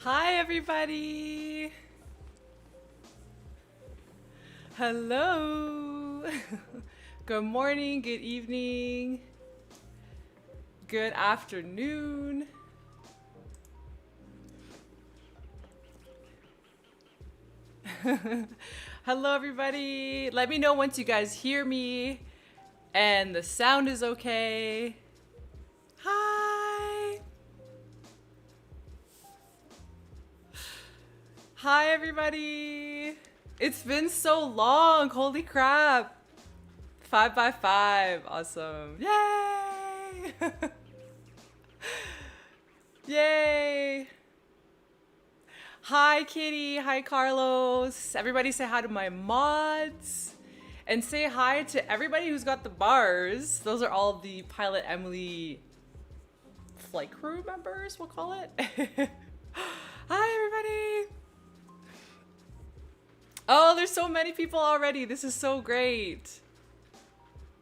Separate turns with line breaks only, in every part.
Hi, everybody. Hello. Good morning, good evening, good afternoon. Hello, everybody. Let me know once you guys hear me and the sound is okay. Hi. Hi, everybody. It's been so long. Holy crap. 5 by 5. Awesome. Yay. Yay. Hi, Kitty. Hi, Carlos. Everybody say hi to my mods. And say hi to everybody who's got the bars. Those are all the Pilot Emilie flight crew members, we'll call it. Hi, everybody. Oh, there's so many people already. This is so great.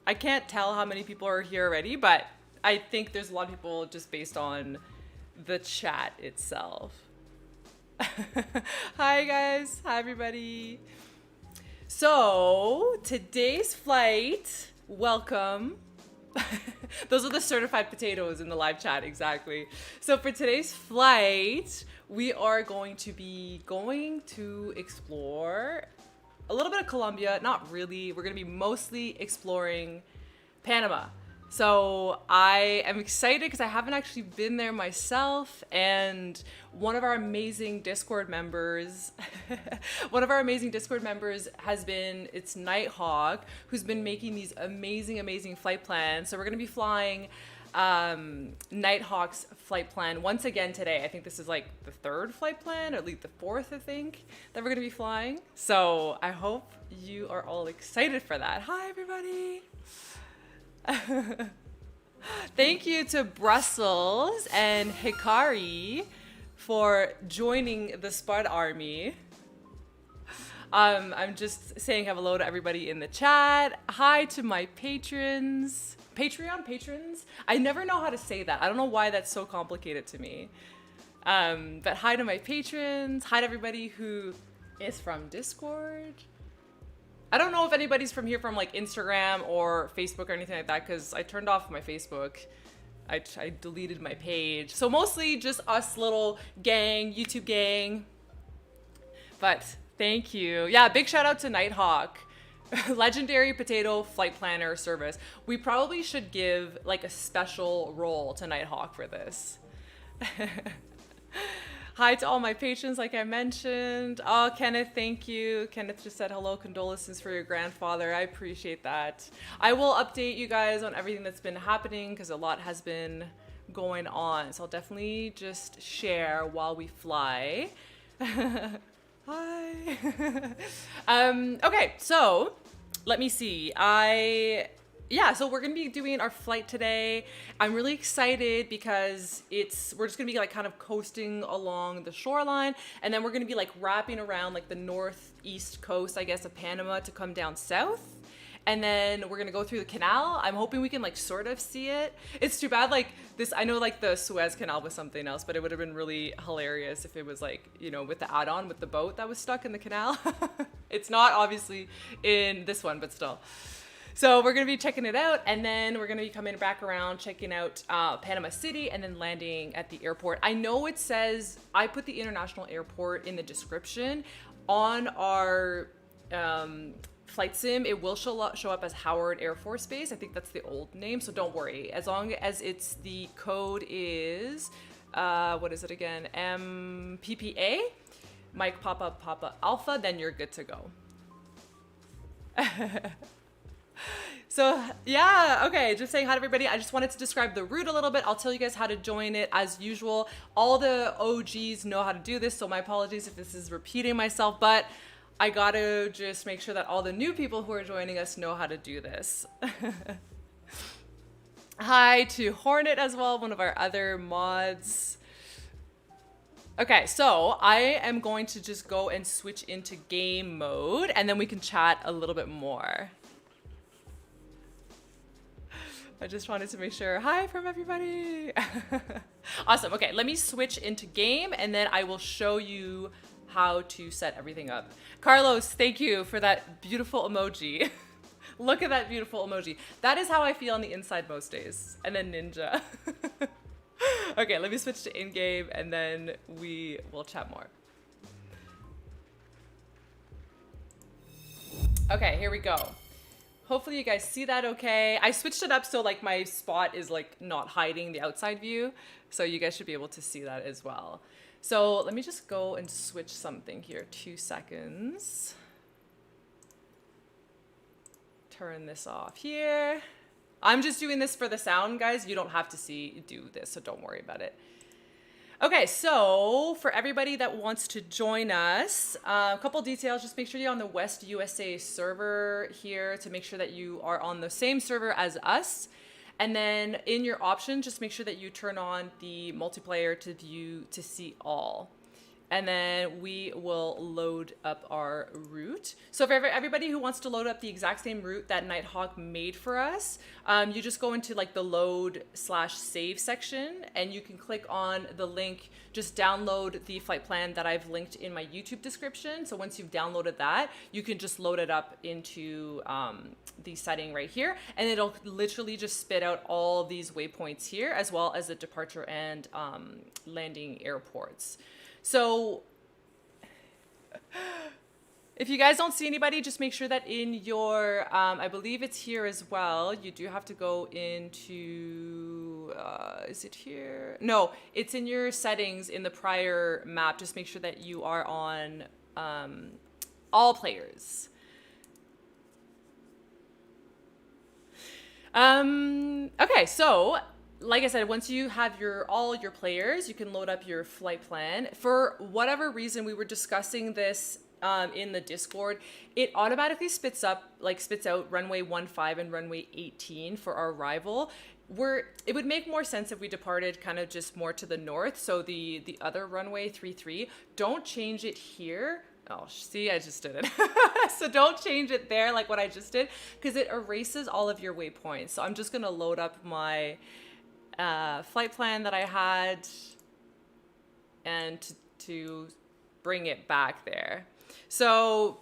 I can't tell how many people are here already, but I think there's a lot of people just based on the chat itself. Hi, guys. Hi, everybody. So, today's flight, welcome. Those are the certified potatoes in the live chat, exactly. So for today's flight, we are going to explore a little bit of Colombia. Not really. We're going to be mostly exploring Panama. So I am excited because I haven't actually been there myself, and one of our amazing Discord members, has been, it's Nighthawk, who's been making these amazing flight plans. So we're going to be flying Nighthawk's flight plan once again today. I think this is like the third flight plan, or at least the fourth, I think, that we're going to be flying. So I hope you are all excited for that. Hi, everybody. Thank you to Brussels and Hikari for joining the SPUD army. I'm just saying hello to everybody in the chat. Hi to my patrons. Patreon patrons? I never know how to say that. I don't know why that's so complicated to me. But hi to my patrons. Hi to everybody who is from Discord. I don't know if anybody's from here from like Instagram or Facebook or anything like that, because I turned off my Facebook. I deleted my page. So mostly just us little gang, YouTube gang. But thank you. Yeah, big shout out to Nighthawk. Legendary potato flight planner service. We probably should give like a special role to Nighthawk for this. Hi to all my patrons, like I mentioned. Oh, Kenneth, thank you. Kenneth just said hello, condolences for your grandfather. I appreciate that. I will update you guys on everything that's been happening because a lot has been going on. So I'll definitely just share while we fly. Hi. Okay, so let me see. So we're gonna be doing our flight today. I'm really excited because we're just gonna be like kind of coasting along the shoreline, and then we're gonna be like wrapping around like the northeast coast, I guess, of Panama to come down south. And then we're gonna go through the canal. I'm hoping we can like sort of see it. It's too bad like this, I know like the Suez Canal was something else, but it would have been really hilarious if it was like, you know, with the add-on with the boat that was stuck in the canal. It's not obviously in this one, but still. So we're going to be checking it out, and then we're going to be coming back around, checking out Panama City, and then landing at the airport. I know it says, I put the international airport in the description. On our flight sim, it will show up as Howard Air Force Base. I think that's the old name, so don't worry. As long as the code is, what is it again? MPPA, Mike Papa Alpha, then you're good to go. So yeah, okay, just saying hi to everybody. I just wanted to describe the route a little bit. I'll tell you guys how to join it as usual. All the OGs know how to do this, so my apologies if this is repeating myself, but I gotta just make sure that all the new people who are joining us know how to do this. Hi to Hornet as well, one of our other mods. Okay, so I am going to just go and switch into game mode, and then we can chat a little bit more. I just wanted to make sure. Hi from everybody. Awesome. Okay, let me switch into game and then I will show you how to set everything up. Carlos, thank you for that beautiful emoji. Look at that beautiful emoji. That is how I feel on the inside most days. And then Ninja. Okay, let me switch to in-game and then we will chat more. Okay, here we go. Hopefully you guys see that okay. I switched it up so like my spot is like not hiding the outside view. So you guys should be able to see that as well. So let me just go and switch something here. 2 seconds. Turn this off here. I'm just doing this for the sound, guys. You don't have to do this, so don't worry about it. Okay, so for everybody that wants to join us, a couple details. Just make sure you're on the West USA server here to make sure that you are on the same server as us. And then in your options, just make sure that you turn on the multiplayer to view to see all. And then we will load up our route. So for everybody who wants to load up the exact same route that Nighthawk made for us, you just go into like the load/save section and you can click on the link, just download the flight plan that I've linked in my YouTube description. So once you've downloaded that, you can just load it up into the setting right here. And it'll literally just spit out all these waypoints here, as well as the departure and landing airports. So if you guys don't see anybody, just make sure that in your, I believe it's here as well. You do have to go into, is it here? No, it's in your settings in the prior map. Just make sure that you are on all players. Okay, so like I said, once you have all your players, you can load up your flight plan. For whatever reason, we were discussing this in the Discord. It automatically spits out runway 15 and runway 18 for our arrival. It would make more sense if we departed kind of just more to the north. So the other runway 33, don't change it here. Oh, see, I just did it. So don't change it there like what I just did, because it erases all of your waypoints. So I'm just gonna load up my flight plan that I had and to bring it back there. So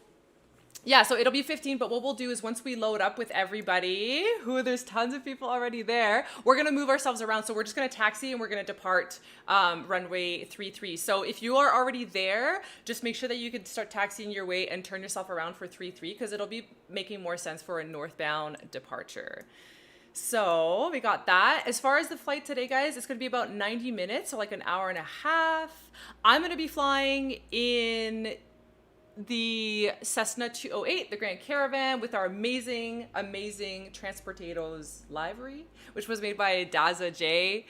yeah, so it'll be 15, but what we'll do is once we load up with everybody, there's tons of people already there, we're gonna move ourselves around. So we're just gonna taxi and we're gonna depart runway 33. So if you are already there, just make sure that you can start taxiing your way and turn yourself around for 33, because it'll be making more sense for a northbound departure. So we got that. As far as the flight today, guys, it's going to be about 90 minutes, so like an hour and a half. I'm going to be flying in the Cessna 208, the Grand Caravan, with our amazing, amazing Transportados livery, which was made by Daza J,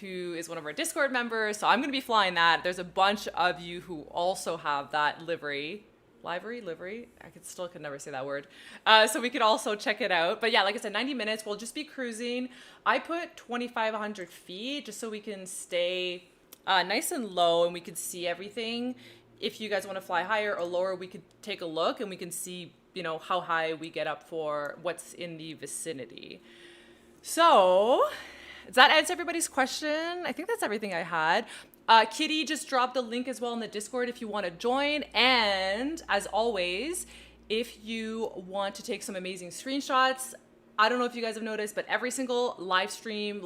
who is one of our Discord members. So I'm going to be flying that. There's a bunch of you who also have that livery. Livery. I could never say that word. So we could also check it out. But yeah, like I said, 90 minutes. We'll just be cruising. I put 2,500 feet just so we can stay nice and low and we can see everything. If you guys want to fly higher or lower, we could take a look and we can see, how high we get up for what's in the vicinity. So does that answer everybody's question? I think that's everything I had. Kitty just dropped the link as well in the Discord if you want to join. And as always, if you want to take some amazing screenshots, I don't know if you guys have noticed, but every single live stream,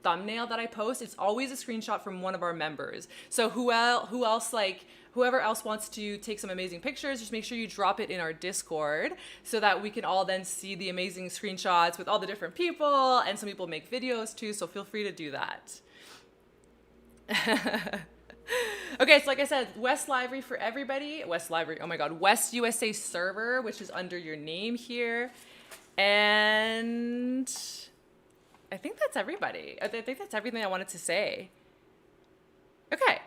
thumbnail that I post, it's always a screenshot from one of our members. So whoever else wants to take some amazing pictures, just make sure you drop it in our Discord so that we can all then see the amazing screenshots with all the different people. And some people make videos too, so feel free to do that. Okay, so like I said, West Library for everybody. West Library, oh my God, West USA server, which is under your name here. And I think that's everybody. I think that's everything I wanted to say. Okay,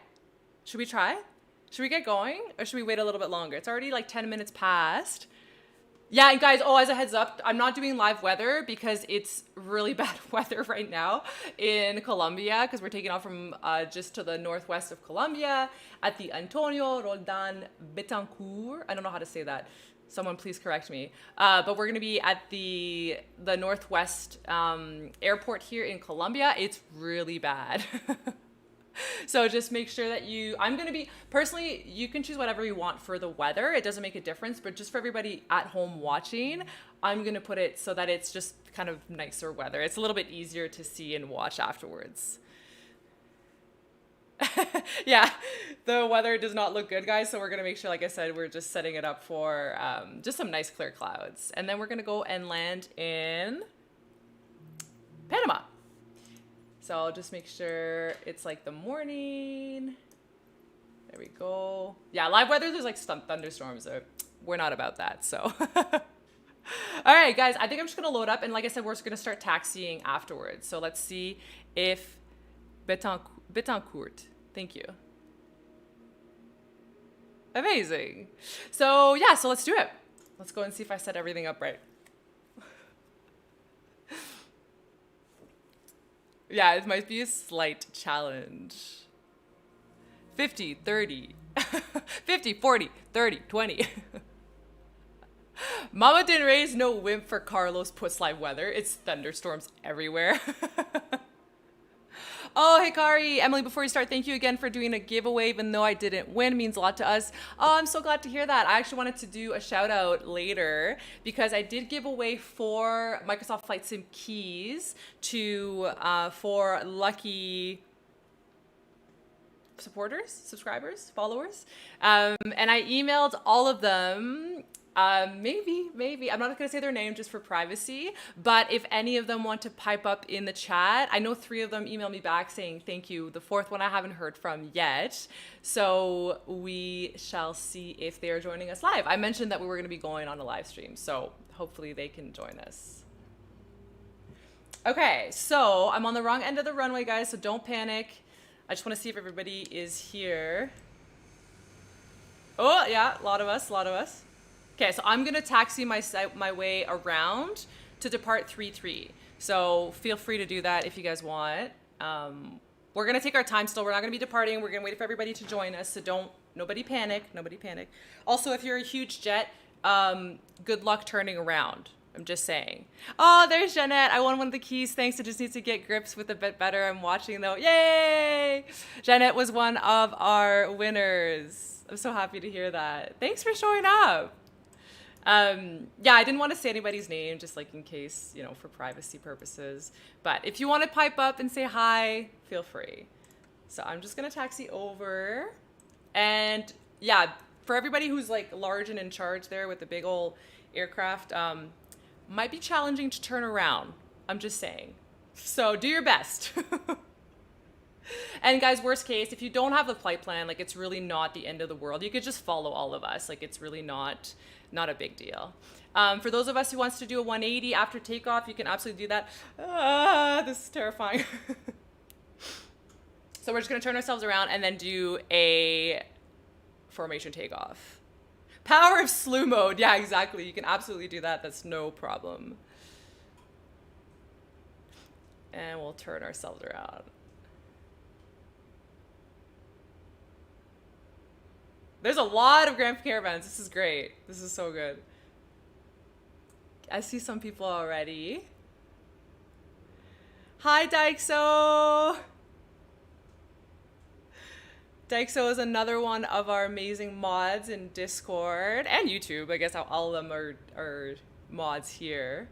should we try? Should we get going or should we wait a little bit longer? It's already like 10 minutes past. Yeah, and guys, as a heads up, I'm not doing live weather because it's really bad weather right now in Colombia, because we're taking off from just to the northwest of Colombia at the Antonio Roldan Betancourt. I don't know how to say that. Someone please correct me. But we're gonna be at the Northwest airport here in Colombia. It's really bad. So just make sure that I'm gonna be, personally, you can choose whatever you want for the weather. It doesn't make a difference, but just for everybody at home watching, I'm gonna put it so that it's just kind of nicer weather. It's a little bit easier to see and watch afterwards. Yeah, the weather does not look good, guys. So we're gonna make sure, like I said, we're just setting it up for just some nice clear clouds. And then we're gonna go and land in Panama. So I'll just make sure it's like the morning. There we go. Yeah, live weather, there's like some thunderstorms. We're not about that, so. All right, guys, I think I'm just gonna load up. And like I said, we're just gonna start taxiing afterwards. So let's see if Betancourt, thank you. Amazing. So yeah, so let's do it. Let's go and see if I set everything up right. Yeah, it might be a slight challenge. 50, 30, 50, 40, 30, 20. Mama didn't raise no wimp for Carlos puts live weather. It's thunderstorms everywhere. Oh, hey, Kari. Emily, before you start, thank you again for doing a giveaway, even though I didn't win. It means a lot to us. Oh, I'm so glad to hear that. I actually wanted to do a shout out later because I did give away 4 Microsoft Flight Sim keys to 4 lucky supporters, subscribers, followers. And I emailed all of them. Maybe I'm not gonna say their name just for privacy, but if any of them want to pipe up in the chat, I know 3 of them emailed me back saying thank you. The 4th one I haven't heard from yet, so we shall see if they are joining us live. I mentioned that we were going to be going on a live stream, so hopefully they can join us. Okay, so I'm on the wrong end of the runway, guys, so don't panic. I just want to see if everybody is here. Oh yeah, a lot of us. Okay, so I'm gonna taxi my way around to depart 3-3. So feel free to do that if you guys want. We're gonna take our time still. We're not gonna be departing. We're gonna wait for everybody to join us. So nobody panic. Also, if you're a huge jet, good luck turning around. I'm just saying. Oh, there's Jeanette. I won one of the keys. Thanks. I just need to get grips with a bit better. I'm watching though. Yay! Jeanette was one of our winners. I'm so happy to hear that. Thanks for showing up. Yeah, I didn't want to say anybody's name, just like in case, you know, for privacy purposes. But if you want to pipe up and say hi, feel free. So I'm just going to taxi over. And yeah, for everybody who's like large and in charge there with the big old aircraft, might be challenging to turn around. I'm just saying. So do your best. And guys, worst case, if you don't have the flight plan, like it's really not the end of the world. You could just follow all of us. Like it's really not a big deal. For those of us who wants to do a 180 after takeoff, you can absolutely do that. This is terrifying. So we're just gonna turn ourselves around and then do a formation takeoff. Power of slew mode. Yeah, exactly. You can absolutely do that. That's no problem. And we'll turn ourselves around. There's a lot of Grand Caravans. This is great. This is so good. I see some people already. Hi, Dykso. Dykso is another one of our amazing mods in Discord and YouTube. I guess all of them are mods here.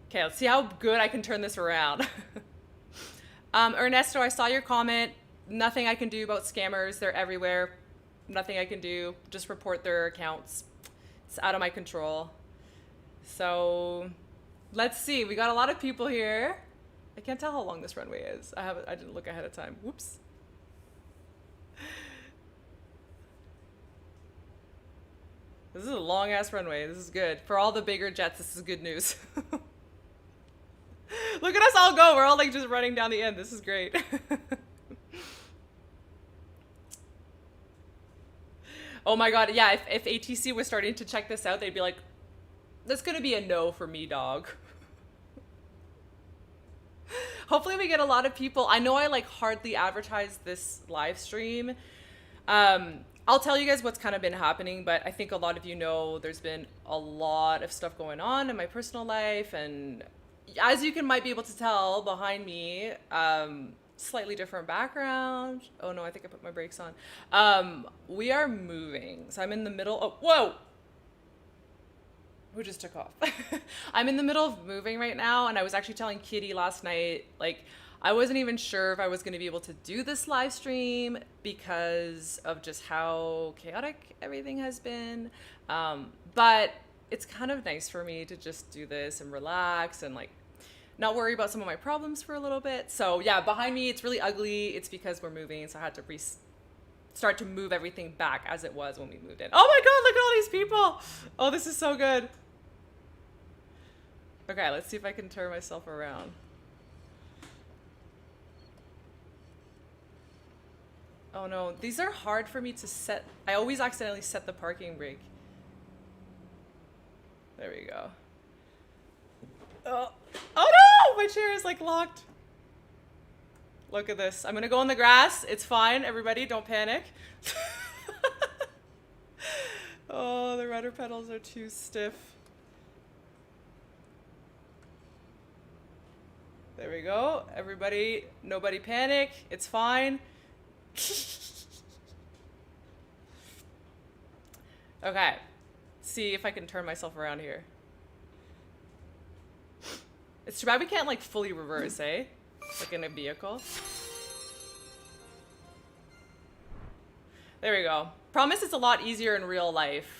Okay, let's see how good I can turn this around. Ernesto, I saw your comment. Nothing I can do about scammers. They're everywhere. Nothing I can do. Just report their accounts. It's out of my control. So let's see. We got a lot of people here. I can't tell how long this runway is. I didn't look ahead of time. Whoops. This is a long ass runway. This is good. For all the bigger jets, this is good news. Look at us all go. We're all like just running down the end. This is great. Oh my God. Yeah. If ATC was starting to check this out, they'd be like, that's going to be a no for me, dog. Hopefully we get a lot of people. I know I like hardly advertise this live stream. I'll tell you guys what's kind of been happening, but I think a lot of you know there's been a lot of stuff going on in my personal life, and as you might be able to tell behind me, slightly different background. Oh no, I think I put my brakes on. We are moving, so I'm in the middle. Oh, whoa! Who just took off? I'm in the middle of moving right now, and I was actually telling Kitty last night, like, I wasn't even sure if I was going to be able to do this live stream because of just how chaotic everything has been. But it's kind of nice for me to just do this and relax and like not worry about some of my problems for a little bit. So yeah, behind me, it's really ugly. It's because we're moving. So I had to start to move everything back as it was when we moved in. Oh my God, look at all these people. Oh, this is so good. Okay, let's see if I can turn myself around. Oh no, these are hard for me to set. I always accidentally set the parking brake. There we go. Oh no, my chair is like locked. Look at this. I'm gonna go on the grass. It's fine, everybody, don't panic. Oh, the rudder pedals are too stiff. There we go. Everybody, nobody panic. It's fine. Okay, see if I can turn myself around here. It's too bad we can't like fully reverse, eh? Like in a vehicle. There we go. Promise it's a lot easier in real life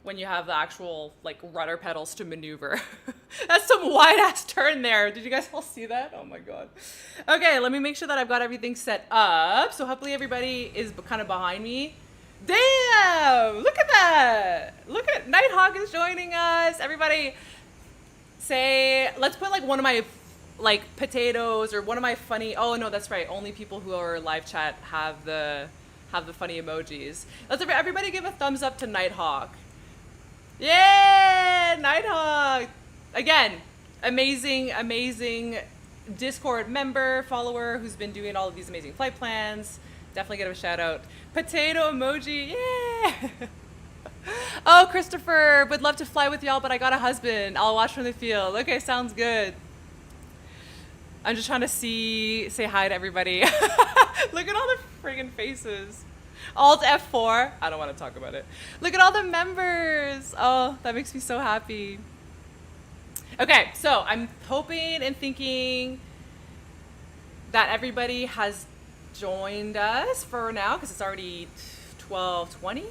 when you have the actual like rudder pedals to maneuver. That's some wide ass turn there. Did you guys all see that? Oh my God. Okay, let me make sure that I've got everything set up. So hopefully everybody is kind of behind me. Damn! Look at that! Look at Nighthawk is joining us. Everybody say, let's put like one of my like potatoes or one of my funny, oh no, that's right. Only people who are live chat have the funny emojis. Let's everybody give a thumbs up to Nighthawk. Yeah, Nighthawk. Again, amazing Discord member, follower who's been doing all of these amazing flight plans. Definitely give a shout out. Potato emoji, yeah. Oh, Christopher, would love to fly with y'all, but I got a husband. I'll watch from the field. Okay, sounds good. I'm just trying to say hi to everybody. Look at all the friggin' faces. Alt F4. I don't want to talk about it. Look at all the members. Oh, that makes me so happy. Okay, so I'm hoping and thinking that everybody has joined us for now because it's already 12:20.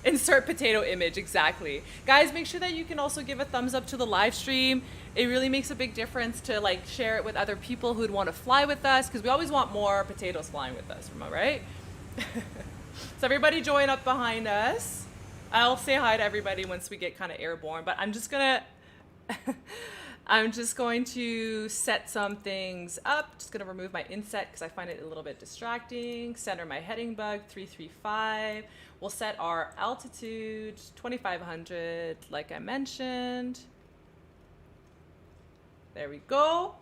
Insert potato image, exactly. Guys, make sure that you can also give a thumbs up to the live stream. It really makes a big difference to like share it with other people who'd want to fly with us because we always want more potatoes flying with us, right? So everybody join up behind us. I'll say hi to everybody once we get kind of airborne, but I'm just going to set some things up. Just gonna remove my inset because I find it a little bit distracting. Center my heading bug, 335. We'll set our altitude, 2,500, like I mentioned. There we go.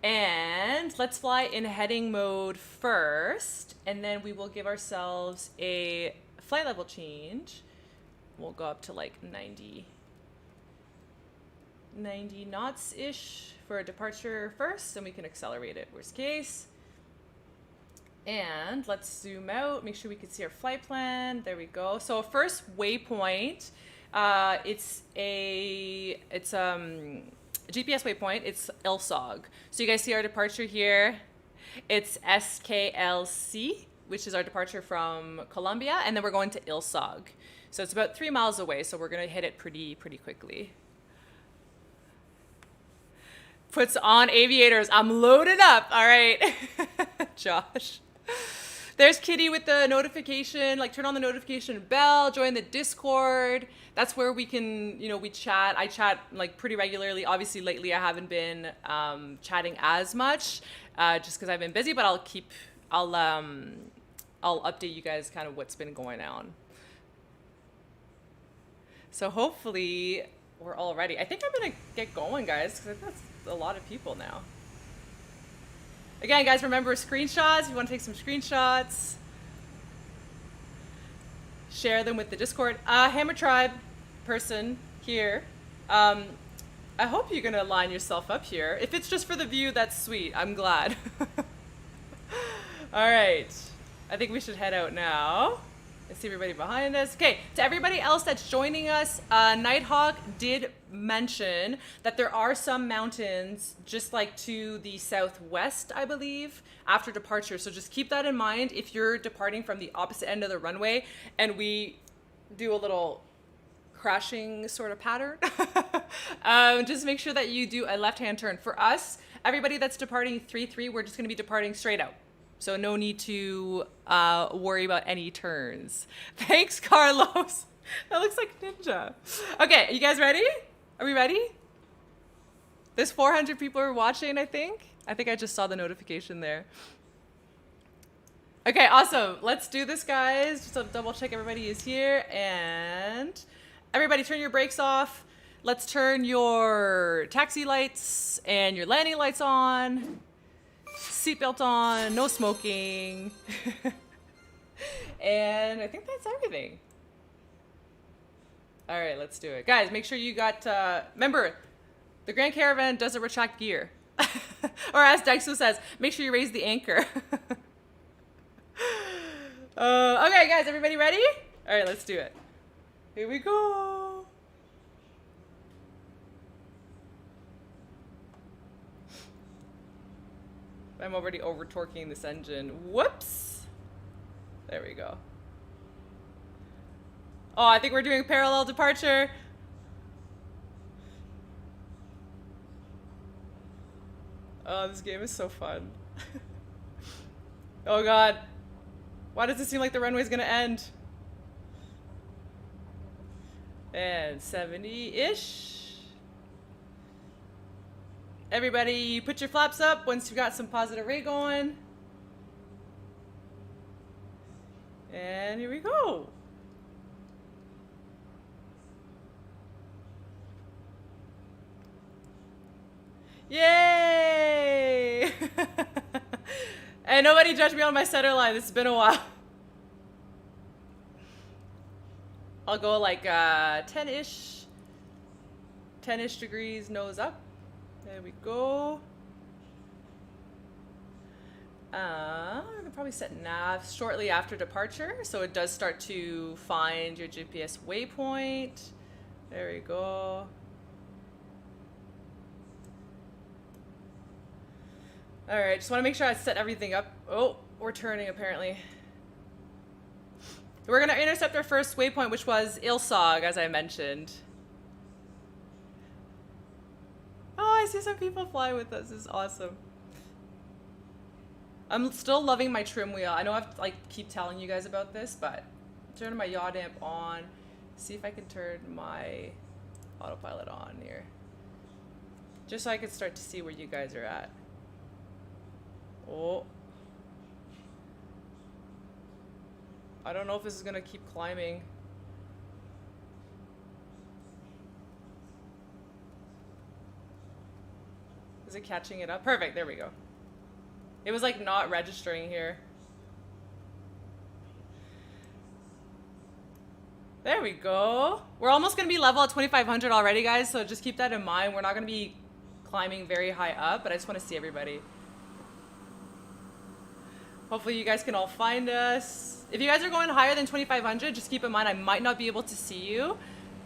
And let's fly in heading mode first, and then we will give ourselves a flight level change. We'll go up to like 90 knots-ish for a departure first, and we can accelerate it worst case. And let's zoom out, make sure we can see our flight plan. There we go. So first waypoint, it's a GPS waypoint. It's Ilsog. So you guys see our departure here. It's SKLC, which is our departure from Colombia, and then we're going to Ilsog. So it's about 3 miles away. So we're gonna hit it pretty quickly. Puts on aviators. I'm loaded up. All right, Josh. There's Kitty with the notification, like turn on the notification bell, join the Discord. That's where we can, we chat. I chat like pretty regularly. Obviously lately I haven't been chatting as much just because I've been busy, but I'll update you guys kind of what's been going on. So hopefully we're all ready. I think I'm gonna get going, guys, because I think that's a lot of people now. Again, guys, remember screenshots. If you want to take some screenshots. share them with the Discord. Hammer Tribe person here. I hope you're gonna line yourself up here. If it's just for the view, that's sweet. I'm glad. All right. I think we should head out now. I see everybody behind us. Okay, to everybody else that's joining us, Nighthawk did mention that there are some mountains just like to the southwest, I believe, after departure. So just keep that in mind if you're departing from the opposite end of the runway and we do a little crashing sort of pattern. Just make sure that you do a left-hand turn. For us, everybody that's departing 3-3, we're just going to be departing straight out. So no need to worry about any turns. Thanks, Carlos. That looks like Ninja. Okay, you guys ready? Are we ready? There's 400 people are watching, I think. I think I just saw the notification there. Okay, awesome. Let's do this, guys. Just to double check everybody is here. And everybody turn your brakes off. Let's turn your taxi lights and your landing lights on. Seatbelt on, no smoking. And I think that's everything. All right, let's do it. Guys, make sure you got, remember, the Grand Caravan doesn't retract gear. Or as Dexo says, make sure you raise the anchor. Okay, guys, everybody ready? All right, let's do it. Here we go. I'm already over torquing this engine. Whoops. There we go. Oh, I think we're doing parallel departure. Oh, this game is so fun. Oh God. Why does it seem like the runway's gonna end? And 70-ish. Everybody put your flaps up once you've got some positive rate going. And here we go. Yay! And nobody judged me on my center line. It's been a while. I'll go like 10-ish. 10-ish degrees nose up. There we go. I'm gonna probably set nav shortly after departure, so it does start to find your GPS waypoint. There we go. All right, just want to make sure I set everything up. Oh, we're turning apparently. We're gonna intercept our first waypoint, which was Ilsog, as I mentioned. Oh, I see some people fly with us. This is awesome. I'm still loving my trim wheel. I know I have to like keep telling you guys about this, but turn my yaw damp on. See if I can turn my autopilot on here. Just so I can start to see where you guys are at. Oh. I don't know if this is gonna keep climbing. Is it catching it up? Perfect, there we go. It was like not registering here. There we go. We're almost gonna be level at 2500 already, guys, so just keep that in mind. We're not gonna be climbing very high up, but I just wanna see everybody. Hopefully you guys can all find us. If you guys are going higher than 2500, just keep in mind I might not be able to see you.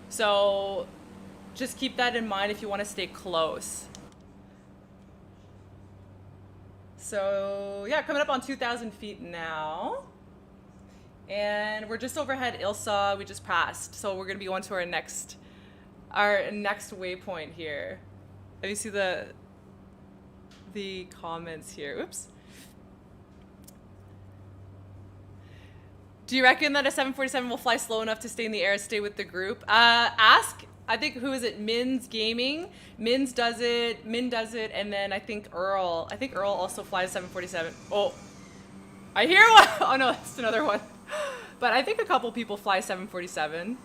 So just keep that in mind if you wanna stay close. So yeah, coming up on 2,000 feet now. And we're just overhead Ilsa, we just passed. So we're gonna be going to our next waypoint here. Let me see the comments here, oops. Do you reckon that a 747 will fly slow enough to stay in the air and stay with the group? Ask. I think, who is it? Min's Gaming. Min does it, and then I think Earl. I think Earl also flies 747. Oh, I hear one. Oh no, that's another one. But I think a couple people fly 747.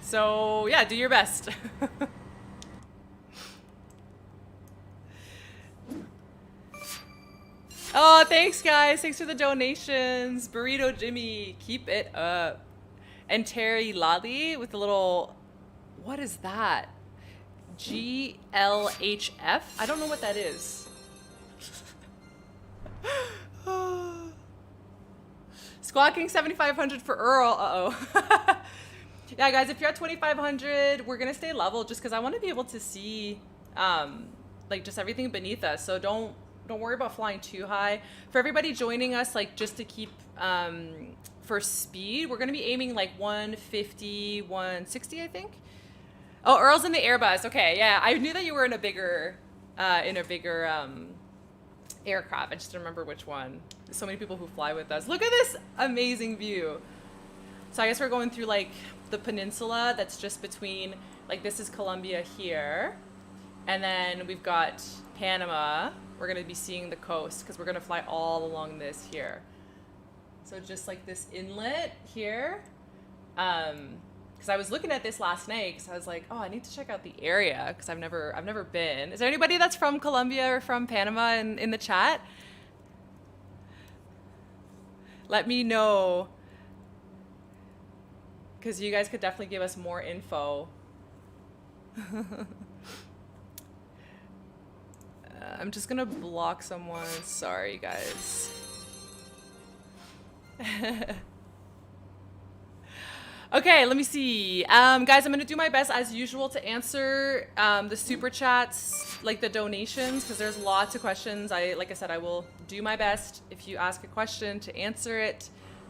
So yeah, do your best. Oh, thanks guys. Thanks for the donations. Burrito Jimmy, keep it up. And Terry Lally with a little, what is that? GLHF? I don't know what that is. Squawking 7,500 for Earl. Uh-oh. Yeah, guys, if you're at 2,500, we're going to stay level just because I want to be able to see like just everything beneath us. So don't worry about flying too high. For everybody joining us, like just to keep for speed, we're going to be aiming like 150, 160, I think. Oh, Earl's in the Airbus. Okay, yeah, I knew that you were in a bigger aircraft. I just don't remember which one. There's so many people who fly with us. Look at this amazing view. So I guess we're going through like the peninsula that's just between, like this is Colombia here. And then we've got Panama. We're gonna be seeing the coast because we're gonna fly all along this here. So just like this inlet here. Because I was looking at this last night because I was like, oh, I need to check out the area because I've never been. Is there anybody that's from Colombia or from Panama in the chat? Let me know, because you guys could definitely give us more info. I'm just gonna block someone. Sorry, guys. Okay, let me see. Guys, I'm gonna do my best as usual to answer the super chats, like the donations, because there's lots of questions. Like I said, I will do my best if you ask a question to answer it.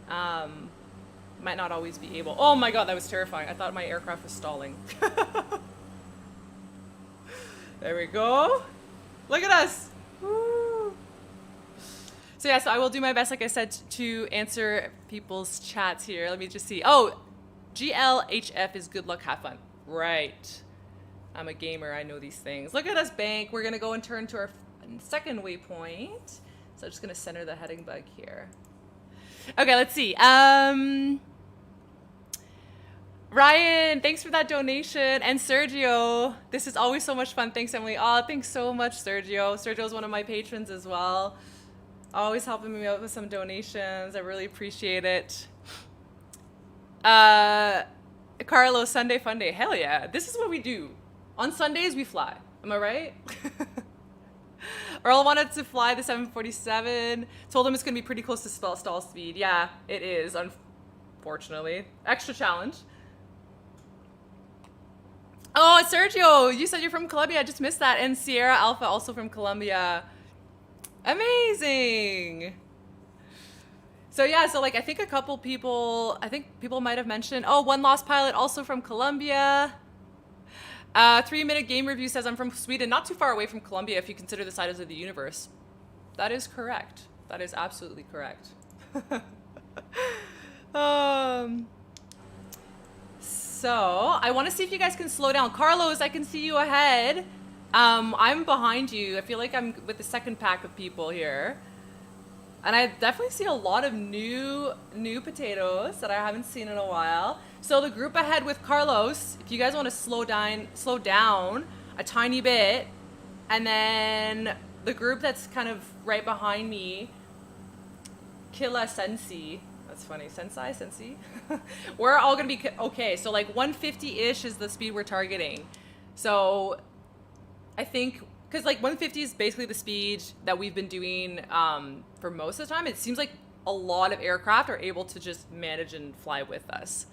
Might not always be able. Oh my god, that was terrifying. I thought my aircraft was stalling. There we go. Look at us. Woo. So yeah, so I will do my best, like I said, to answer people's chats here. Let me just see. Oh, GLHF is good luck, have fun. Right. I'm a gamer, I know these things. Look at us bank. We're gonna go and turn to our second waypoint. So I'm just gonna center the heading bug here. Okay, let's see. Ryan, thanks for that donation. And Sergio, this is always so much fun. Thanks, Emily. Oh, thanks so much, Sergio. Sergio's one of my patrons as well. Always helping me out with some donations. I really appreciate it. Carlos, Sunday Fun Day. Hell yeah. This is what we do. On Sundays, we fly. Am I right? Earl wanted to fly the 747. Told him it's going to be pretty close to stall speed. Yeah, it is, unfortunately. Extra challenge. Oh, Sergio, you said you're from Colombia. I just missed that. And Sierra Alpha, also from Colombia. Amazing. So yeah, so like I think people might have mentioned, oh, one lost pilot also from Colombia. 3-minute game review says I'm from Sweden, not too far away from Colombia if you consider the size of the universe. That is correct. That is absolutely correct. So I want to see if you guys can slow down. Carlos, I can see you ahead. I'm behind you. I feel like I'm with the second pack of people here. And I definitely see a lot of new potatoes that I haven't seen in a while. So the group ahead with Carlos, if you guys want to slow down a tiny bit, and then the group that's kind of right behind me, Killa Sensi. That's funny. Sensi? We're all going to be okay. So like 150-ish is the speed we're targeting. So I think, because like 150 is basically the speed that we've been doing for most of the time. It seems like a lot of aircraft are able to just manage and fly with us.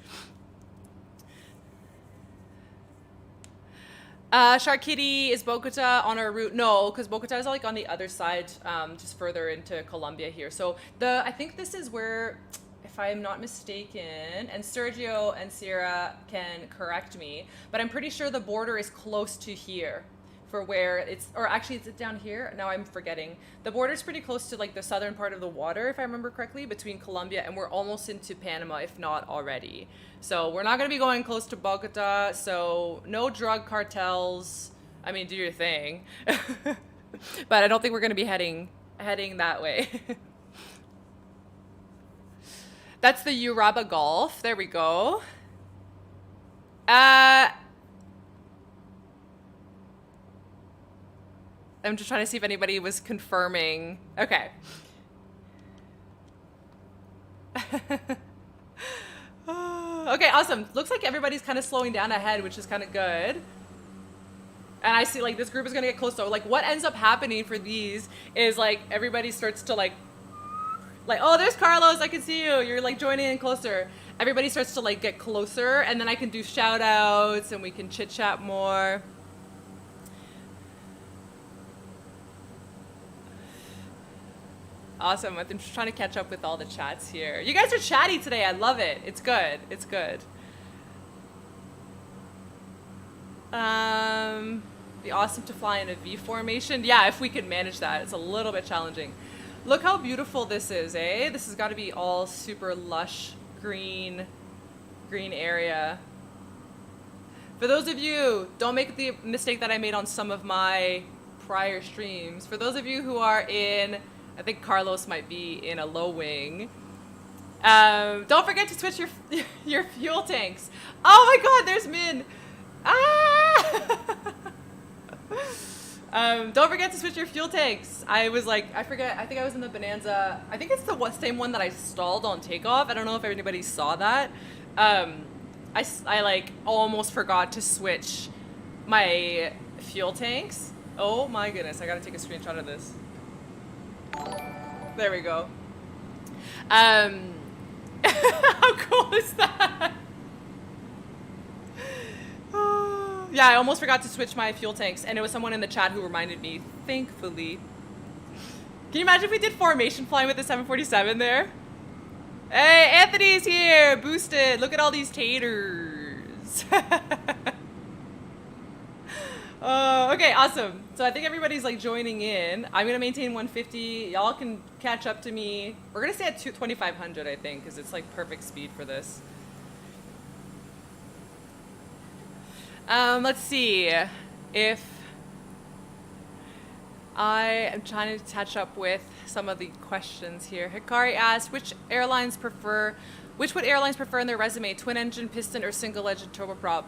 Shark Kitty, is Bogota on our route? No, because Bogota is like on the other side, just further into Colombia here. So I think this is where, if I'm not mistaken, and Sergio and Sierra can correct me, but I'm pretty sure the border is close to here. For where it's, or actually is it down here? Now I'm forgetting. The border's pretty close to like the southern part of the water, if I remember correctly, between Colombia, and we're almost into Panama, if not already. So we're not gonna be going close to Bogota, so no drug cartels. I mean, do your thing. But I don't think we're gonna be heading that way. That's the Uraba Golf, there we go. I'm just trying to see if anybody was confirming. Okay. Okay, awesome. Looks like everybody's kind of slowing down ahead, which is kind of good. And I see like this group is gonna get close. So like what ends up happening for these is like everybody starts to like, oh, there's Carlos, I can see you. You're like joining in closer. Everybody starts to like get closer, and then I can do shout outs and we can chit chat more. Awesome. I'm just trying to catch up with all the chats here. You guys are chatty today. I love it. It's good. It's good. Be awesome to fly in a V formation. Yeah, if we could manage that. It's a little bit challenging. Look how beautiful this is, eh? This has got to be all super lush green area. For those of you, don't make the mistake that I made on some of my prior streams. For those of you who are in, I think Carlos might be in a low wing. Don't forget to switch your fuel tanks. Oh my God, there's Min. Ah! Don't forget to switch your fuel tanks. I was like, I forget, I think I was in the Bonanza. I think it's the same one that I stalled on takeoff. I don't know if anybody saw that. I like almost forgot to switch my fuel tanks. Oh my goodness, I gotta take a screenshot of this. There we go. How cool is that? Yeah, I almost forgot to switch my fuel tanks, and it was someone in the chat who reminded me, thankfully. Can you imagine if we did formation flying with the 747 there? Hey, Anthony's here, boosted. Look at all these taters. Oh, okay, awesome. So I think everybody's like joining in. I'm gonna maintain 150. Y'all can catch up to me. We're gonna stay at 2500, I think, because it's like perfect speed for this. Let's see if I am trying to catch up with some of the questions here. Hikari asked, which would airlines prefer in their resume, twin engine, piston, or single engine turboprop?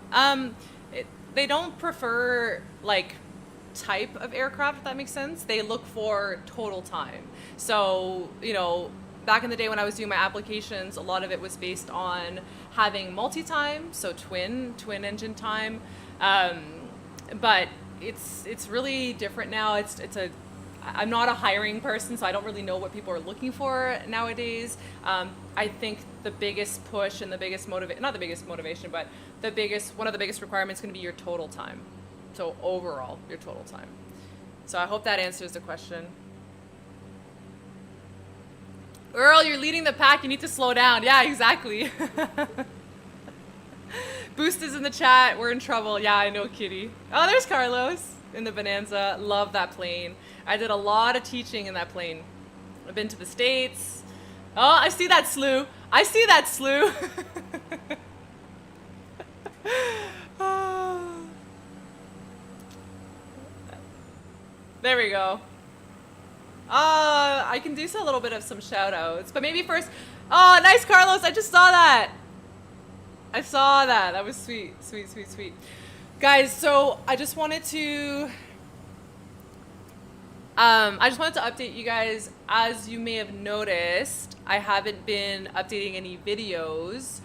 They don't prefer like type of aircraft, if that makes sense. They look for total time. So, you know, back in the day when I was doing my applications, a lot of it was based on having multi-time, so twin engine time. But it's really different now. I'm not a hiring person, so I don't really know what people are looking for nowadays. I think the biggest push and the biggest not the biggest motivation, but one of the biggest requirements is going to be your total time. So overall, your total time. So I hope that answers the question. Earl, you're leading the pack. You need to slow down. Yeah, exactly. Boost is in the chat. We're in trouble. Yeah, I know, Kitty. Oh, there's Carlos in the Bonanza. Love that plane. I did a lot of teaching in that plane. I've been to the States. Oh, I see that slew. I see that slew. There we go. I can do a little bit of some shout outs, but maybe first. Oh, nice, Carlos. I just saw that. I saw that. That was sweet, sweet, sweet, sweet. Guys, so I just wanted to update you guys. As you may have noticed, I haven't been updating any videos.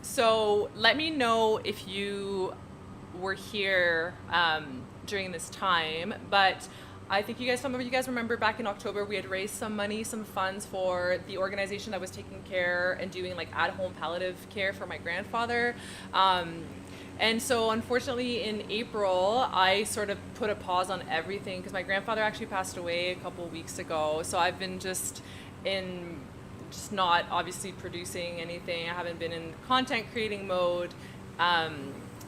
So let me know if you were here during this time, but I think some of you guys remember back in October we had raised some money, some funds for the organization that was taking care and doing like at-home palliative care for my grandfather. And so unfortunately in April, I sort of put a pause on everything because my grandfather actually passed away a couple weeks ago. So I've been just not obviously producing anything. I haven't been in content creating mode.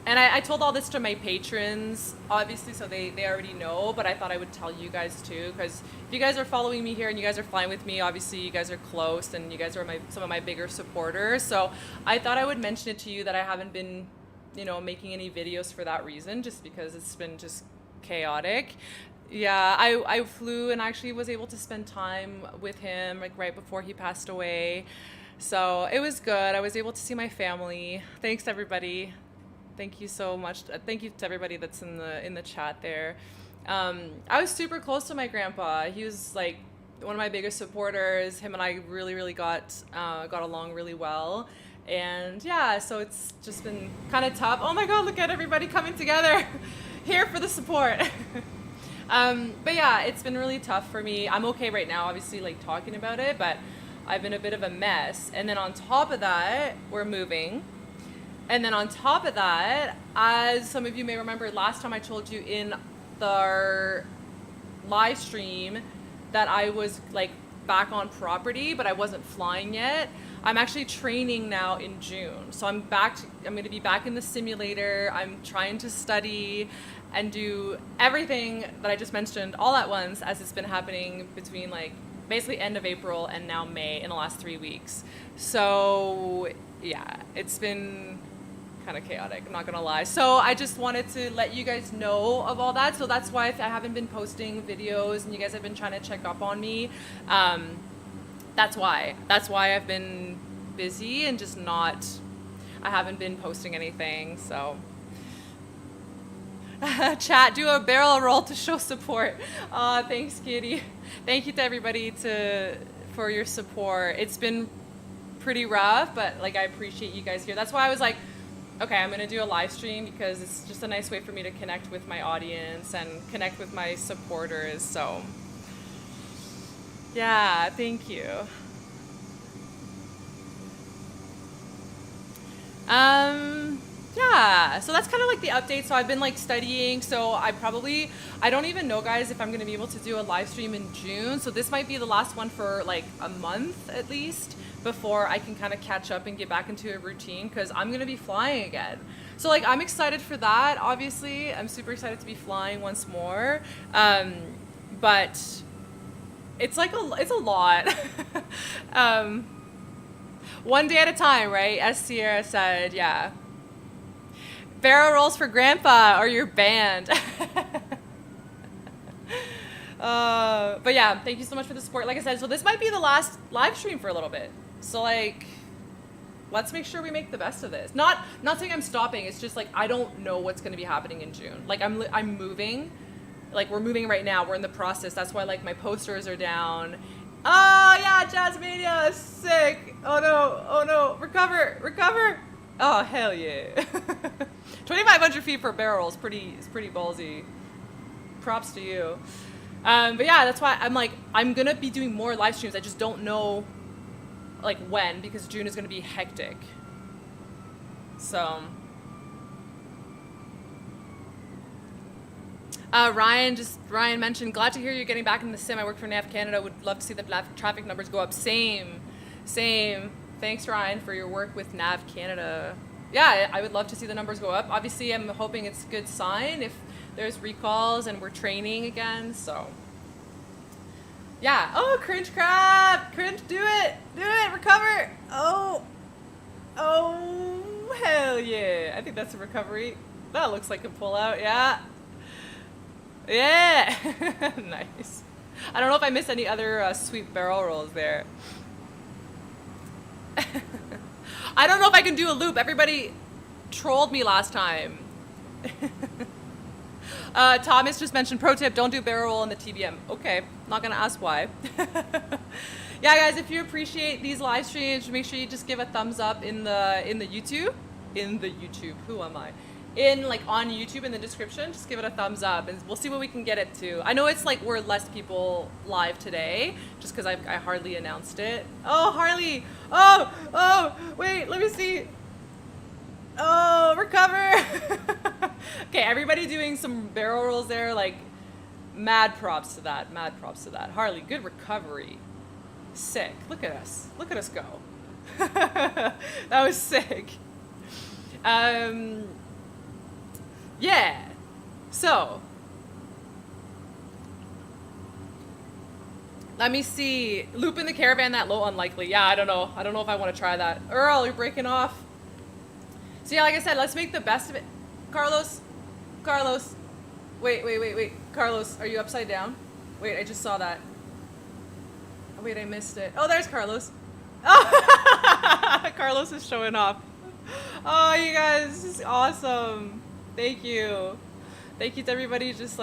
And I told all this to my patrons, obviously, so they already know, but I thought I would tell you guys too, because if you guys are following me here and you guys are flying with me, obviously you guys are close and you guys are some of my bigger supporters. So I thought I would mention it to you that I haven't been, making any videos for that reason, just because it's been just chaotic. Yeah, I flew and actually was able to spend time with him like right before he passed away. So it was good. I was able to see my family. Thanks everybody. Thank you so much. Thank you to everybody that's in the chat there. I was super close to my grandpa. He was like one of my biggest supporters. Him and I really got along really well. And yeah, so it's just been kind of tough. Oh my God, look at everybody coming together here for the support. But yeah, it's been really tough for me. I'm okay right now, obviously, like talking about it, but I've been a bit of a mess. And then on top of that, we're moving. And then on top of that, as some of you may remember, last time I told you in the live stream that I was like back on property, but I wasn't flying yet. I'm actually training now in June. So I'm going to be back in the simulator. I'm trying to study and do everything that I just mentioned all at once, as it's been happening between like basically end of April and now May in the last 3 weeks. So yeah, it's been kind of chaotic, I'm not gonna lie. So I just wanted to let you guys know of all that. So that's why I haven't been posting videos and you guys have been trying to check up on me. That's why I've been busy and just not, I haven't been posting anything. So chat, do a barrel roll to show support. Thanks, Kitty. Thank you to everybody for your support. It's been pretty rough, but like I appreciate you guys here. That's why I was like, okay, I'm gonna do a live stream because it's just a nice way for me to connect with my audience and connect with my supporters. So yeah, thank you. Yeah, so that's kind of like the update. So I've been like studying, so I don't even know, guys, if I'm gonna be able to do a live stream in June. So this might be the last one for like a month at least before I can kind of catch up and get back into a routine, because I'm gonna be flying again. So like I'm excited for that. Obviously, I'm super excited to be flying once more. But it's like it's a lot. One day at a time, right? As Sierra said, yeah. Barrel rolls for grandpa or you're banned. But yeah, thank you so much for the support. Like I said, so this might be the last live stream for a little bit. So like, let's make sure we make the best of this. Not saying I'm stopping. It's just like, I don't know what's going to be happening in June. Like I'm moving, like we're moving right now. We're in the process. That's why like my posters are down. Oh yeah, Jazzmania, sick. Oh no, recover. Oh hell yeah. 2,500 feet per barrel is pretty ballsy. Props to you. But yeah, that's why I'm like, I'm gonna be doing more live streams. I just don't know like when, because June is gonna be hectic. So Ryan mentioned, glad to hear you're getting back in the sim. I work for NAV Canada. Would love to see the traffic numbers go up. Same. Thanks, Ryan, for your work with NAV Canada. Yeah, I would love to see the numbers go up. Obviously, I'm hoping it's a good sign if there's recalls and we're training again. So yeah. Oh, cringe crab. Cringe, do it, recover. Oh, hell yeah. I think that's a recovery. That looks like a pullout. Yeah. Nice. I don't know if I missed any other sweet barrel rolls there. I don't know if I can do a loop. Everybody trolled me last time. Thomas just mentioned, pro tip, don't do barrel roll in the TBM. Okay, not gonna ask why. Yeah, guys, if you appreciate these live streams, make sure you just give a thumbs up in the YouTube. Who am I? On YouTube in the description, just give it a thumbs up and we'll see what we can get it to. I know it's like we're less people live today just because I hardly announced it. Oh, Harley. Oh, wait, let me see. Oh, recover. Okay, everybody doing some barrel rolls there, like mad props to that. Harley, good recovery. Sick. Look at us go. That was sick. Yeah, so let me see. Loop in the Caravan that low, unlikely. Yeah, I don't know if I want to try that. Earl, you're breaking off. So yeah, like I said, let's make the best of it. Carlos, wait. Carlos, are you upside down? Wait, I just saw that. Oh, wait, I missed it. Oh, there's Carlos. Oh, Carlos is showing off. Oh, you guys, this is awesome. Thank you to everybody just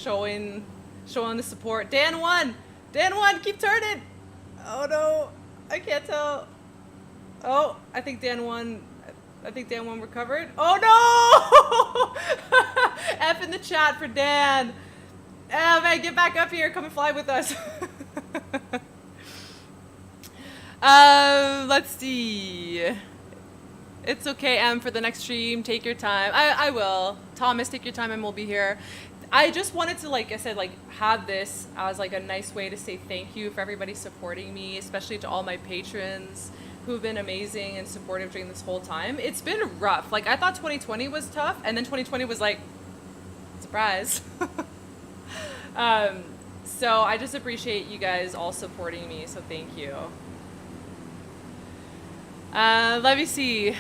showing the support. Dan won, keep turning. Oh no, I can't tell. Oh, I think Dan won. I think Dan won recovered. Oh no! F in the chat for Dan. Man, get back up here. Come and fly with us. Let's see. It's okay, Em, for the next stream. Take your time. I will. Thomas, take your time and we'll be here. I just wanted to, like I said, like have this as like a nice way to say thank you for everybody supporting me, especially to all my patrons who've been amazing and supportive during this whole time. It's been rough. Like I thought 2020 was tough, and then 2020 was like, surprise. So I just appreciate you guys all supporting me, so thank you. Let me see.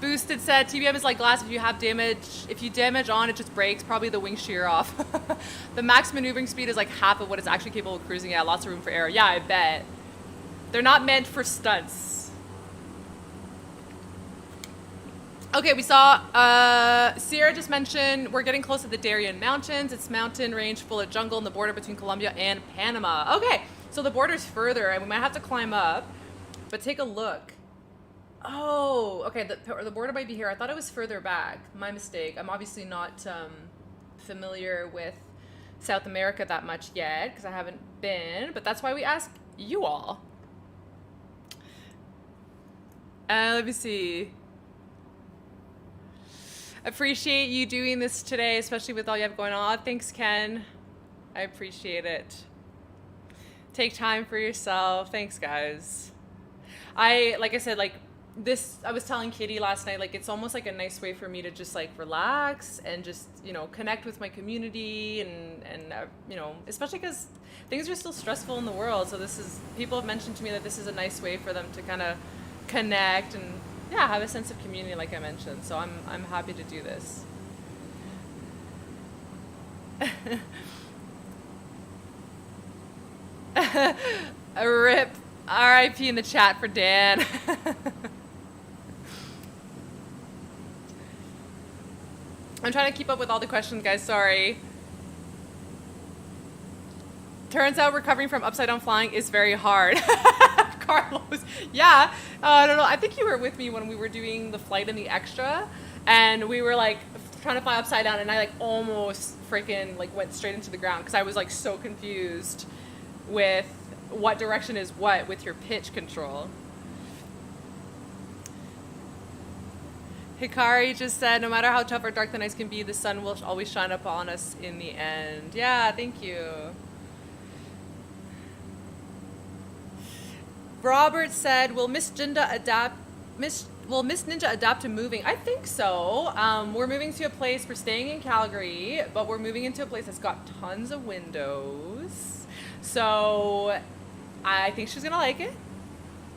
Boosted said, TBM is like glass. If you have damage, if you damage on, it just breaks. Probably the wing shear off. The max maneuvering speed is like half of what it's actually capable of cruising at. Lots of room for error. Yeah, I bet. They're not meant for stunts. Okay, we saw, Sierra just mentioned we're getting close to the Darien Mountains. It's mountain range full of jungle in the border between Colombia and Panama. Okay, so the border's further and we might have to climb up, but take a look. Oh, okay, the border might be here. I thought it was further back. My mistake. I'm obviously not familiar with South America that much yet because I haven't been, but that's why we ask you all. Let me see. Appreciate you doing this today, especially with all you have going on. Thanks, Ken. I appreciate it. Take time for yourself. Thanks, guys. Like I said, like this, I was telling Katie last night, like it's almost like a nice way for me to just like relax and just, you know, connect with my community and you know, especially because things are still stressful in the world. So this is, people have mentioned to me that this is a nice way for them to kind of connect and yeah, have a sense of community like I mentioned. So I'm happy to do this. A rip. RIP in the chat for Dan. I'm trying to keep up with all the questions, guys. Sorry. Turns out recovering from upside down flying is very hard. Carlos. Yeah. I don't know. I think you were with me when we were doing the flight in the extra, and we were like trying to fly upside down, and I like almost freaking like went straight into the ground because I was like so confused with what direction is what with your pitch control. Hikari just said, no matter how tough or dark the nights can be, the sun will always shine upon us in the end. Yeah, thank you. Robert said, will Miss Ninja adapt to moving? I think so. We're moving to a place, we're staying in Calgary, but we're moving into a place that's got tons of windows. So I think she's gonna like it.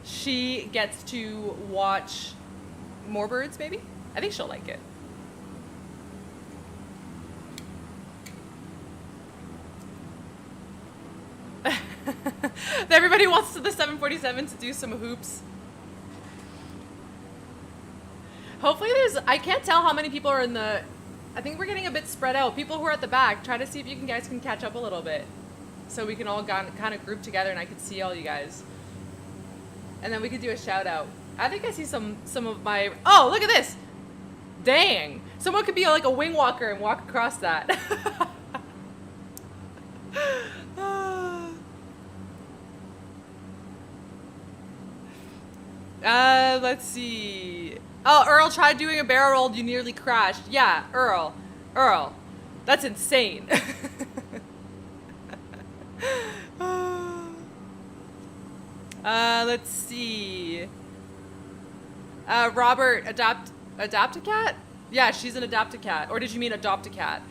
She gets to watch more birds, maybe? I think she'll like it. Everybody wants the 747 to do some hoops. Hopefully there's, I can't tell how many people are in the, I think we're getting a bit spread out. People who are at the back, try to see if you guys can catch up a little bit. So we can all kind of group together and I can see all you guys. And then we could do a shout out. I think I see some of my, oh, look at this. Dang. Someone could be like a wing walker and walk across that. Let's see. Oh, Earl tried doing a barrel roll. You nearly crashed. Yeah, Earl. That's insane. Let's see. Robert, adopt a cat? Yeah, she's an adopt-a-cat. Or did you mean adopt a cat?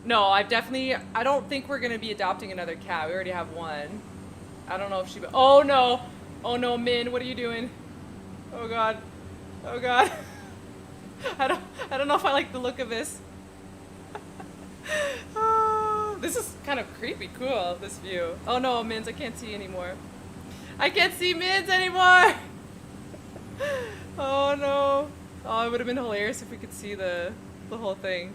No, I don't think we're gonna be adopting another cat. We already have one. I don't know if she, oh no. Oh no, Min, what are you doing? Oh God. Oh God. I don't know if I like the look of this. Oh, this is kind of creepy cool, this view. Oh no, Mins, I can't see anymore. I can't see Mins anymore! Oh no. Oh, it would have been hilarious if we could see the whole thing.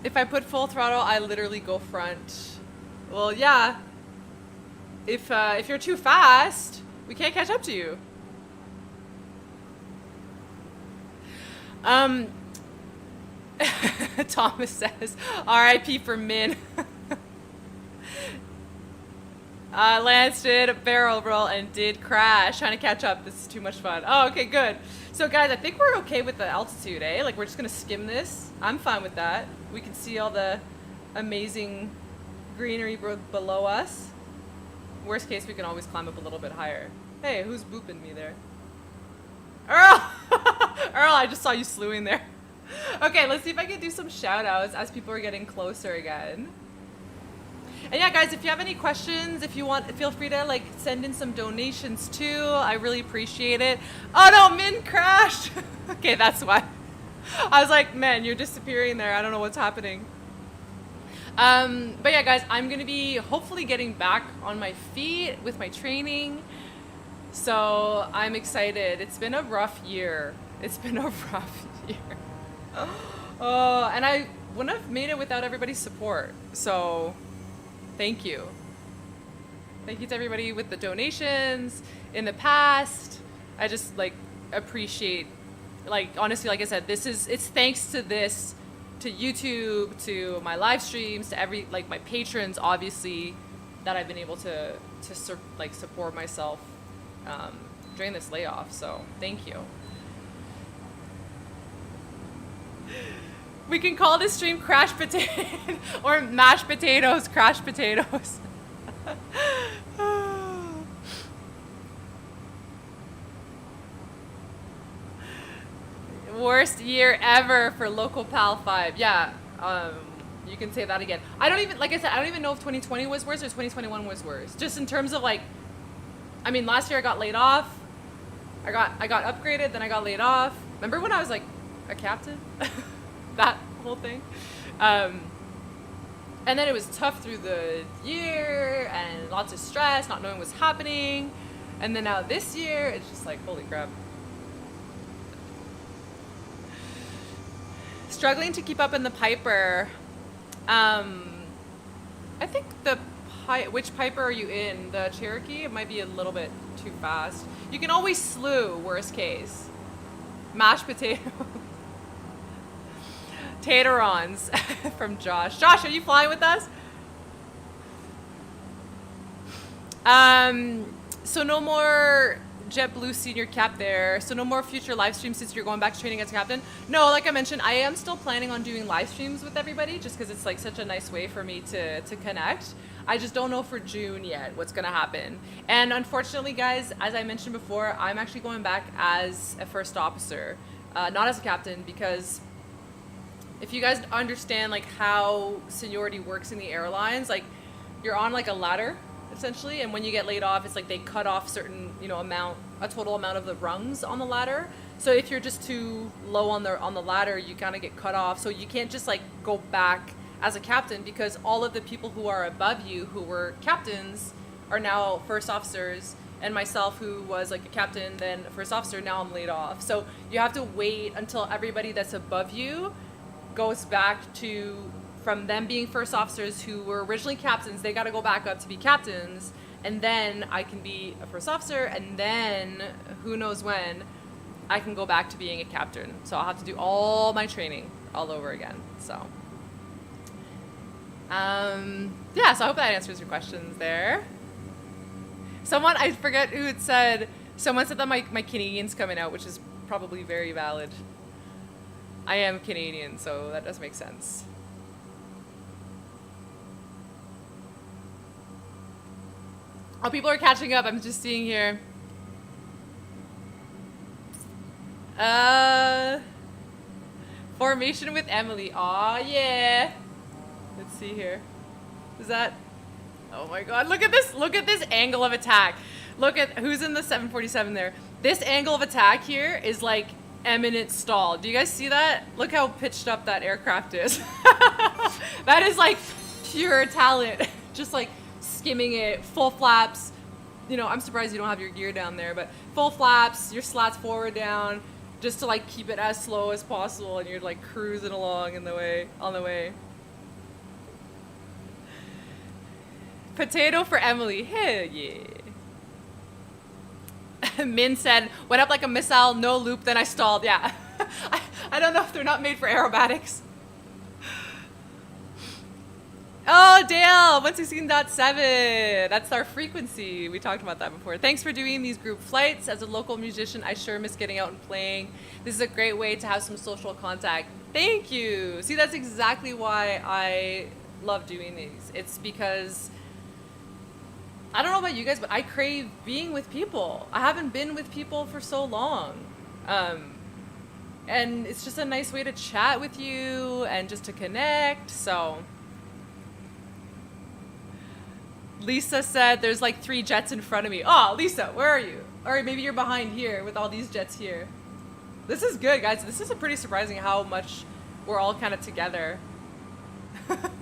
If I put full throttle, I literally go front. Well, yeah. if you're too fast, we can't catch up to you. Thomas says, R.I.P. for Min. Lance did a barrel roll and did crash. Trying to catch up. This is too much fun. Oh, okay, good. So guys, I think we're okay with the altitude, eh? Like, we're just gonna skim this. I'm fine with that. We can see all the amazing greenery below us. Worst case, we can always climb up a little bit higher. Hey, who's booping me there? Earl! Earl, I just saw you slewing there. Okay, let's see if I can do some shout outs as people are getting closer again. And yeah, guys, if you have any questions, if you want, feel free to like send in some donations too. I really appreciate it. Oh no, Min crashed. Okay, that's why. I was like, man, you're disappearing there. I don't know what's happening. But yeah, guys, I'm gonna be hopefully getting back on my feet with my training. So I'm excited. It's been a rough year. It's been a rough year. Oh, and I wouldn't have made it without everybody's support. So thank you. Thank you to everybody with the donations in the past. I just like appreciate, like, honestly, like I said, it's thanks to this, to YouTube, to my live streams, to like my patrons, obviously, that I've been able to like support myself during this layoff. So thank you. We can call this stream Crash Potato or Mashed Potatoes, Crash Potatoes. Worst year ever for Local Pal 5. Yeah, you can say that again. I don't even, like I said, I don't even know if 2020 was worse or 2021 was worse. Just in terms of like, I mean, last year I got laid off. I got upgraded, then I got laid off. Remember when I was like a captain? That whole thing. And then it was tough through the year and lots of stress, not knowing what's happening. And then now this year, it's just like, holy crap. Struggling to keep up in the Piper. I think which Piper are you in? The Cherokee? It might be a little bit too fast. You can always slew, worst case. Mashed potato. Taterons from Josh. Josh, are you flying with us? So no more JetBlue senior cap there. So no more future live streams since you're going back to training as a captain. No, like I mentioned, I am still planning on doing live streams with everybody just because it's like such a nice way for me to connect. I just don't know for June yet what's gonna happen. And unfortunately, guys, as I mentioned before, I'm actually going back as a first officer, not as a captain, because if you guys understand like how seniority works in the airlines, like you're on like a ladder essentially, and when you get laid off, it's like they cut off certain, you know, a total amount of the rungs on the ladder. So if you're just too low on the ladder, you kind of get cut off. So you can't just like go back as a captain because all of the people who are above you who were captains are now first officers, and myself who was like a captain then a first officer, now I'm laid off. So you have to wait until everybody that's above you goes back to, from them being first officers who were originally captains, they got to go back up to be captains, and then I can be a first officer, and then who knows when I can go back to being a captain. So I'll have to do all my training all over again. So yeah, so I hope that answers your questions there. Someone, I forget who it said, someone said that my Canadian's coming out, which is probably very valid. I am Canadian, so that does make sense. Oh, people are catching up. I'm just seeing here. Formation with Emilie. Aw, yeah. Let's see here. Is that? Oh my God! Look at this! Look at this angle of attack. Look at who's in the 747 there. This angle of attack here is like eminent stall. Do you guys see that? Look how pitched up that aircraft is. That is like pure talent. Just like skimming it, full flaps. You know, I'm surprised you don't have your gear down there, but full flaps, your slats forward down, just to like keep it as slow as possible, and you're like cruising along on the way. Potato for Emilie. Hell yeah. Min said, went up like a missile, no loop, then I stalled. Yeah. I don't know if they're not made for aerobatics. Oh, Dale, 116.7. That's our frequency. We talked about that before. Thanks for doing these group flights. As a local musician, I sure miss getting out and playing. This is a great way to have some social contact. Thank you. See, that's exactly why I love doing these. It's because, I don't know about you guys, but I crave being with people. I haven't been with people for so long. And it's just a nice way to chat with you and just to connect, so. Lisa said there's like 3 jets in front of me. Oh, Lisa, where are you? Or maybe you're behind here with all these jets here. This is good, guys. This is pretty surprising how much we're all kind of together.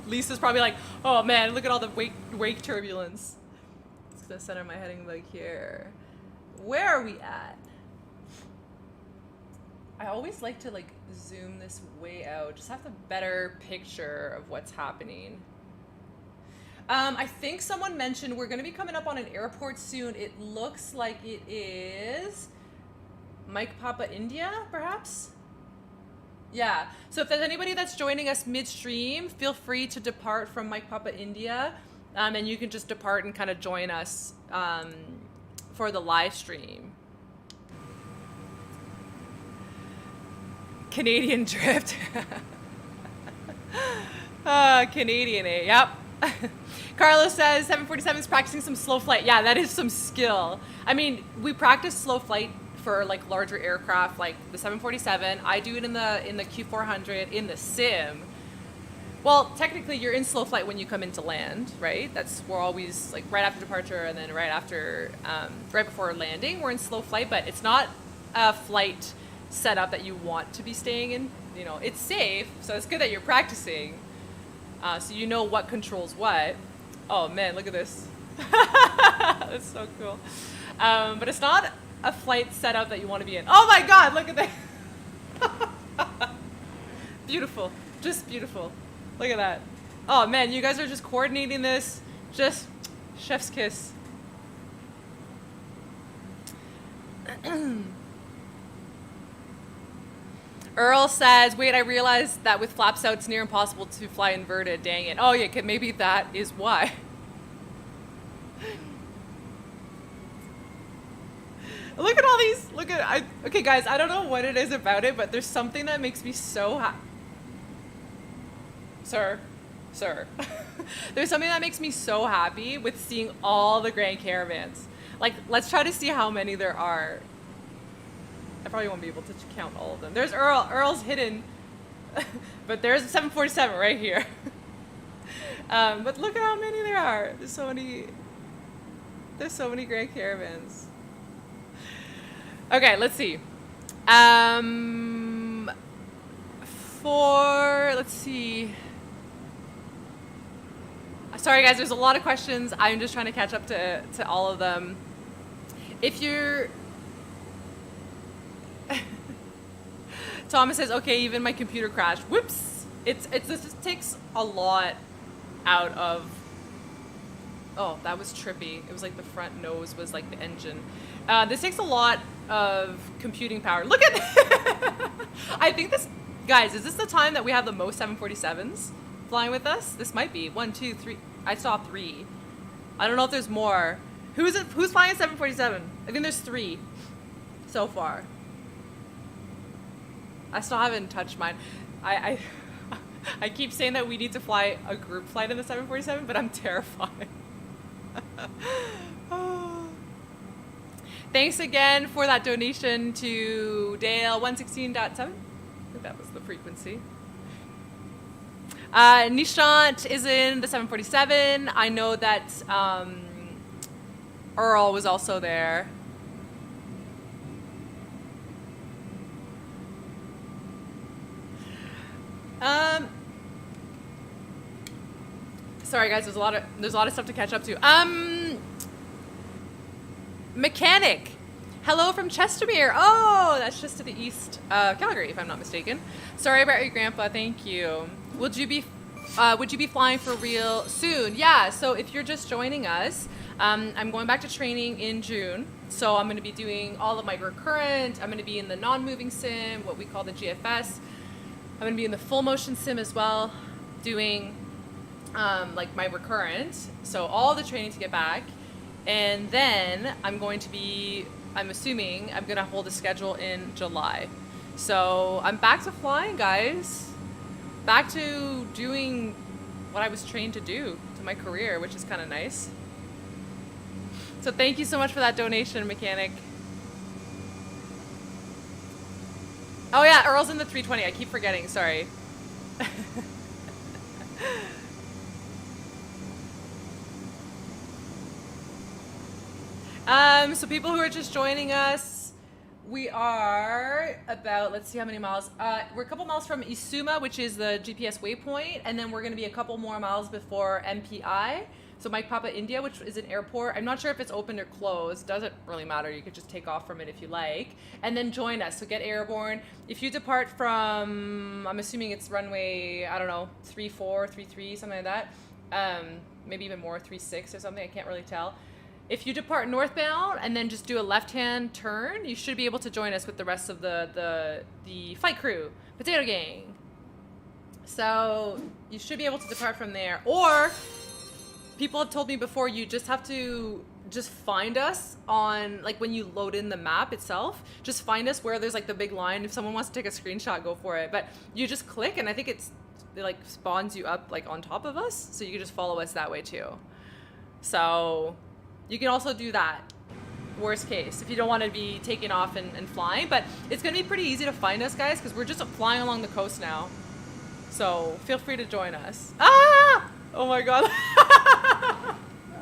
Lisa's probably like, oh man, look at all the wake turbulence. It's gonna center my heading like here. Where are we at? I always like to like zoom this way out, just have a better picture of what's happening. I think someone mentioned we're gonna be coming up on an airport soon. It looks like it is Mike Papa India, perhaps? Yeah, so if there's anybody that's joining us midstream, feel free to depart from Mike Papa India, and you can just depart and kind of join us for the live stream. Canadian drift. Canadian, eh? Yep. Carlos says 747 is practicing some slow flight. Yeah, that is some skill. I mean, we practice slow flight for like larger aircraft, like the 747. I do it in the Q400 in the sim. Well, technically, you're in slow flight when you come into land, right? We're always like right after departure and then right after, right before landing, we're in slow flight. But it's not a flight setup that you want to be staying in. You know, it's safe, so it's good that you're practicing. So you know what controls what. Oh man, look at this. That's so cool. But it's not a flight setup that you want to be in. Oh my God, look at that. Beautiful, just beautiful. Look at that. Oh man, you guys are just coordinating this. Just chef's kiss. Earl says, wait, I realized that with flaps out, it's near impossible to fly inverted. Dang it. Oh, yeah, maybe that is why. Look at all these. Okay, guys, I don't know what it is about it, but there's something that makes me so happy. Sir. There's something that makes me so happy with seeing all the Grand Caravans. Like, let's try to see how many there are. I probably won't be able to count all of them. There's Earl. Earl's hidden. But there's a 747 right here. But look at how many there are. There's so many Grand Caravans. Okay, let's see. Let's see. Sorry guys, there's a lot of questions. I'm just trying to catch up to all of them. If you're... Thomas says, okay, even my computer crashed. Whoops. This just takes a lot out of... Oh, that was trippy. It was like the front nose was like the engine. This takes a lot of computing power. Look at that. I think this... Guys, is this the time that we have the most 747s flying with us? This might be. 1, 2, 3. I saw 3. I don't know if there's more. Who's flying a 747? I think there's 3 so far. I still haven't touched mine. I keep saying that we need to fly a group flight in the 747, but I'm terrified. Oh. Thanks again for that donation to Dale 116.7. I think that was the frequency. Nishant is in the 747. I know that Earl was also there. Sorry guys, there's a lot of stuff to catch up to. Mechanic, hello from Chestermere. Oh, that's just to the east, Calgary, if I'm not mistaken. Sorry about your grandpa. Thank you. Would you be Would you be flying for real soon? Yeah, so if you're just joining us, I'm going back to training in June. So I'm going to be doing all of my recurrent. I'm going to be in the non-moving sim, what we call the GFS. I'm going to be in the full motion sim as well, doing like my recurrent. So all the training to get back. And then I'm going to be, I'm assuming, I'm going to hold a schedule in July. So I'm back to flying, guys. Back to doing what I was trained to do, to my career, which is kind of nice. So thank you so much for that donation, Mechanic. Oh yeah, Earl's in the 320. I keep forgetting, sorry. So people who are just joining us, we are about, let's see how many miles. We're a couple miles from Isuma, which is the GPS waypoint, and then we're going to be a couple more miles before MPI. So Mike Papa India, which is an airport. I'm not sure if it's open or closed. Doesn't really matter. You could just take off from it if you like. And then join us. So get airborne. If you depart from, I'm assuming it's runway, I don't know, 34, 33, something like that. Maybe even more, 36 or something. I can't really tell. If you depart northbound and then just do a left-hand turn, you should be able to join us with the rest of the flight crew, Potato Gang. So you should be able to depart from there. Or people have told me before, you just have to just find us on, like when you load in the map itself, just find us where there's like the big line. If someone wants to take a screenshot, go for it. But you just click and I think it like spawns you up like on top of us. So you can just follow us that way too. So you can also do that, worst case, if you don't want to be taking off and flying. But it's going to be pretty easy to find us, guys, because we're just flying along the coast now. So feel free to join us. Ah! Oh my god.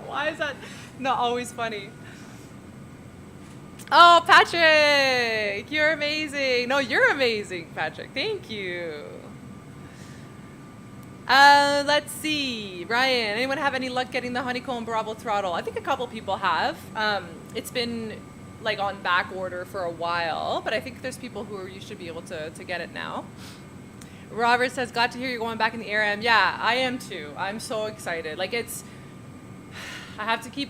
Why is that not always funny? Oh, Patrick! You're amazing. No, you're amazing, Patrick. Thank you. Let's see. Ryan, anyone have any luck getting the honeycomb Bravo throttle? I think a couple people have. It's been like on back order for a while, but I think there's people who you should be able to get it now. Robert says, glad to hear you're going back in the ARM. Yeah, I am too. I'm so excited. Like I have to keep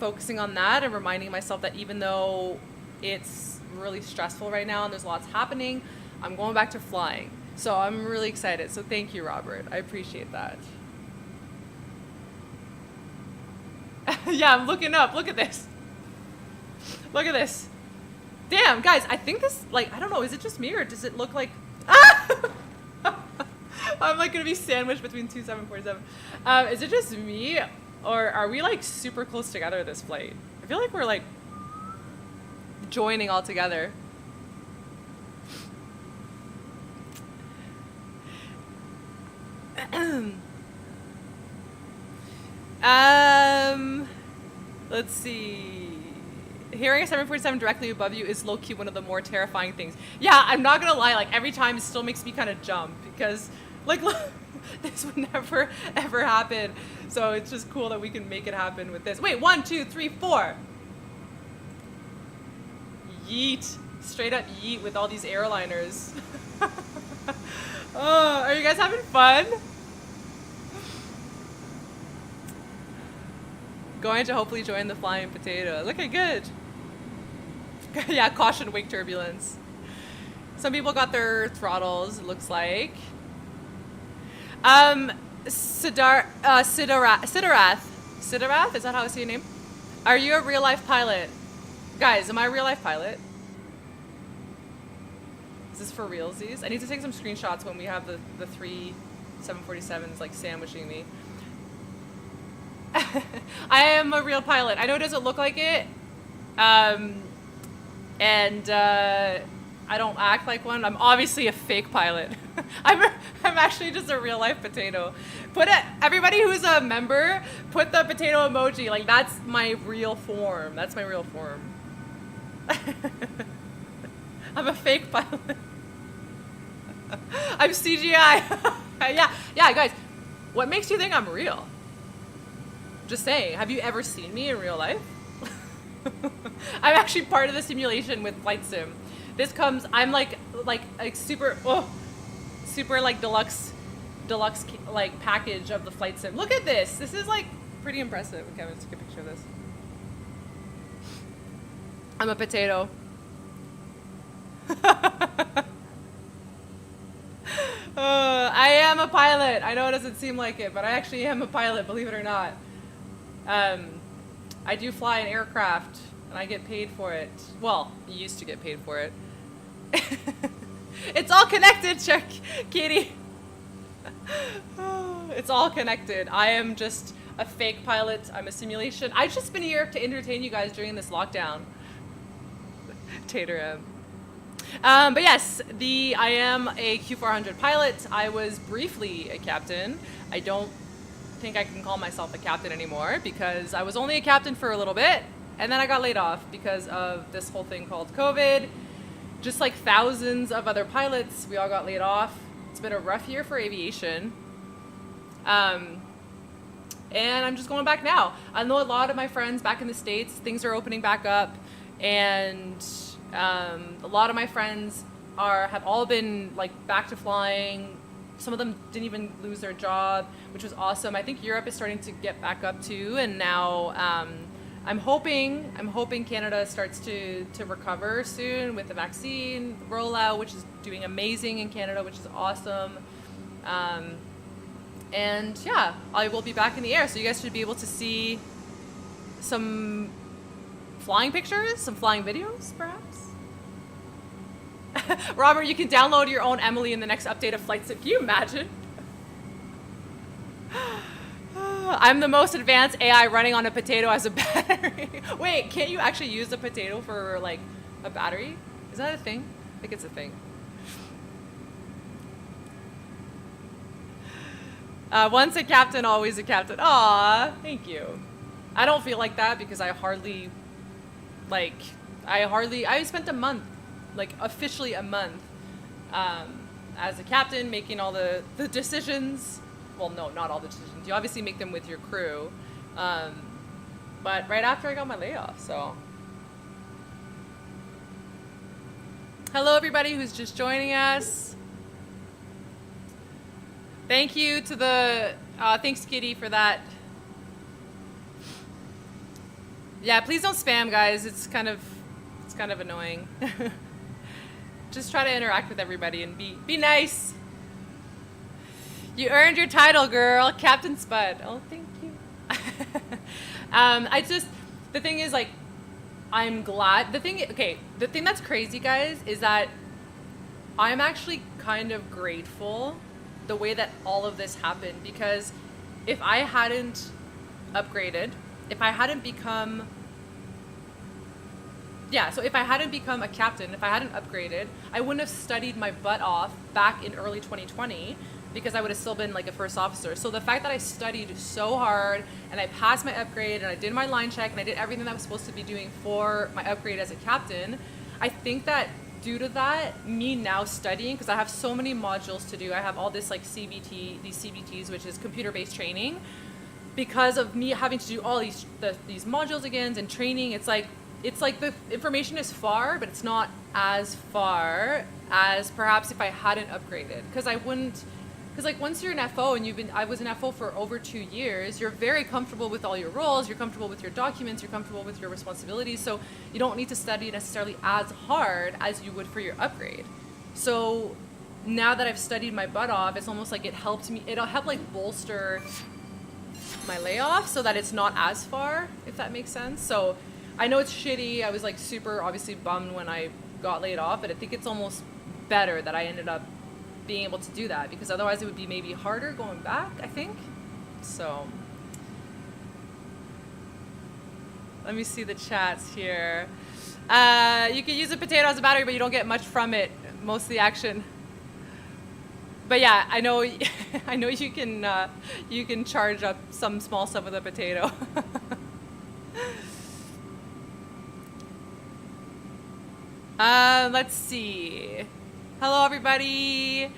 focusing on that and reminding myself that even though it's really stressful right now and there's lots happening, I'm going back to flying. So I'm really excited. So thank you, Robert. I appreciate that. Yeah, I'm looking up. Look at this. Look at this. Damn, guys, I think this, like, I don't know, is it just me or does it look like... Ah! I'm like gonna be sandwiched between two 747. Is it just me or are we like super close together this flight? I feel like we're like joining all together. Let's see. Hearing a 747 directly above you is low-key one of the more terrifying things. Yeah, I'm not gonna lie, like every time it still makes me kind of jump because like look, this would never ever happen. So it's just cool that we can make it happen with this. Wait, 1, 2, 3, 4. Yeet. Straight up yeet with all these airliners. Oh, are you guys having fun? Going to hopefully join the flying potato. Looking good. Yeah, caution wake turbulence. Some people got their throttles, it looks like. Sidarath, is that how I say your name? Are you a real life pilot? Guys, am I a real life pilot? Is this for realsies? I need to take some screenshots when we have the three 747s like sandwiching me. I am a real pilot. I know it doesn't look like it. I don't act like one. I'm obviously a fake pilot. I'm actually just a real life potato. Everybody who's a member, put the potato emoji. Like that's my real form. That's my real form. I'm a fake pilot. I'm CGI. Yeah, guys. What makes you think I'm real? Just saying. Have you ever seen me in real life? I'm actually part of the simulation with Flight Sim. This comes, I'm like a super like deluxe deluxe like package of the flight sim. Look at this. This is like pretty impressive. Okay, let's take a picture of this. I'm a potato. I am a pilot. I know it doesn't seem like it, but I actually am a pilot, believe it or not. I do fly an aircraft, and I get paid for it. Well, you used to get paid for it. It's all connected, check, Katie. It's all connected. I am just a fake pilot. I'm a simulation. I've just been here to entertain you guys during this lockdown. Tater but yes, I am a Q400 pilot. I was briefly a captain. I don't think I can call myself a captain anymore because I was only a captain for a little bit and then I got laid off because of this whole thing called COVID. Just like thousands of other pilots, we all got laid off. It's been a rough year for aviation. And I'm just going back now. I know a lot of my friends back in the States, things are opening back up, and a lot of my friends have all been like back to flying. Some of them didn't even lose their job, which was awesome. I think Europe is starting to get back up too, and now I'm hoping Canada starts to recover soon with the vaccine rollout, which is doing amazing in Canada, which is awesome. And yeah, I will be back in the air, so you guys should be able to see some flying pictures, some flying videos, perhaps. Robert, you can download your own Emilie in the next update of Flight Sim. Can you imagine? I'm the most advanced AI running on a potato as a battery. Wait, can't you actually use a potato for like a battery? Is that a thing? I think it's a thing. Once a captain, always a captain. Aw, thank you. I don't feel like that because I spent a month, like officially a month, as a captain, making all the decisions. Well, no, not all the decisions. You obviously make them with your crew. But right after I got my layoff, so. Hello, everybody who's just joining us. Thank you to thanks Kitty for that. Yeah, please don't spam, guys. It's kind of annoying. Just try to interact with everybody and be nice. You earned your title, girl. Captain Spud. Oh, thank you. The thing is, like, I'm glad. The thing that's crazy, guys, is that I'm actually kind of grateful the way that all of this happened, because if I hadn't upgraded, if I hadn't become a captain, if I hadn't upgraded, I wouldn't have studied my butt off back in early 2020, because I would have still been like a first officer. So the fact that I studied so hard and I passed my upgrade and I did my line check and I did everything that I was supposed to be doing for my upgrade as a captain, I think that due to that, me now studying, because I have so many modules to do, I have all this like these CBTs, which is computer-based training, because of me having to do all these modules again and training, it's like the information is far, but it's not as far as perhaps if I hadn't upgraded, because like once you're an FO and I was an FO for over 2 years, you're very comfortable with all your roles, you're comfortable with your documents, you're comfortable with your responsibilities, so you don't need to study necessarily as hard as you would for your upgrade. So now that I've studied my butt off, it's almost like it'll help like bolster my layoff so that it's not as far, if that makes sense. So I know it's shitty, I was like super obviously bummed when I got laid off, but I think it's almost better that I ended up being able to do that, because otherwise it would be maybe harder going back, I think. So let me see the chats here. You can use a potato as a battery, but you don't get much from it, most of the action. But yeah, I know I know you can charge up some small stuff with a potato. Let's see. Hello, everybody.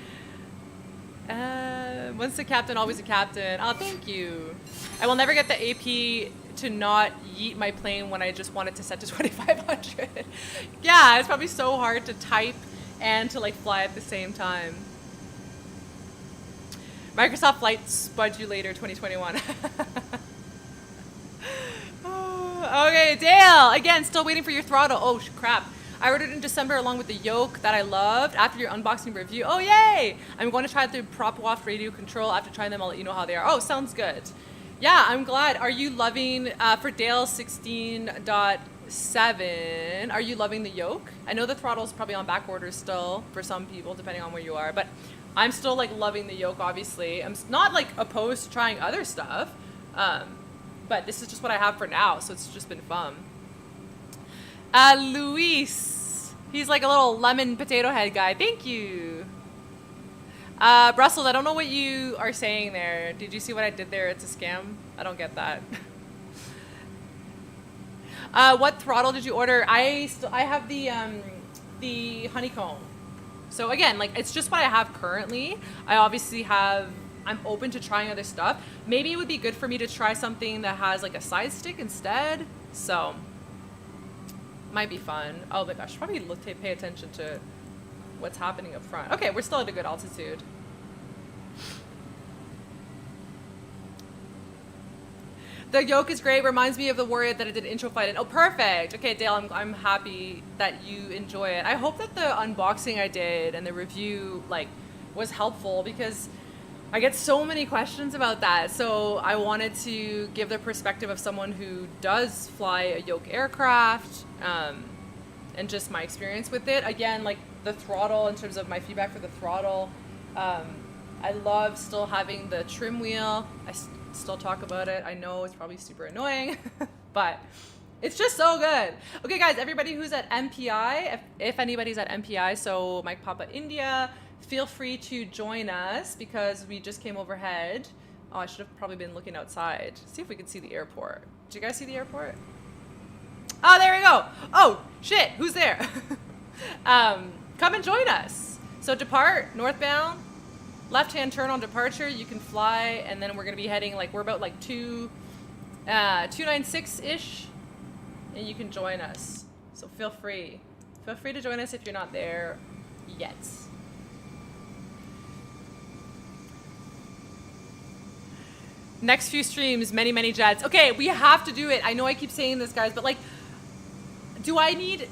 Once a captain, always a captain. Oh, thank you. I will never get the AP to not yeet my plane when I just want it to set to 2500. Yeah, it's probably so hard to type and to like fly at the same time. Microsoft Flight Spud you later 2021. Okay, Dale, again, still waiting for your throttle. Oh, crap. I ordered it in December along with the yoke that I loved after your unboxing review. Oh, yay! I'm going to try the prop waft radio control. After trying them, I'll let you know how they are. Oh, sounds good. Yeah, I'm glad. Are you loving, for Dale 16.7, are you loving the yoke? I know the throttle's probably on back order still for some people, depending on where you are, but I'm still like loving the yoke, obviously. I'm not like opposed to trying other stuff. But this is just what I have for now, so it's just been fun. Luis. He's like a little lemon potato head guy. Thank you. Brussels, I don't know what you are saying there. Did you see what I did there? It's a scam? I don't get that. What throttle did you order? I have the honeycomb. So again, like it's just what I have currently. I obviously have... I'm open to trying other stuff. Maybe it would be good for me to try something that has like a side stick instead. So, might be fun. Oh my gosh, probably pay attention to what's happening up front. Okay, we're still at a good altitude. The yoke is great. Reminds me of the Warrior that I did intro flight in. Oh, perfect. Okay, Dale, I'm happy that you enjoy it. I hope that the unboxing I did and the review like was helpful because I get so many questions about that, so I wanted to give the perspective of someone who does fly a yoke aircraft, and just my experience with it. Again, like the throttle, in terms of my feedback for the throttle, I love still having the trim wheel. I still talk about it. I know it's probably super annoying, but it's just so good. Okay, guys, everybody who's at MPI, if anybody's at MPI, so Mike Papa India, feel free to join us because we just came overhead. Oh, I should have probably been looking outside. See if we can see the airport. Did you guys see the airport? Oh, there we go. Oh, shit. Who's there? Come and join us. So depart, northbound, left-hand turn on departure. You can fly, and then we're going to be heading, like, we're about, like, 296-ish, and you can join us. So feel free. Feel free to join us if you're not there yet. Next few streams, many, many jets. Okay, we have to do it. I know I keep saying this, guys, but like, do I need,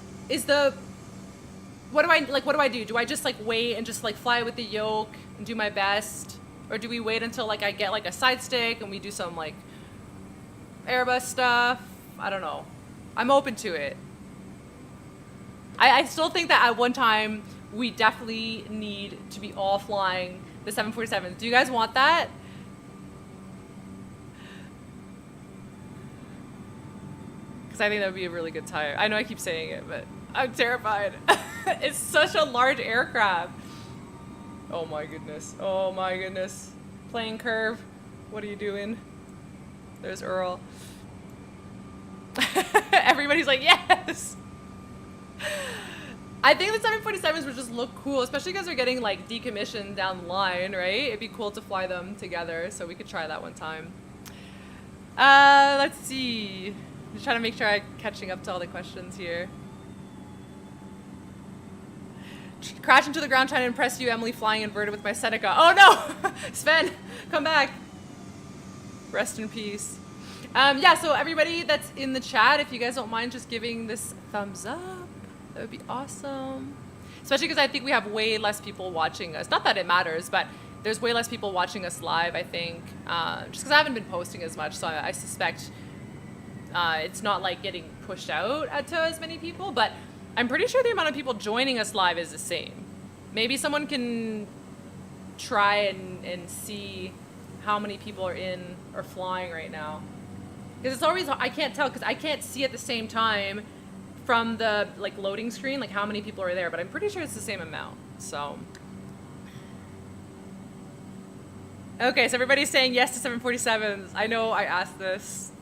what do I do? Do I just like wait and just like fly with the yoke and do my best? Or do we wait until like I get like a side stick and we do some like Airbus stuff? I don't know. I'm open to it. I still think that at one time we definitely need to be all flying the 747s. Do you guys want that? Because I think that would be a really good time. I know I keep saying it, but I'm terrified. It's such a large aircraft. Oh my goodness. Oh my goodness. Plane curve. What are you doing? There's Earl. Everybody's like, yes! I think the 747s would just look cool, especially because they're getting like decommissioned down the line, right? It'd be cool to fly them together, so we could try that one time. Let's see. Just trying to make sure I'm catching up to all the questions here. Crash into the ground trying to impress you, Emily, flying inverted with my Seneca. Oh no! Sven, come back. Rest in peace. Yeah, so everybody that's in the chat, if you guys don't mind just giving this thumbs up, that would be awesome. Especially because I think we have way less people watching us. Not that it matters, but there's way less people watching us live, I think. Just because I haven't been posting as much, so I suspect it's not like getting pushed out to as many people, but I'm pretty sure the amount of people joining us live is the same. Maybe someone can try and see how many people are in or flying right now. Because it's always, I can't tell because I can't see at the same time from the like loading screen like how many people are there, but I'm pretty sure it's the same amount. So okay, so everybody's saying yes to 747s. I know I asked this.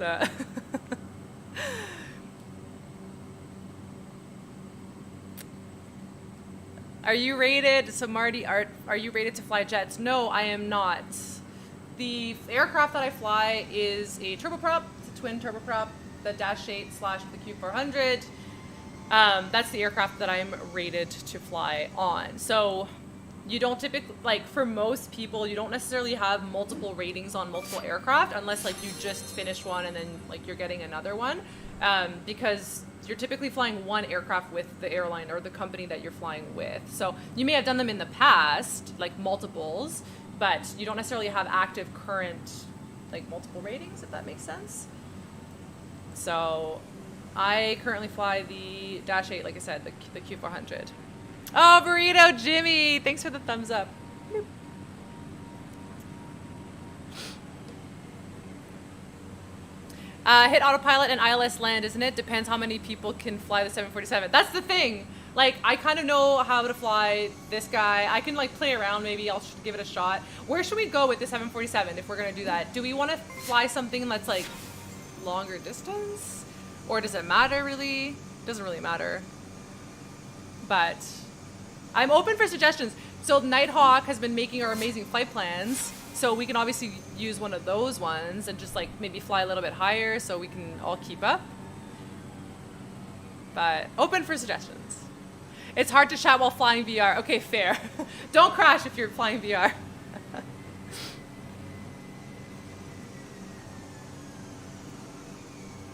Are you rated? So Marty, are you rated to fly jets? No, I am not. The aircraft that I fly is a turboprop. It's a twin turboprop, the Dash 8/ the Q400. That's the aircraft that I'm rated to fly on. So you don't typically, like for most people, you don't necessarily have multiple ratings on multiple aircraft unless like you just finished one and then like you're getting another one, because you're typically flying one aircraft with the airline or the company that you're flying with. So you may have done them in the past, like multiples, but you don't necessarily have active current like multiple ratings, if that makes sense. So I currently fly the Dash 8, like I said, the Q400. Oh, Burrito Jimmy, thanks for the thumbs up. Hit autopilot and ILS land, isn't it? Depends how many people can fly the 747. That's the thing. Like, I kind of know how to fly this guy. I can like play around, maybe I'll give it a shot. Where should we go with the 747 if we're gonna do that? Do we want to fly something that's like longer distance? Or does it matter really? Doesn't really matter. But I'm open for suggestions. So Nighthawk has been making our amazing flight plans. So we can obviously use one of those ones and just like maybe fly a little bit higher so we can all keep up. But open for suggestions. It's hard to chat while flying VR. Okay, fair. Don't crash if you're flying VR.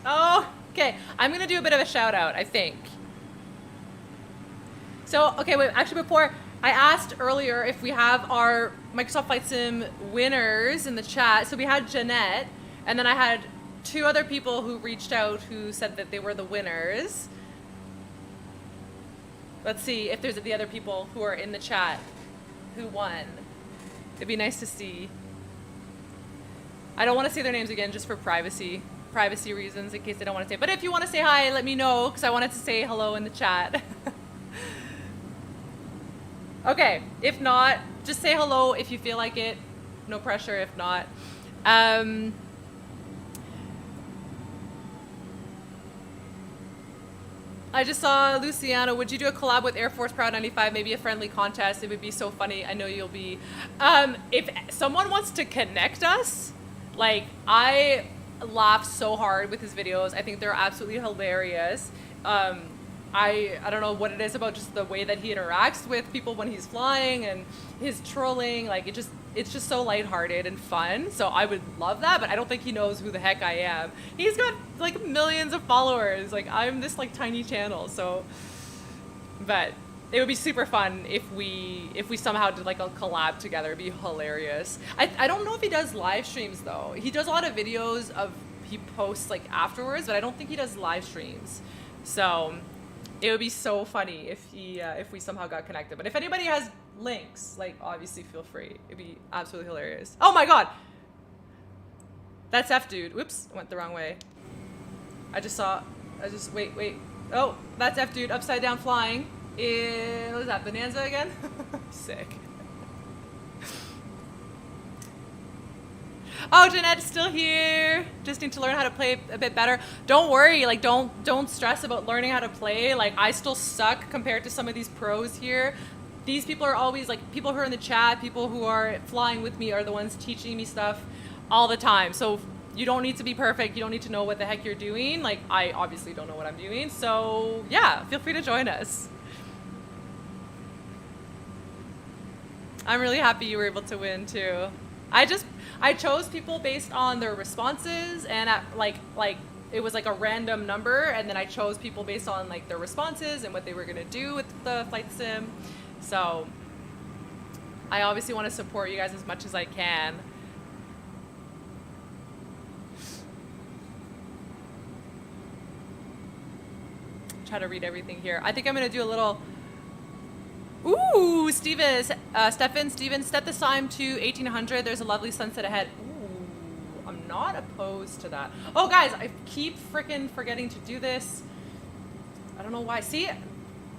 Oh, okay. I'm gonna do a bit of a shout out, I think. So, okay, wait, actually before, I asked earlier if we have our Microsoft Flight Sim winners in the chat. So we had Jeanette, and then I had 2 other people who reached out who said that they were the winners. Let's see if there's the other people who are in the chat who won. It'd be nice to see. I don't want to say their names again just for privacy reasons in case they don't want to say. But if you want to say hi, let me know because I wanted to say hello in the chat. Okay, if not, just say hello if you feel like it. No pressure if not. I just saw Luciano. Would you do a collab with Air Force Proud 95? Maybe a friendly contest. It would be so funny. I know you'll be. If someone wants to connect us, like I laugh so hard with his videos. I think they're absolutely hilarious. I don't know what it is about just the way that he interacts with people when he's flying and his trolling. Like it's just so lighthearted and fun. So I would love that, but I don't think he knows who the heck I am. He's got like millions of followers. Like I'm this like tiny channel. So, but it would be super fun if we somehow did like a collab together. It'd be hilarious. I don't know if he does live streams though. He does a lot of videos he posts like afterwards, but I don't think he does live streams. So it would be so funny if we somehow got connected. But if anybody has links, like obviously feel free. It'd be absolutely hilarious. Oh my god! That's F dude. Whoops, went the wrong way. Wait. Oh, that's F dude upside down flying in, what is that, Bonanza again? Sick. Oh, Jeanette's still here. Just need to learn how to play a bit better. Don't worry, like don't stress about learning how to play. Like I still suck compared to some of these pros here. These people are always like, people who are in the chat, people who are flying with me are the ones teaching me stuff all the time. So you don't need to be perfect. You don't need to know what the heck you're doing. Like I obviously don't know what I'm doing. So yeah, feel free to join us. I'm really happy you were able to win too. I chose people based on their responses and like it was like a random number, and then I chose people based on like their responses and what they were gonna do with the flight sim. So I obviously want to support you guys as much as I can. Try to read everything here. I think I'm gonna do a little. Ooh, Steven, step this time to 1800. There's a lovely sunset ahead. Ooh, I'm not opposed to that. Oh, guys, I keep freaking forgetting to do this. I don't know why. See,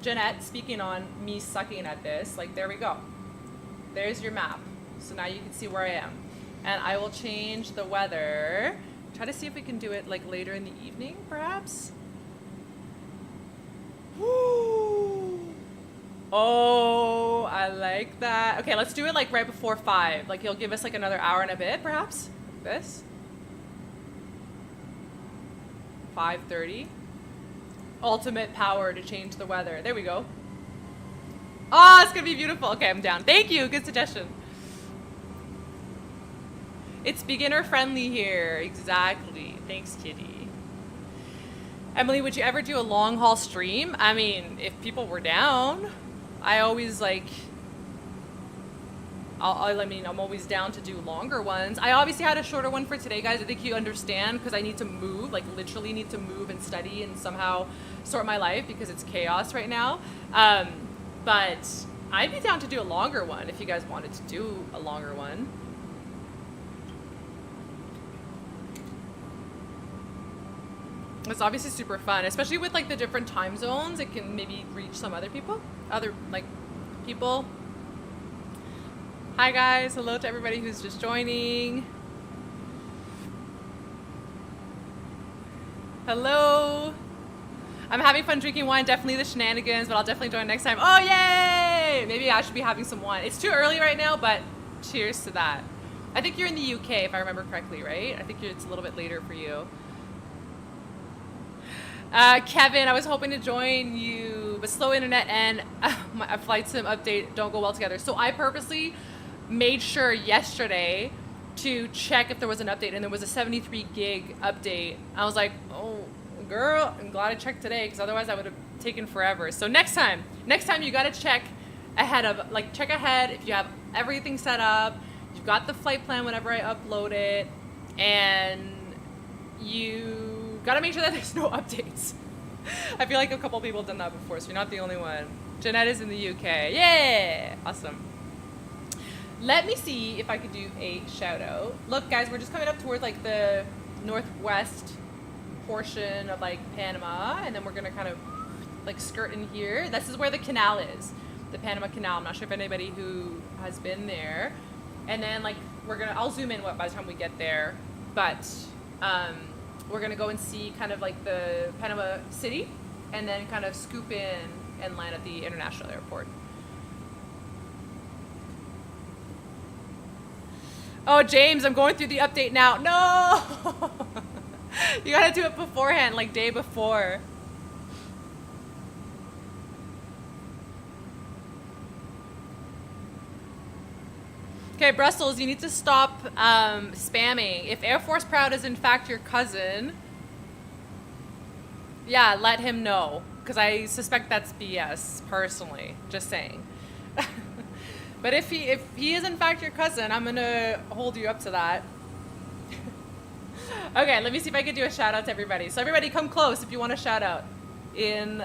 Jeanette, speaking on me sucking at this, like, there we go. There's your map. So now you can see where I am. And I will change the weather. Try to see if we can do it, like, later in the evening, perhaps. Oh, I like that. Okay, let's do it like right before 5. Like he'll give us like another hour and a bit, perhaps. Like this. 5:30. Ultimate power to change the weather. There we go. Oh, it's gonna be beautiful. Okay, I'm down. Thank you. Good suggestion. It's beginner friendly here. Exactly. Thanks, kitty. Emily, would you ever do a long haul stream? I mean, if people were down, I always like, I mean, I'm always down to do longer ones. I obviously had a shorter one for today, guys. I think you understand because I need to move, like literally need to move and study and somehow sort my life because it's chaos right now. But I'd be down to do a longer one if you guys wanted to do a longer one. It's obviously super fun, especially with like the different time zones. It can maybe reach some other people, people. Hi guys, hello to everybody who's just joining. Hello. I'm having fun drinking wine, definitely the shenanigans, but I'll definitely join next time. Oh yay! Maybe I should be having some wine. It's too early right now, but cheers to that. I think you're in the UK if I remember correctly, right? I think it's a little bit later for you. Kevin, I was hoping to join you, but slow internet and my flight sim update don't go well together. So I purposely made sure yesterday to check if there was an update, and there was a 73 gig update. I was like, oh girl, I'm glad I checked today because otherwise I would have taken forever. So next time you gotta check ahead of, like check ahead if you have everything set up, you've got the flight plan whenever I upload it, and you gotta make sure that there's no updates. I feel like a couple people have done that before, so you're not the only one. Jeanette is in the UK. Yeah! Awesome. Let me see if I could do a shout out. Look guys, we're just coming up towards like the northwest portion of like Panama, and then we're gonna kind of like skirt in here. This is where the canal is. The Panama Canal. I'm not sure if anybody who has been there. And then like I'll zoom in by the time we get there. But we're gonna go and see kind of like the Panama City, and then kind of scoop in and land at the international airport. Oh, James, I'm going through the update now. No! You gotta do it beforehand, like day before. Okay, Brussels, you need to stop spamming. If Air Force Proud is in fact your cousin, yeah, let him know. Because I suspect that's BS, personally. Just saying. But if he is in fact your cousin, I'm gonna hold you up to that. Okay, let me see if I can do a shout out to everybody. So everybody come close if you want a shout out in,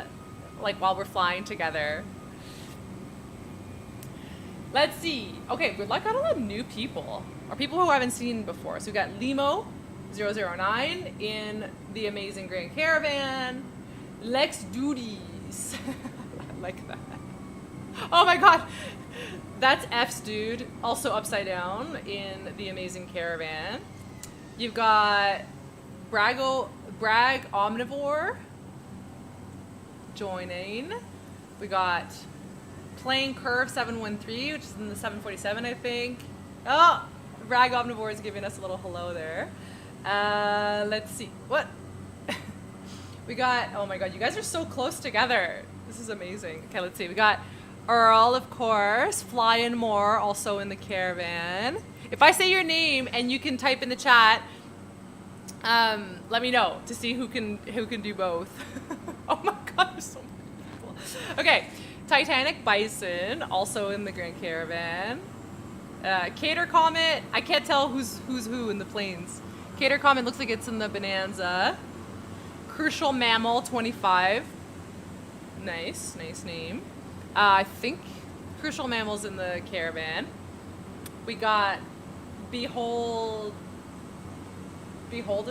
like, while we're flying together. Let's see. Okay, we got a lot of new people, or people who I haven't seen before. So we got Limo009 in the amazing Grand Caravan. Lex Duties. I like that. Oh my god. That's F's dude, also upside down in the amazing Caravan. You've got Brag Omnivore joining. We got Playing Curve 713, which is in the 747, I think. Oh, Brag Omnivore is giving us a little hello there. Let's see. What? We got, oh my god, you guys are so close together. This is amazing. Okay, let's see. We got Earl, of course. Flying More, also in the Caravan. If I say your name and you can type in the chat, let me know to see who can do both. Oh my god, there's so many people. Okay, Titanic Bison, also in the Grand Caravan. Cater Comet, I can't tell who's who in the planes. Cater Comet looks like it's in the Bonanza. Crucial Mammal 25. Nice name. I think Crucial Mammal's in the Caravan. We got Beholden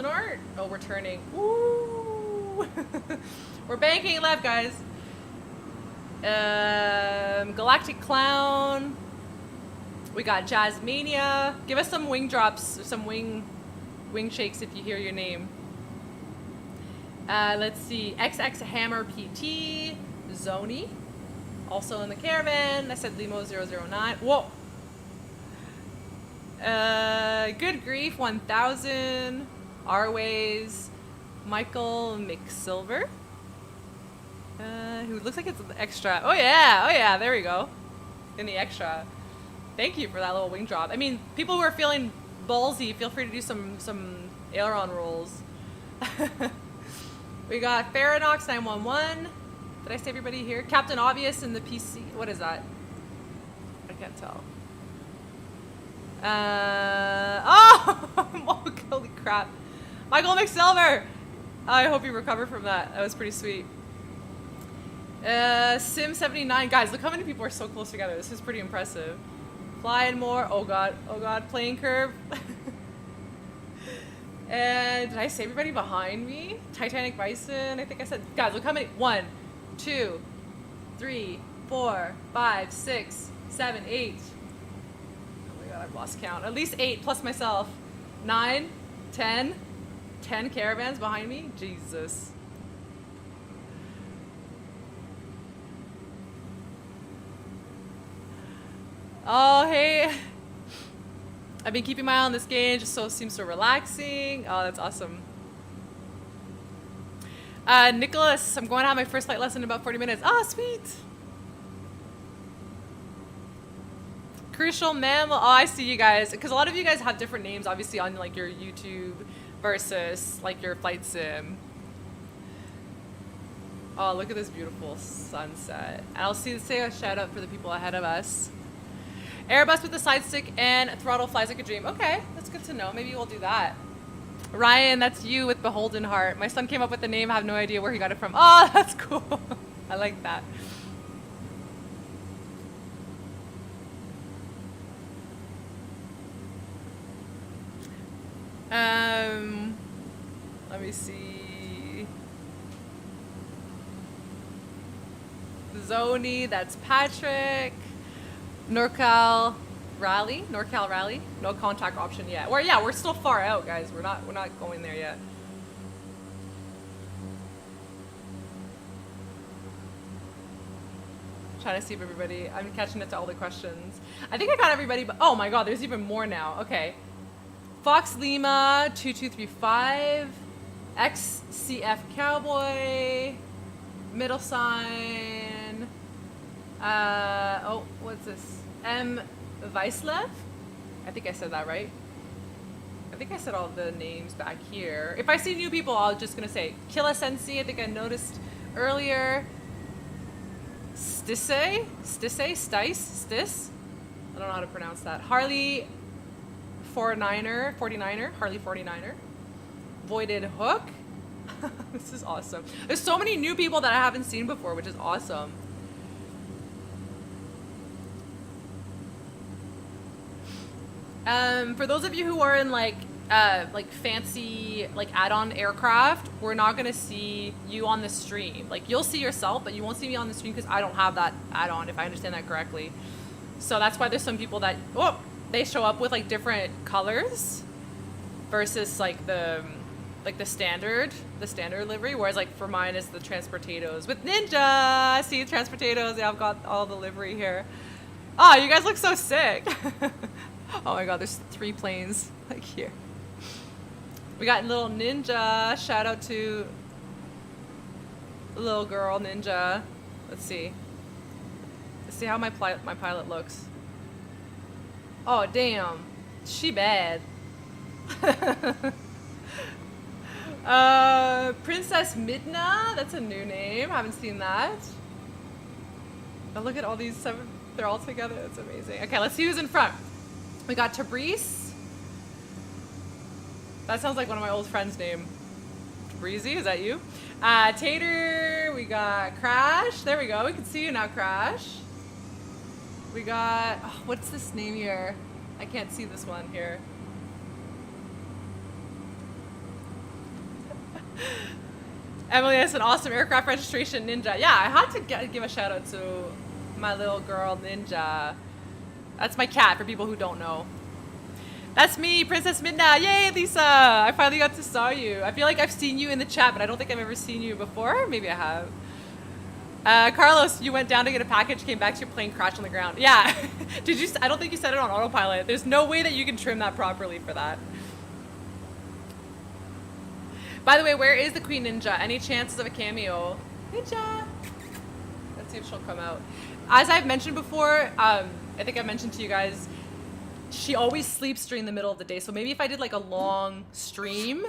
Art. Oh, we're turning. Woo! We're banking left, guys. Galactic Clown. We got Jazzmania. Give us some wing drops, some wing shakes if you hear your name. Let's see. XX Hammer PT. Zoni. Also in the Caravan. I said Limo009. Whoa. Good Grief 1000. Arways. Michael McSilver. Who looks like it's an extra. Oh yeah, there we go. In the extra. Thank you for that little wing drop. I mean, people who are feeling ballsy, feel free to do some aileron rolls. We got Faranox 911. Did I say everybody here? Captain Obvious in the PC. What is that? I can't tell. Oh, holy crap. Michael McSilver. I hope you recover from that. That was pretty sweet. Sim 79. Guys, look how many people are so close together. This is pretty impressive. Flying more. Oh god. Oh god. Plane curve. And did I say everybody behind me? Titanic Bison. I think I said. Guys, look how many. 1, 2, 3, 4, 5, 6, 7, 8. Oh my god, I've lost count. At least 8 plus myself. 9, 10. 10 caravans behind me? Jesus. Oh, hey. I've been keeping my eye on this game, just so it seems so relaxing. Oh, that's awesome. Nicholas, I'm going to have my first flight lesson in about 40 minutes. Oh, sweet. Crucial Mammal. Oh, I see you guys. Because a lot of you guys have different names, obviously, on like your YouTube versus like your flight sim. Oh, look at this beautiful sunset. And I'll say a shout out for the people ahead of us. Airbus with the side stick and throttle flies like a dream. Okay, that's good to know. Maybe we'll do that. Ryan, that's you with Beholden Heart. My son came up with the name. I have no idea where he got it from. Oh, that's cool. I like that. Let me see. Zoni, that's Patrick. NorCal Rally, no contact option yet. Or yeah, we're still far out, guys. We're not going there yet. Trying to see if everybody. I'm catching it to all the questions. I think I got everybody, but oh my god, there's even more now. Okay. Fox Lima 2235, XCF Cowboy, middle sign. Oh, what's this? M. Weislev? I think I said that right. I think I said all the names back here. If I see new people, I'm just gonna say Killa Sensi. I think I noticed earlier. Stis. I don't know how to pronounce that. Harley 49er. Harley 49er. Voided Hook. This is awesome. There's so many new people that I haven't seen before, which is awesome. For those of you who are in like fancy like add-on aircraft, we're not gonna see you on the stream. Like you'll see yourself, but you won't see me on the stream because I don't have that add-on, if I understand that correctly. So that's why there's some people that they show up with like different colors versus like the standard livery. Whereas like for mine is the Transportados with Ninja. See, Transportados. Yeah, I've got all the livery here. Oh, you guys look so sick. Oh my god, there's 3 planes like here. We got little Ninja. Shout out to little girl Ninja. Let's see. Let's see how my pilot looks. Oh damn, she bad. Princess Midna. That's a new name. Haven't seen that. Oh, look at all these 7. They're all together. That's amazing. Okay, let's see who's in front. We got Tabrice. That sounds like one of my old friends' name. Breezy, is that you? Tater, we got Crash. There we go, we can see you now, Crash. We got, what's this name here? I can't see this one here. Emilie, that's an awesome aircraft registration, Ninja. Yeah, I had to give a shout out to my little girl, Ninja. That's my cat, for people who don't know. That's me, Princess Midna. Yay, Lisa! I finally got to saw you. I feel like I've seen you in the chat, but I don't think I've ever seen you before. Maybe I have. Carlos, you went down to get a package, came back to your plane, crashed on the ground. Yeah. Did you? I don't think you set it on autopilot. There's no way that you can trim that properly for that. By the way, where is the Queen Ninja? Any chances of a cameo? Ninja! see if she'll come out. As I've mentioned before, I think I mentioned to you guys, she always sleeps during the middle of the day. So maybe if I did like a long stream,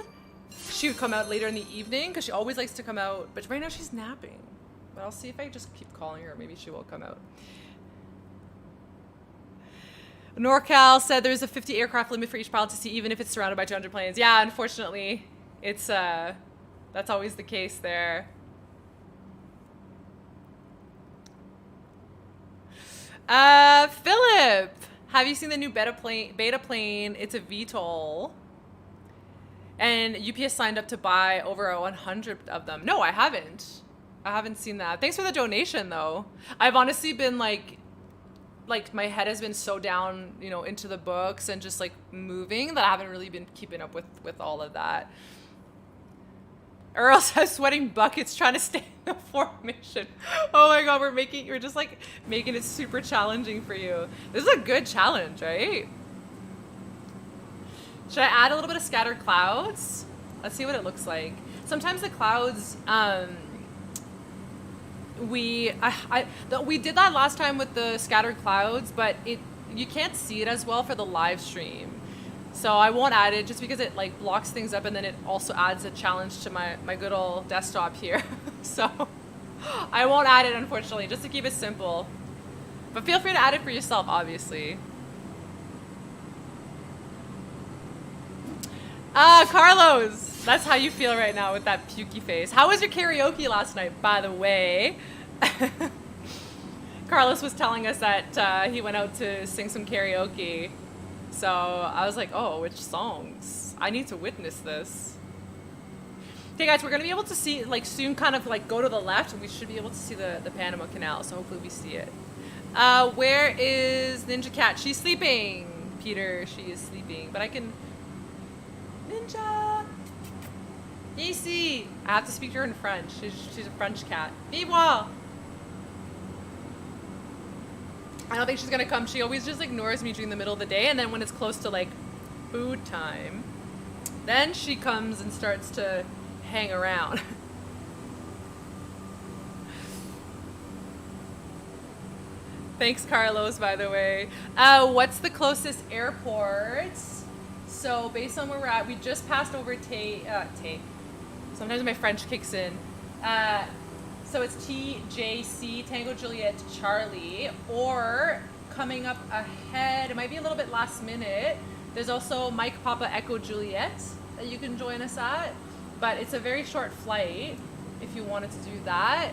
she would come out later in the evening because she always likes to come out. But right now she's napping. But I'll see if I just keep calling her. Maybe she will come out. NorCal said there's a 50 aircraft limit for each pilot to see, even if it's surrounded by 200 planes. Yeah, unfortunately, it's that's always the case there. Philip, have you seen the new beta plane? It's a VTOL. And UPS signed up to buy over 100 of them. No, I haven't. I haven't seen that. Thanks for the donation, though. I've honestly been like my head has been so down, you know, into the books and just like moving that I haven't really been keeping up with all of that. Earl says sweating buckets trying to stay in the formation. Oh my god, you're just like making it super challenging for you. This is a good challenge, right? Should I add a little bit of scattered clouds? Let's see what it looks like. Sometimes the clouds, we did that last time with the scattered clouds, but you can't see it as well for the live stream. So I won't add it just because it like blocks things up, and then it also adds a challenge to my good old desktop here. So I won't add it, unfortunately, just to keep it simple. But feel free to add it for yourself, obviously. Carlos, that's how you feel right now with that pukey face. How was your karaoke last night, by the way? Carlos was telling us that he went out to sing some karaoke. So I was like, oh, which songs? I need to witness this. Okay, guys, we're going to be able to see, like, soon kind of, like, go to the left, and we should be able to see the Panama Canal, so hopefully we see it. Where is Ninja Cat? She's sleeping, Peter. She is sleeping, but I can... Ninja! Yeezy! I have to speak to her in French. She's a French cat. Vive moi! I don't think she's gonna come. She always just ignores me during the middle of the day, and then when it's close to like food time, then she comes and starts to hang around. Thanks, Carlos, by the way. What's the closest airport? So based on where we're at, we just passed over Tay. Sometimes my French kicks in. So it's TJC, Tango Juliet Charlie, or coming up ahead, it might be a little bit last minute, there's also Mike Papa Echo Juliet that you can join us at, but it's a very short flight if you wanted to do that.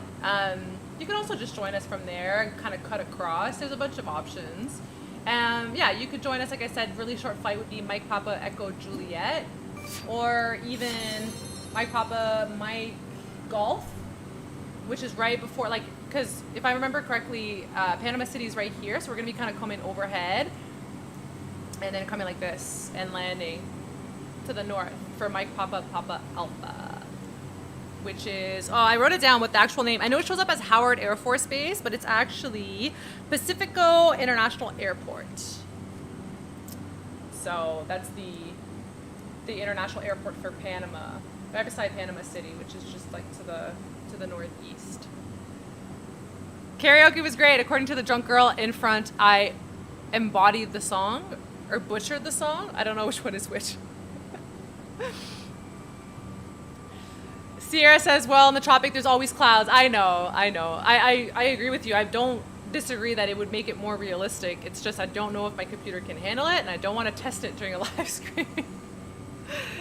You can also just join us from there and kind of cut across. There's a bunch of options. Yeah, you could join us, like I said, really short flight would be Mike Papa Echo Juliet, or even Mike Papa Mike Golf, which is right before, like, because if I remember correctly, Panama City is right here, so we're going to be kind of coming overhead and then coming like this and landing to the north for Mike Papa Papa Alpha, which is, oh, I wrote it down with the actual name. I know it shows up as Howard Air Force Base, but it's actually Pacifico International Airport. So that's the international airport for Panama, right beside Panama City, which is just like to the northeast. Karaoke was great. According to the drunk girl in front, I embodied the song or butchered the song. I don't know which one is which. Sierra says, well, in the tropic, there's always clouds. I know. I agree with you. I don't disagree that it would make it more realistic. It's just I don't know if my computer can handle it, and I don't want to test it during a live stream.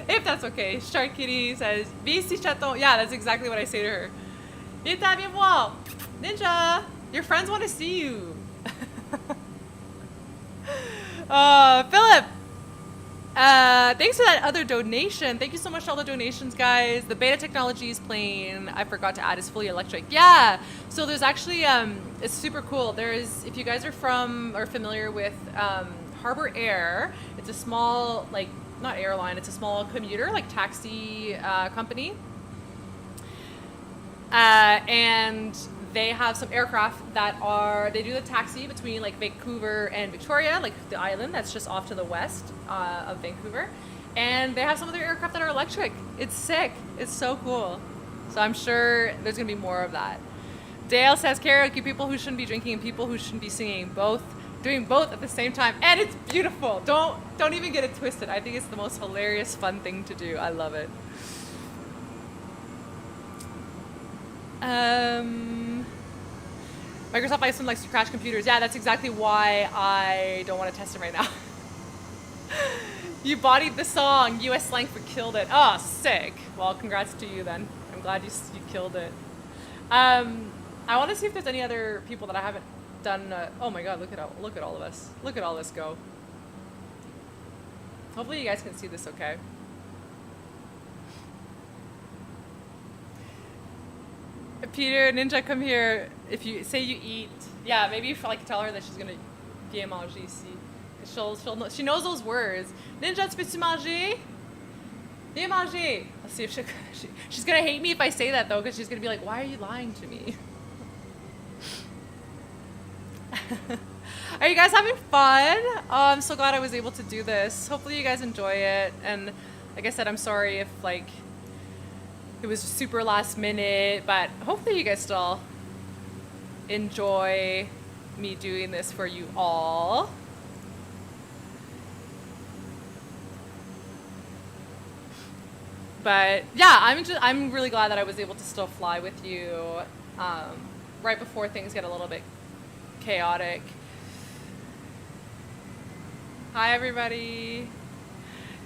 If that's okay. Shark Kitty says, Vici chaton. Yeah, that's exactly what I say to her. Vita, viens voir. Ninja, your friends want to see you. Philip, thanks for that other donation. Thank you so much for all the donations, guys. The Beta Technologies plane, I forgot to add, is fully electric. Yeah, so there's actually, it's super cool. There's, if you guys are from or familiar with Harbor Air, it's a small, like, not airline, it's a small commuter, like taxi company. And they have some aircraft that they do the taxi between like Vancouver and Victoria, like the island that's just off to the west of Vancouver. And they have some of their aircraft that are electric. It's sick. It's so cool. So I'm sure there's gonna be more of that. Dale says karaoke, people who shouldn't be drinking and people who shouldn't be singing, both doing both at the same time, and it's beautiful. Don't even get it twisted. I think it's the most hilarious, fun thing to do. I love it. Microsoft Iceland likes to crash computers. Yeah, that's exactly why I don't want to test it right now. You bodied the song. US slang for killed it. Oh, sick. Well, congrats to you then. I'm glad you killed it. I want to see if there's any other people that I haven't done. Oh my god, look at all of us. Look at all this go. Hopefully you guys can see this okay. Peter, Ninja, come here. If you say you eat, yeah, maybe you like tell her that she's gonna bien manger ici. She knows those words. Ninja, tu peux-tu manger? Bien manger. Let's see if she's gonna hate me if I say that though, because she's gonna be like, why are you lying to me? Are you guys having fun? Oh, I'm so glad I was able to do this. Hopefully you guys enjoy it. And like I said, I'm sorry if like it was super last minute, but hopefully you guys still enjoy me doing this for you all. But yeah, I'm really glad that I was able to still fly with you right before things get a little bit chaotic. Hi everybody.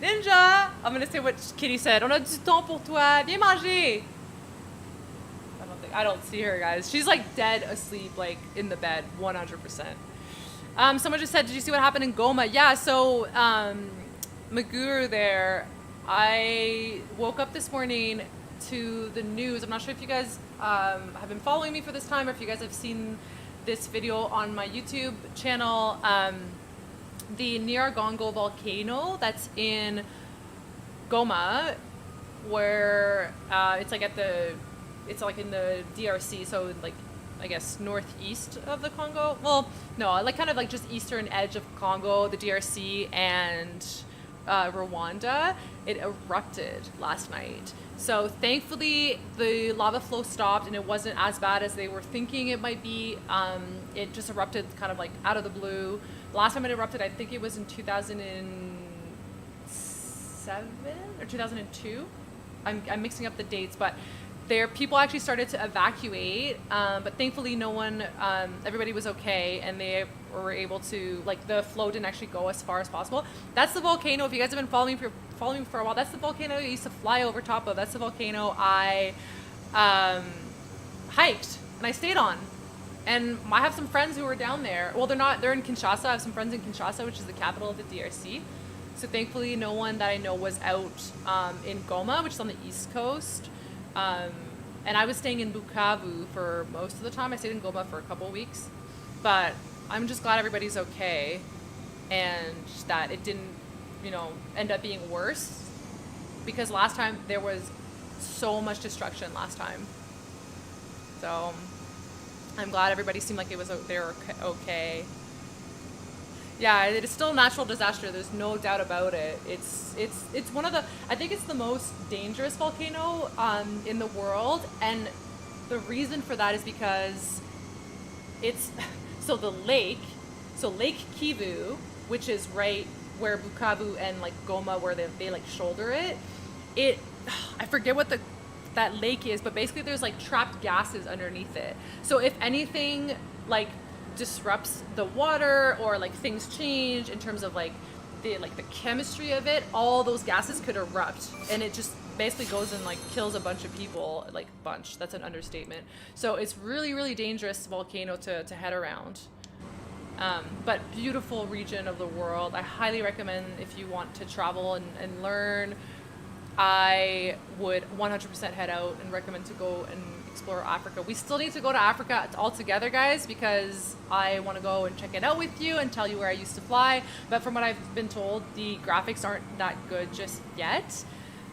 Ninja! I'm gonna say what Kitty said. On a du temps pour toi. Bien manger. I don't see her, guys. She's like dead asleep, like in the bed, 100%. Someone just said, did you see what happened in Goma? Yeah, so Maguru there, I woke up this morning to the news. I'm not sure if you guys have been following me for this time or if you guys have seen this video on my YouTube channel. The Nyiragongo volcano that's in Goma, where it's like in the DRC, so like I guess northeast of the Congo. Well, no, like kind of like just eastern edge of Congo, the DRC, and Rwanda. It erupted last night. So thankfully the lava flow stopped and it wasn't as bad as they were thinking it might be. It just erupted kind of like out of the blue. Last time it erupted, I think it was in 2007 or 2002. I'm mixing up the dates, but people actually started to evacuate, but thankfully no one, everybody was okay, and they were able to, like, the flow didn't actually go as far as possible. That's the volcano, if you guys have been following me for a while, that's the volcano I used to fly over top of. That's the volcano I hiked and I stayed on. And I have some friends who are down there. Well, they're in Kinshasa. I have some friends in Kinshasa, which is the capital of the DRC. So thankfully no one that I know was out in Goma, which is on the east coast. And I was staying in Bukavu for most of the time. I stayed in Goma for a couple weeks. But I'm just glad everybody's okay and that it didn't, end up being worse. Because last time there was so much destruction last time. So I'm glad everybody seemed like they were okay. Yeah, it is still a natural disaster. There's no doubt about it. It's one of the, I think it's the most dangerous volcano in the world, and the reason for that is because it's Lake Kivu, which is right where Bukavu and like Goma, where they like shoulder it. I forget what that lake is, but basically there's like trapped gases underneath it. So if anything like disrupts the water or like things change in terms of like the chemistry of it, all those gases could erupt, and it just basically goes and like kills a bunch of people, like bunch. That's an understatement. So it's really, really dangerous volcano to head around. But beautiful region of the world. I highly recommend if you want to travel and learn. I would 100% head out and recommend to go and explore Africa. We still need to go to Africa all together, guys, because I want to go and check it out with you and tell you where I used to fly. But from what I've been told, the graphics aren't that good just yet.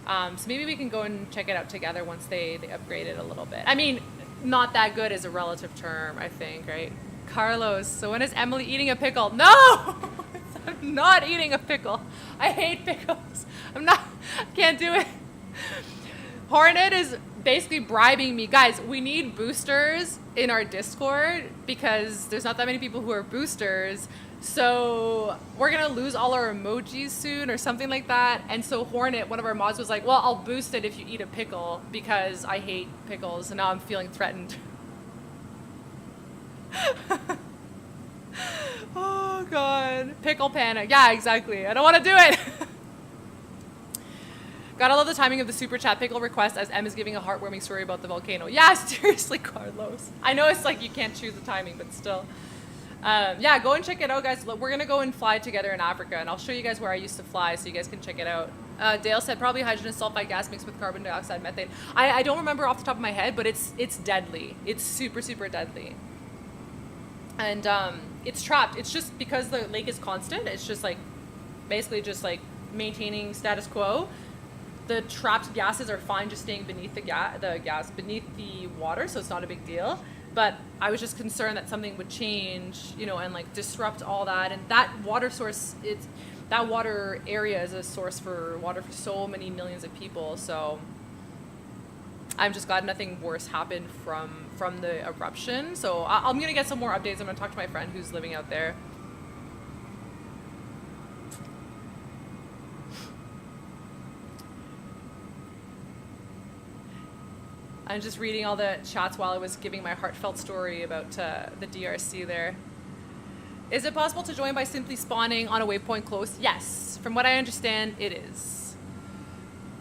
So maybe we can go and check it out together once they upgrade it a little bit. I mean, not that good is a relative term, I think, right? Carlos, so when is Emilie eating a pickle? No! I'm not eating a pickle. I hate pickles. I can't do it. Hornet is basically bribing me. Guys, we need boosters in our Discord because there's not that many people who are boosters. So we're gonna lose all our emojis soon or something like that. And so Hornet, one of our mods, was like, well, I'll boost it if you eat a pickle because I hate pickles and now I'm feeling threatened. Oh God, pickle panic. Yeah, exactly. I don't want to do it. Gotta love the timing of the super chat pickle request as M is giving a heartwarming story about the volcano. Yeah, seriously, Carlos. I know it's like you can't choose the timing, but still. Yeah, go and check it out, guys. We're gonna go and fly together in Africa, and I'll show you guys where I used to fly so you guys can check it out. Dale said probably hydrogen sulfide gas mixed with carbon dioxide methane. I don't remember off the top of my head, but it's deadly. It's super, super deadly. And it's trapped. It's just because the lake is constant. It's just like basically just like maintaining status quo. The trapped gases are fine just staying beneath beneath the water, so it's not a big deal. But I was just concerned that something would change, you know, and like disrupt all that. And that water source, that water area is a source for water for so many millions of people. So I'm just glad nothing worse happened from the eruption. So I'm gonna get some more updates. I'm gonna talk to my friend who's living out there. I'm just reading all the chats while I was giving my heartfelt story about the DRC there. Is it possible to join by simply spawning on a waypoint close? Yes. From what I understand, it is.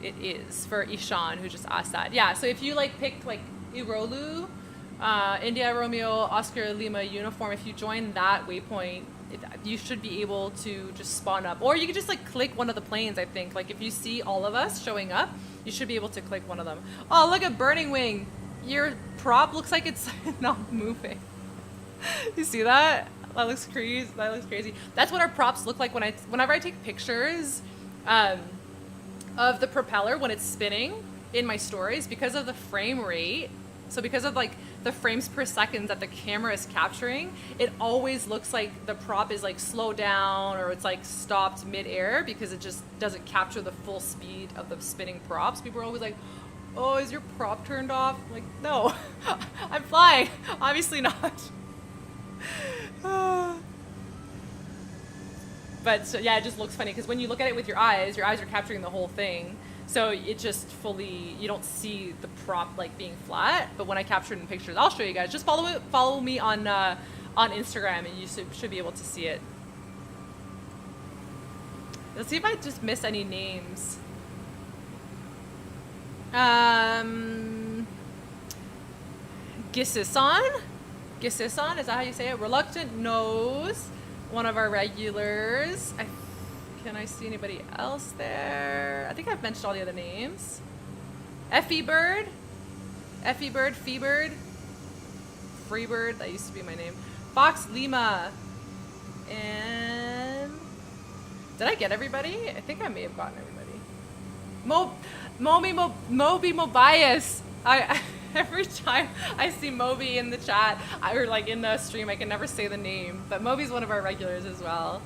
It is for Ishan, who just asked that. Yeah, so if you like picked like Irolu, India Romeo, Oscar Lima uniform, if you join that waypoint, you should be able to just spawn up. Or you could just like click one of the planes, I think. Like if you see all of us showing up, you should be able to click one of them. Oh, look at Burning Wing. Your prop looks like it's not moving. You see that? That looks crazy. That looks crazy. That's what our props look like whenever I take pictures of the propeller when it's spinning in my stories, because of the frame rate. So because of like the frames per second that the camera is capturing, it always looks like the prop is like slowed down or it's like stopped mid-air because it just doesn't capture the full speed of the spinning props. People are always like, oh, is your prop turned off? I'm like, no, I'm flying. Obviously not. But so, yeah, it just looks funny because when you look at it with your eyes are capturing the whole thing. So it just fully, you don't see the prop like being flat, but when I capture it in pictures, I'll show you guys. Just follow me on Instagram and you should be able to see it. Let's see if I just miss any names. Gisison? Gisison, is that how you say it? Reluctant Nose, one of our regulars. Can I see anybody else there? I think I've mentioned all the other names. Effie Bird, Feebird, Freebird, that used to be my name. Fox Lima, and did I get everybody? I think I may have gotten everybody. Moby Mobias. Every time I see Moby in the chat or like in the stream, I can never say the name, but Moby's one of our regulars as well.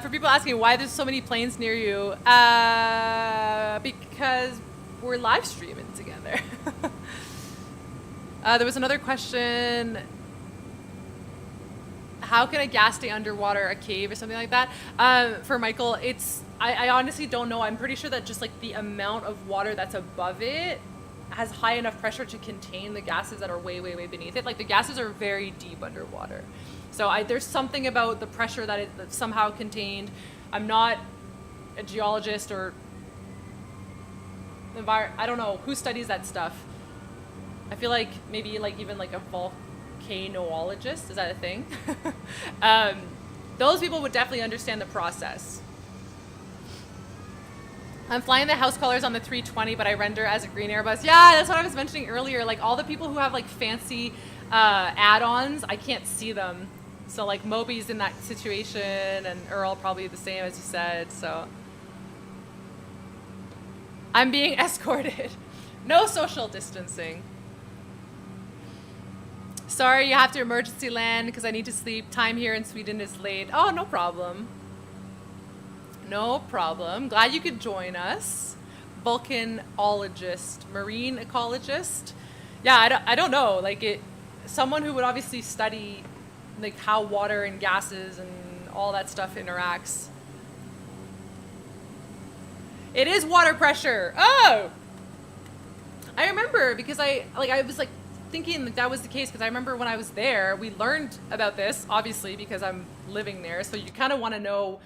For people asking why there's so many planes near you, because we're live streaming together. There was another question. How can a gas stay underwater, a cave or something like that? For Michael, I honestly don't know. I'm pretty sure that just like the amount of water that's above it has high enough pressure to contain the gases that are way, way, way beneath it. Like the gases are very deep underwater. So there's something about the pressure that's somehow contained. I'm not a geologist or I don't know who studies that stuff. I feel like maybe like even like a volcanologist, is that a thing? Those people would definitely understand the process. I'm flying the house colors on the 320, but I render as a green Airbus. Yeah, that's what I was mentioning earlier. Like all the people who have like fancy add-ons, I can't see them. So like Moby's in that situation, and Earl probably the same as you said. So I'm being escorted. No social distancing. Sorry, you have to emergency land because I need to sleep. Time here in Sweden is late. Oh, no problem. No problem. Glad you could join us. Volcanologist, marine ecologist. Yeah, I don't know. Like someone who would obviously study like how water and gases and all that stuff interacts. It is water pressure. Oh, I remember because I was like thinking that was the case because I remember when I was there, we learned about this obviously because I'm living there. So you kind of want to know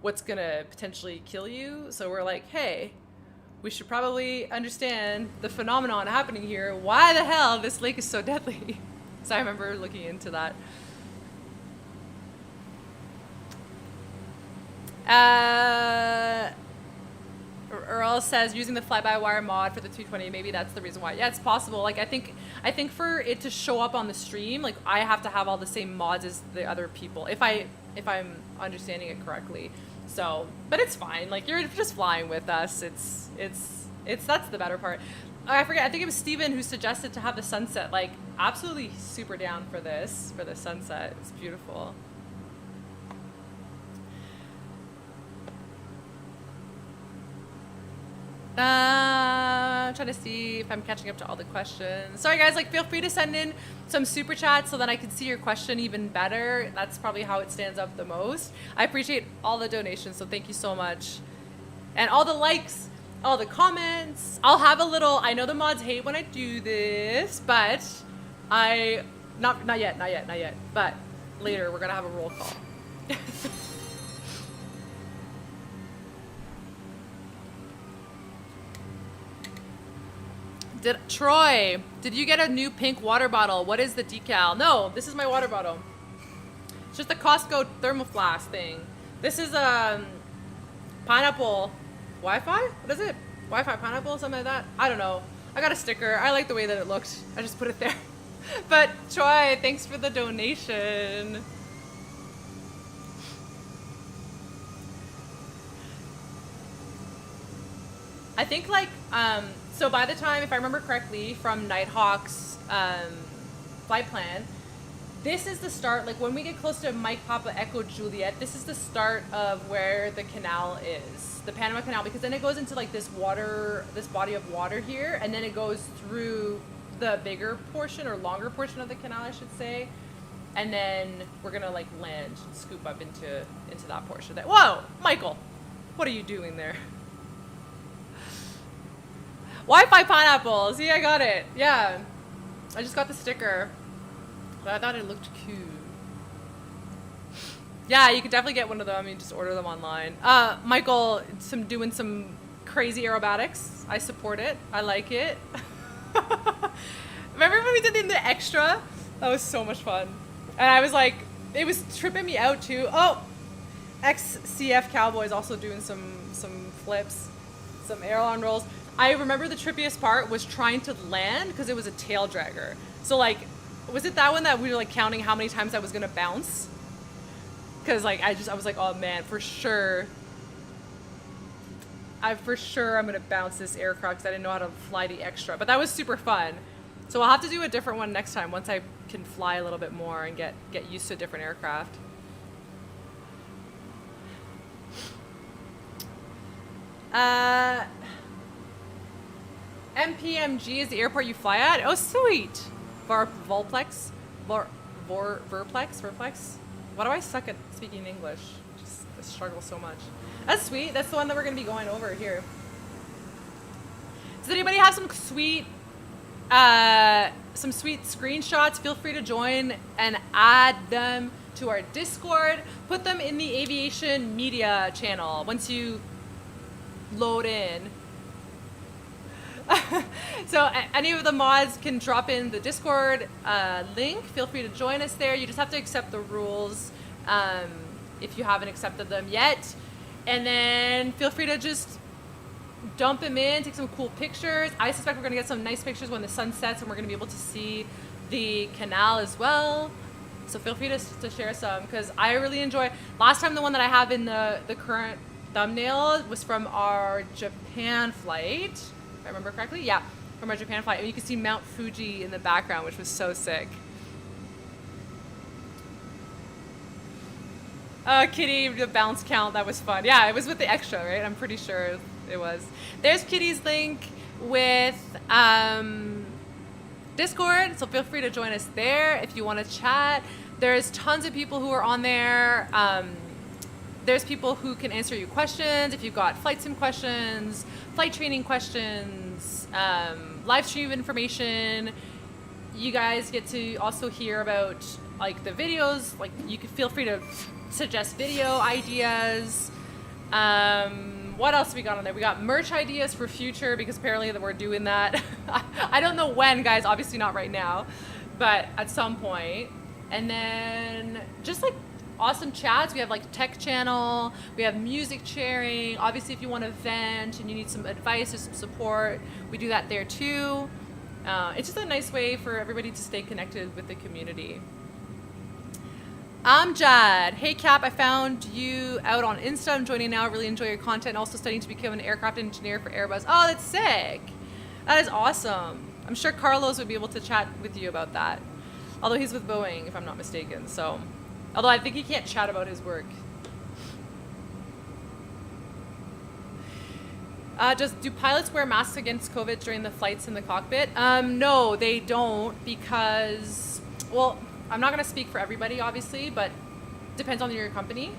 what's gonna potentially kill you. So we're like, hey, we should probably understand the phenomenon happening here. Why the hell this lake is so deadly? So I remember looking into that. Earl says using the fly-by-wire mod for the 220, maybe that's the reason why. Yeah, it's possible. Like I think for it to show up on the stream, like I have to have all the same mods as the other people if I'm understanding it correctly. So, but it's fine. Like you're just flying with us. It's that's the better part. I forget. I think it was Steven who suggested to have the sunset. Like absolutely super down for this, for the sunset. It's beautiful. I'm trying to see if I'm catching up to all the questions. Sorry guys, like feel free to send in some super chats so that I can see your question even better. That's probably how it stands up the most. I appreciate all the donations, so thank you so much. And all the likes, all the comments. I'll have a little, I know the mods hate when I do this, but not yet, but later we're gonna have a roll call. Troy, did you get a new pink water bottle? What is the decal? No, this is my water bottle. It's just a Costco thermoflask thing. This is pineapple Wi-Fi? What is it? Wi-Fi pineapple, something like that? I don't know. I got a sticker. I like the way that it looked. I just put it there. But Troy, thanks for the donation. I think like, so by the time, if I remember correctly, from Nighthawk's flight plan, this is the start, like when we get close to Mike Papa Echo Juliet, this is the start of where the canal is, the Panama Canal, because then it goes into like this water, this body of water here, and then it goes through the bigger portion or longer portion of the canal, I should say, and then we're gonna like land, scoop up into that portion. Whoa, Michael, what are you doing there? Wi-Fi pineapple. See, I got it. Yeah. I just got the sticker. But I thought it looked cute. Yeah, you could definitely get one of them. You just order them online. Michael, doing some crazy aerobatics. I support it. I like it. Remember when we did in the extra? That was so much fun. And I was like, it was tripping me out too. Oh, ex-CF Cowboys also doing some flips, some aileron rolls. I remember the trippiest part was trying to land because it was a tail dragger. So like, was it that one that we were like counting how many times I was gonna bounce? Because like I was like, oh man, for sure I'm gonna bounce this aircraft because I didn't know how to fly the extra. But that was super fun. So I'll have to do a different one next time once I can fly a little bit more and get used to a different aircraft. MPMG is the airport you fly at? Oh, sweet. Verplex? Why do I suck at speaking English? I struggle so much. That's sweet. That's the one that we're going to be going over here. Does anybody have some sweet screenshots? Feel free to join and add them to our Discord. Put them in the aviation media channel once you load in. So any of the mods can drop in the Discord link. Feel free to join us there. You just have to accept the rules if you haven't accepted them yet. And then feel free to just dump them in, take some cool pictures. I suspect we're going to get some nice pictures when the sun sets and we're going to be able to see the canal as well. So feel free to share some because I really enjoy. Last time the one that I have in the current thumbnail was from our Japan flight. If I remember correctly, yeah, from our Japan flight. And you can see Mount Fuji in the background, which was so sick. Kitty, the bounce count, that was fun. Yeah, it was with the extra, right? I'm pretty sure it was. There's Kitty's link with Discord, so feel free to join us there if you want to chat. There's tons of people who are on there. There's people who can answer you questions if you've got flight sim questions, flight training questions, live stream information. You guys get to also hear about like the videos. Like you can feel free to suggest video ideas. What else we got on there? We got merch ideas for future because apparently that we're doing that. I don't know when, guys. Obviously not right now, but at some point. And then just like awesome chats. We have like tech channel. We have music sharing. Obviously, if you want to vent and you need some advice or some support, we do that there too. It's just a nice way for everybody to stay connected with the community. Amjad, hey Cap, I found you out on Insta. I'm joining now. Really enjoy your content. Also studying to become an aircraft engineer for Airbus. Oh, that's sick. That is awesome. I'm sure Carlos would be able to chat with you about that. Although he's with Boeing, if I'm not mistaken. So, although I think he can't chat about his work. Just do pilots wear masks against COVID during the flights in the cockpit? No, they don't because, well, I'm not going to speak for everybody, obviously, but depends on your company.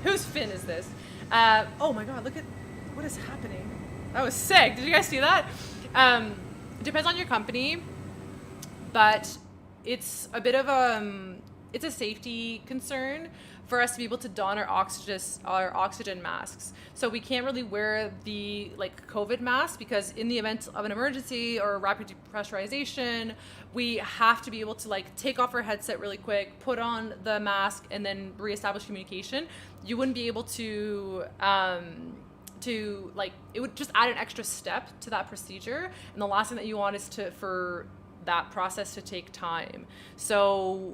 Whose fin is this? Oh my God, look at what is happening. That was sick. Did you guys see that? Depends on your company, but it's a bit of it's a safety concern for us to be able to don our oxygen masks. So we can't really wear the like COVID mask because in the event of an emergency or rapid depressurization, we have to be able to like take off our headset really quick, put on the mask, and then reestablish communication. You wouldn't be able to like, it would just add an extra step to that procedure. And the last thing that you want is for that process to take time. So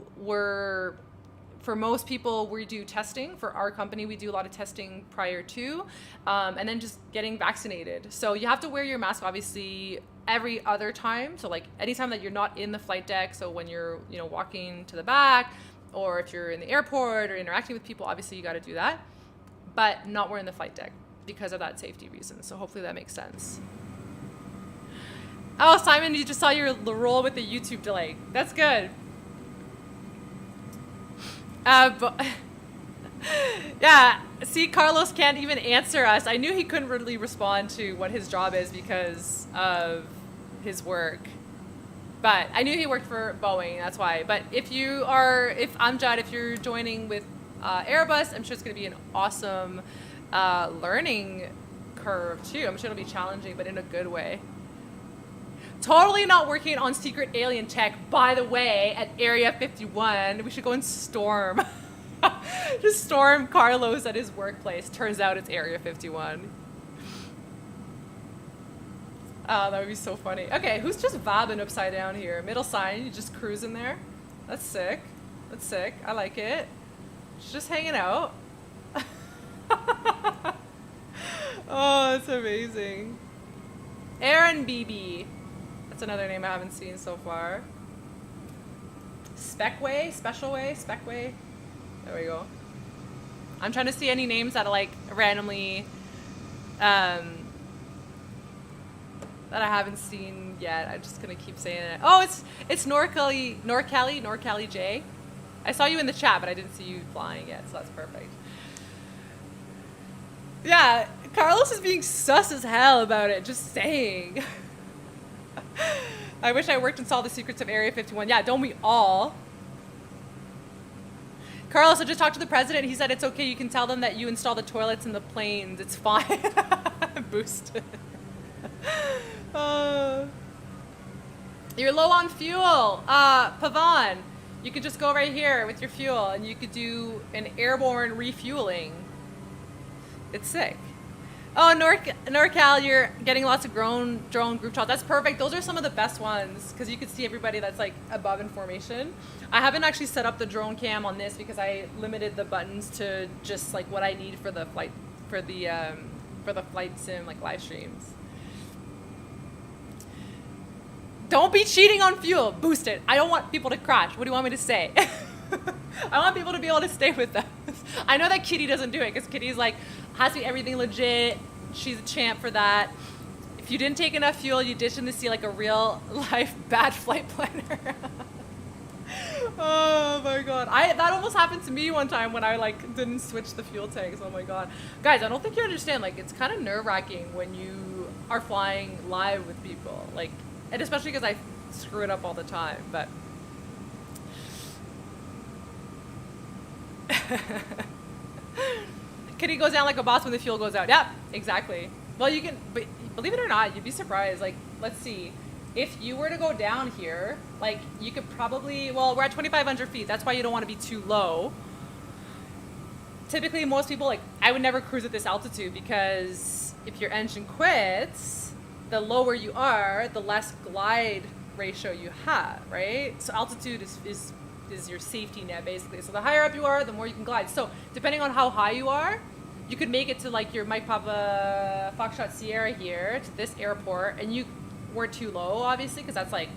for most people, we do testing. For our company, we do a lot of testing prior to, and then just getting vaccinated. So you have to wear your mask, obviously, every other time. So like anytime that you're not in the flight deck. So when you're, walking to the back, or if you're in the airport or interacting with people, obviously you got to do that, but not wearing the flight deck because of that safety reason. So hopefully that makes sense. Oh, Simon, you just saw your roll with the YouTube delay. That's good. But yeah, see, Carlos can't even answer us. I knew he couldn't really respond to what his job is because of his work. But I knew he worked for Boeing, that's why. But if Amjad, if you're joining with Airbus, I'm sure it's going to be an awesome learning curve too. I'm sure it'll be challenging, but in a good way. Totally not working on secret alien tech, by the way, at Area 51. We should go and storm. Just storm Carlos at his workplace. Turns out it's Area 51. Oh, that would be so funny. Okay, who's just vabbing upside down here? Middle sign, you just cruising there? That's sick. That's sick. I like it. She's just hanging out. Oh, that's amazing. Aaron BB. That's another name I haven't seen so far. Specway, Special Way, Specway. There we go. I'm trying to see any names that are like randomly that I haven't seen yet. I'm just gonna keep saying it. Oh, it's Norcali J. I saw you in the chat, but I didn't see you flying yet, so that's perfect. Yeah, Carlos is being sus as hell about it, just saying. I wish I worked and saw the secrets of Area 51. Yeah, don't we all? Carlos, I just talked to the president. He said it's okay. You can tell them that you install the toilets in the planes. It's fine. Boosted. You're low on fuel. Pavan, you could just go right here with your fuel and you could do an airborne refueling. It's sick. Oh, NorCal, you're getting lots of drone group shots. That's perfect. Those are some of the best ones because you could see everybody that's like above in formation. I haven't actually set up the drone cam on this because I limited the buttons to just like what I need for the flight sim like live streams. Don't be cheating on fuel. Boost it. I don't want people to crash. What do you want me to say? I want people to be able to stay with us. I know that Kitty doesn't do it because Kitty's like, has to be everything legit. She's a champ for that. If you didn't take enough fuel, you ditch in the sea like a real life bad flight planner. Oh my god. That almost happened to me one time when I like didn't switch the fuel tanks. Oh my god. Guys, I don't think you understand. Like, it's kind of nerve-wracking when you are flying live with people. Like, and especially because I screw it up all the time, but Kitty goes down like a boss when the fuel goes out. Yep, exactly. Well, you can, but believe it or not, you'd be surprised. Like, let's see. If you were to go down here, like, you could probably, well, we're at 2,500 feet. That's why you don't want to be too low. Typically, most people, like, I would never cruise at this altitude because if your engine quits, the lower you are, the less glide ratio you have, right? So altitude is your safety net, basically. So the higher up you are, the more you can glide. So depending on how high you are, you could make it to like your Mike Papa Foxtrot Sierra here to this airport, and you weren't too low, obviously, because that's like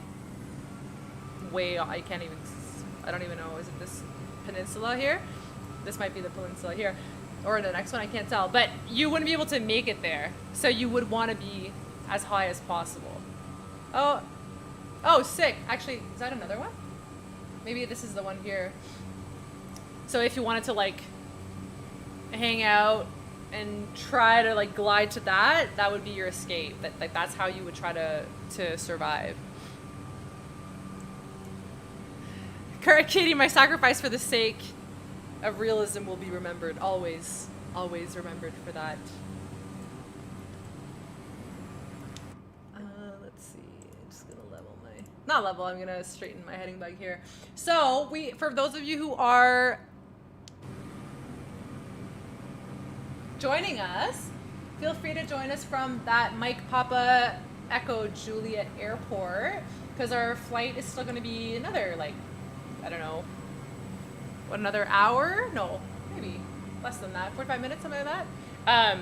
way, I don't even know, is it this peninsula here? This might be the peninsula here, or the next one, I can't tell, but you wouldn't be able to make it there, so you would want to be as high as possible. Oh, sick. Actually, is that another one? Maybe this is the one here. So if you wanted to like hang out and try to like glide to that would be your escape. That's how you would try to survive. Current Kitty, my sacrifice for the sake of realism will be remembered. Always, always remembered for that. Let's see. I'm just gonna level my, not level, I'm gonna straighten my heading bug here. So for those of you who are joining us, feel free to join us from that Mike Papa Echo Juliet Airport, because our flight is still going to be another, like, I don't know, what, another hour? No, maybe less than that, 45 minutes, something like that.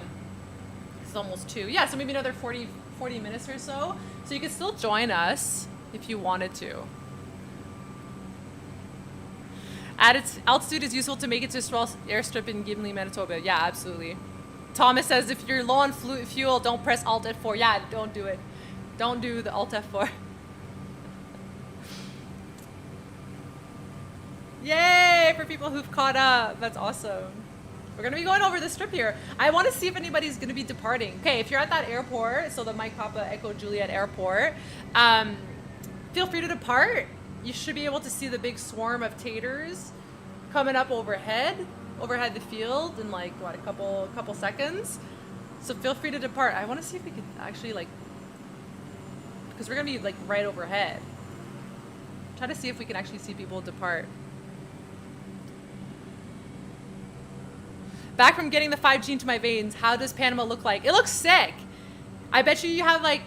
It's almost 2. Yeah, so maybe another 40 minutes or so. So you can still join us if you wanted to. At its altitude is useful to make it to a small airstrip in Gimli, Manitoba. Yeah, absolutely. Thomas says if you're low on fuel, don't press Alt F4. Yeah, don't do it. Don't do the Alt F4. Yay for people who've caught up. That's awesome. We're going to be going over the strip here. I want to see if anybody's going to be departing. Okay, if you're at that airport, so the Mike Papa Echo Juliet Airport, feel free to depart. You should be able to see the big swarm of taters coming up overhead the field in like, what, a couple seconds. So feel free to depart. I want to see if we can actually like, because we're going to be like right overhead. Try to see if we can actually see people depart. Back from getting the 5G into my veins, how does Panama look like? It looks sick. I bet you have like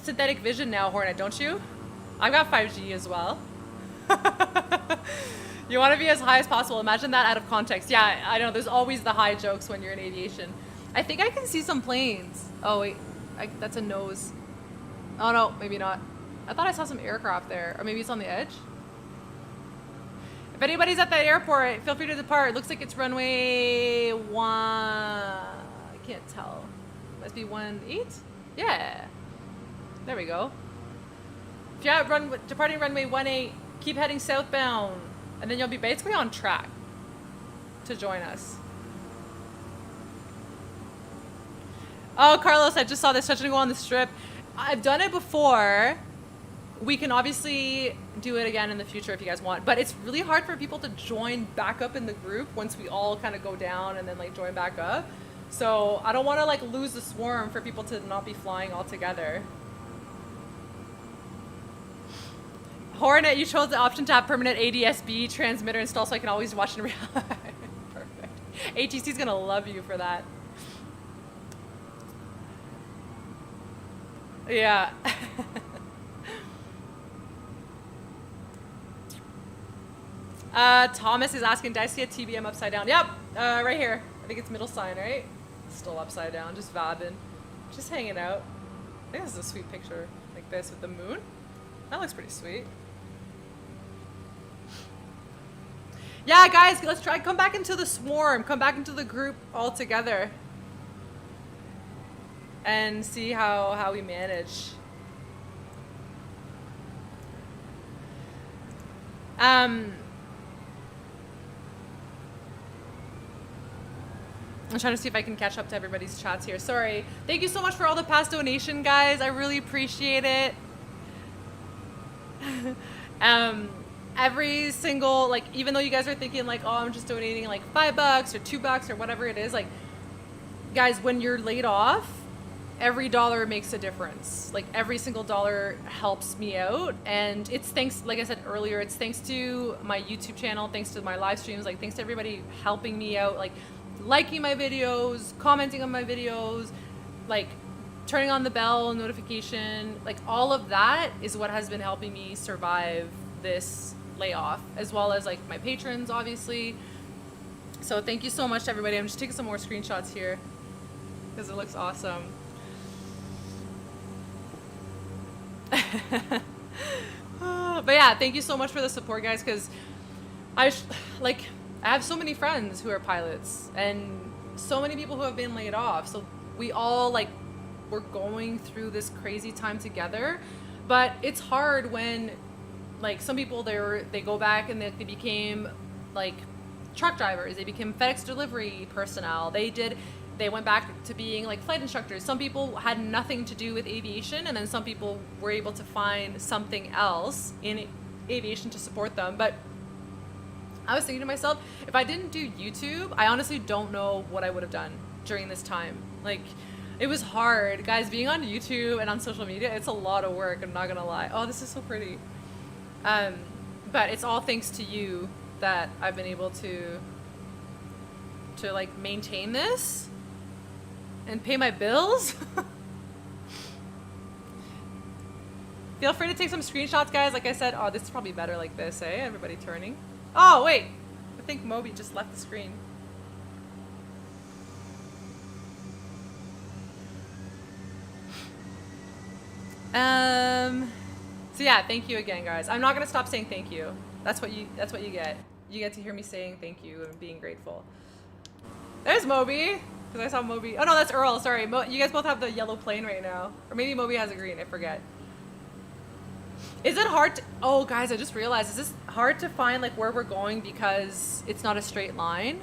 synthetic vision now, Hornet, don't you? I've got 5G as well. You want to be as high as possible. Imagine that out of context. Yeah, I know. There's always the high jokes when you're in aviation. I think I can see some planes. Oh, wait. That's a nose. Oh, no. Maybe not. I thought I saw some aircraft there. Or maybe it's on the edge. If anybody's at that airport, feel free to depart. It looks like it's runway 1. I can't tell. Must be 18? Yeah. There we go. If you're at departing runway 18, keep heading southbound, and then you'll be basically on track to join us. Oh, Carlos, I just saw this. Touch and go on the strip. I've done it before. We can obviously do it again in the future if you guys want, but it's really hard for people to join back up in the group once we all kind of go down and then like join back up. So I don't want to like lose the swarm for people to not be flying all together. Hornet, you chose the option to have permanent ADS-B transmitter installed so I can always watch in real life. Perfect. ATC's gonna love you for that. Yeah. Thomas is asking, did I see a TBM upside down? Yep, right here. I think it's middle sign, right? Still upside down, just vabbing. Just hanging out. I think this is a sweet picture, like this with the moon. That looks pretty sweet. Yeah, guys, let's try come back into the swarm, come back into the group all together, and see how we manage. I'm trying to see if I can catch up to everybody's chats here. Sorry. Thank you so much for all the past donation, guys. I really appreciate it. Every single, like, even though you guys are thinking like, oh, I'm just donating like $5 or $2 or whatever it is, like, guys, when you're laid off, every dollar makes a difference. Like, every single dollar helps me out. And it's thanks, like I said earlier, it's thanks to my YouTube channel, thanks to my live streams, like, thanks to everybody helping me out, like, liking my videos, commenting on my videos, like turning on the bell notification, like all of that is what has been helping me survive this layoff, as well as like my patrons, obviously. So thank you so much to everybody. I'm just taking some more screenshots here because it looks awesome. But yeah, thank you so much for the support, guys, because I have so many friends who are pilots and so many people who have been laid off. So we all like, we're going through this crazy time together, but it's hard when like some people they go back and they became like truck drivers. They became FedEx delivery personnel. They went back to being like flight instructors. Some people had nothing to do with aviation, and then some people were able to find something else in aviation to support them. But I was thinking to myself, if I didn't do YouTube, I honestly don't know what I would have done during this time. Like, it was hard. Guys, being on YouTube and on social media, it's a lot of work, I'm not gonna lie. Oh, this is so pretty. But it's all thanks to you that I've been able to like maintain this and pay my bills. Feel free to take some screenshots, guys. Like I said, oh, this is probably better like this, eh? Everybody turning. Oh, wait. I think Moby just left the screen. So yeah, thank you again, guys. I'm not gonna stop saying thank you. That's what you get. You get to hear me saying thank you and being grateful. There's Moby, because I saw Moby. Oh no, that's Earl. Sorry, you guys both have the yellow plane right now, or maybe Moby has a green. I forget. Is it hard to, oh guys, I just realized, is this hard to find like where we're going because it's not a straight line?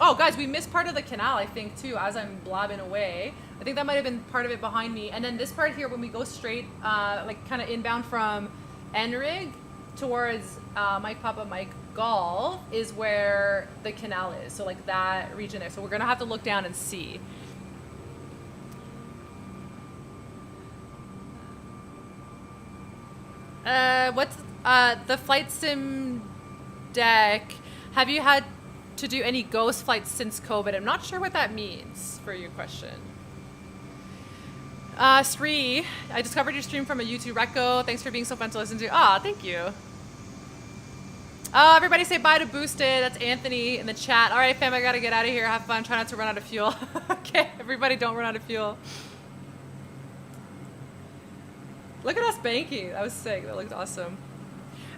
Oh guys, we missed part of the canal, I think, too, as I'm blabbing away. I think that might have been part of it behind me. And then this part here, when we go straight, like kind of inbound from Enrig towards Mike Papa Mike Golf is where the canal is. So like that region there. So we're gonna have to look down and see. What's the flight sim deck? Have you had to do any ghost flights since COVID? I'm not sure what that means for your question. Sri, I discovered your stream from a YouTube reco. Thanks for being so fun to listen to. Ah, thank you. Oh, everybody say bye to Boosted. That's Anthony in the chat. All right, fam, I gotta get out of here. Have fun. Try not to run out of fuel. Okay, everybody don't run out of fuel. Look at us banking. That was sick. That looked awesome.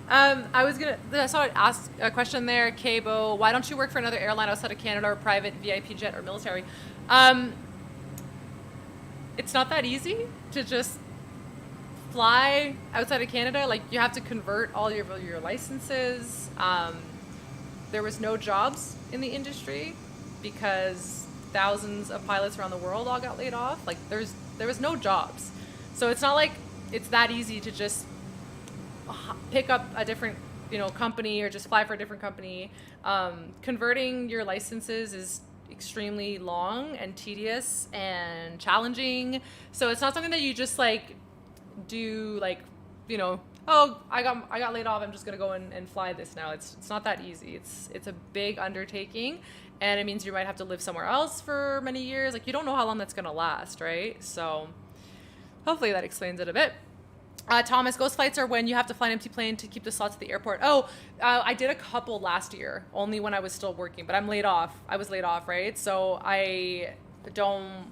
I saw it ask a question there, Cabo. Why don't you work for another airline outside of Canada, or private VIP jet or military? It's not that easy to just fly outside of Canada. Like, you have to convert all your licenses. There was no jobs in the industry because thousands of pilots around the world all got laid off. Like, there was no jobs. So it's not like it's that easy to just pick up a different, company or just fly for a different company. Converting your licenses is extremely long and tedious and challenging. So it's not something that you just like do like, oh, I got laid off, I'm just gonna go and fly this now. It's not that easy. It's a big undertaking, and it means you might have to live somewhere else for many years. Like, you don't know how long that's gonna last, right? So hopefully that explains it a bit. Thomas, ghost flights are when you have to fly an empty plane to keep the slots at the airport. Oh, I did a couple last year, only when I was still working, but I'm laid off. I was laid off, right? So I don't,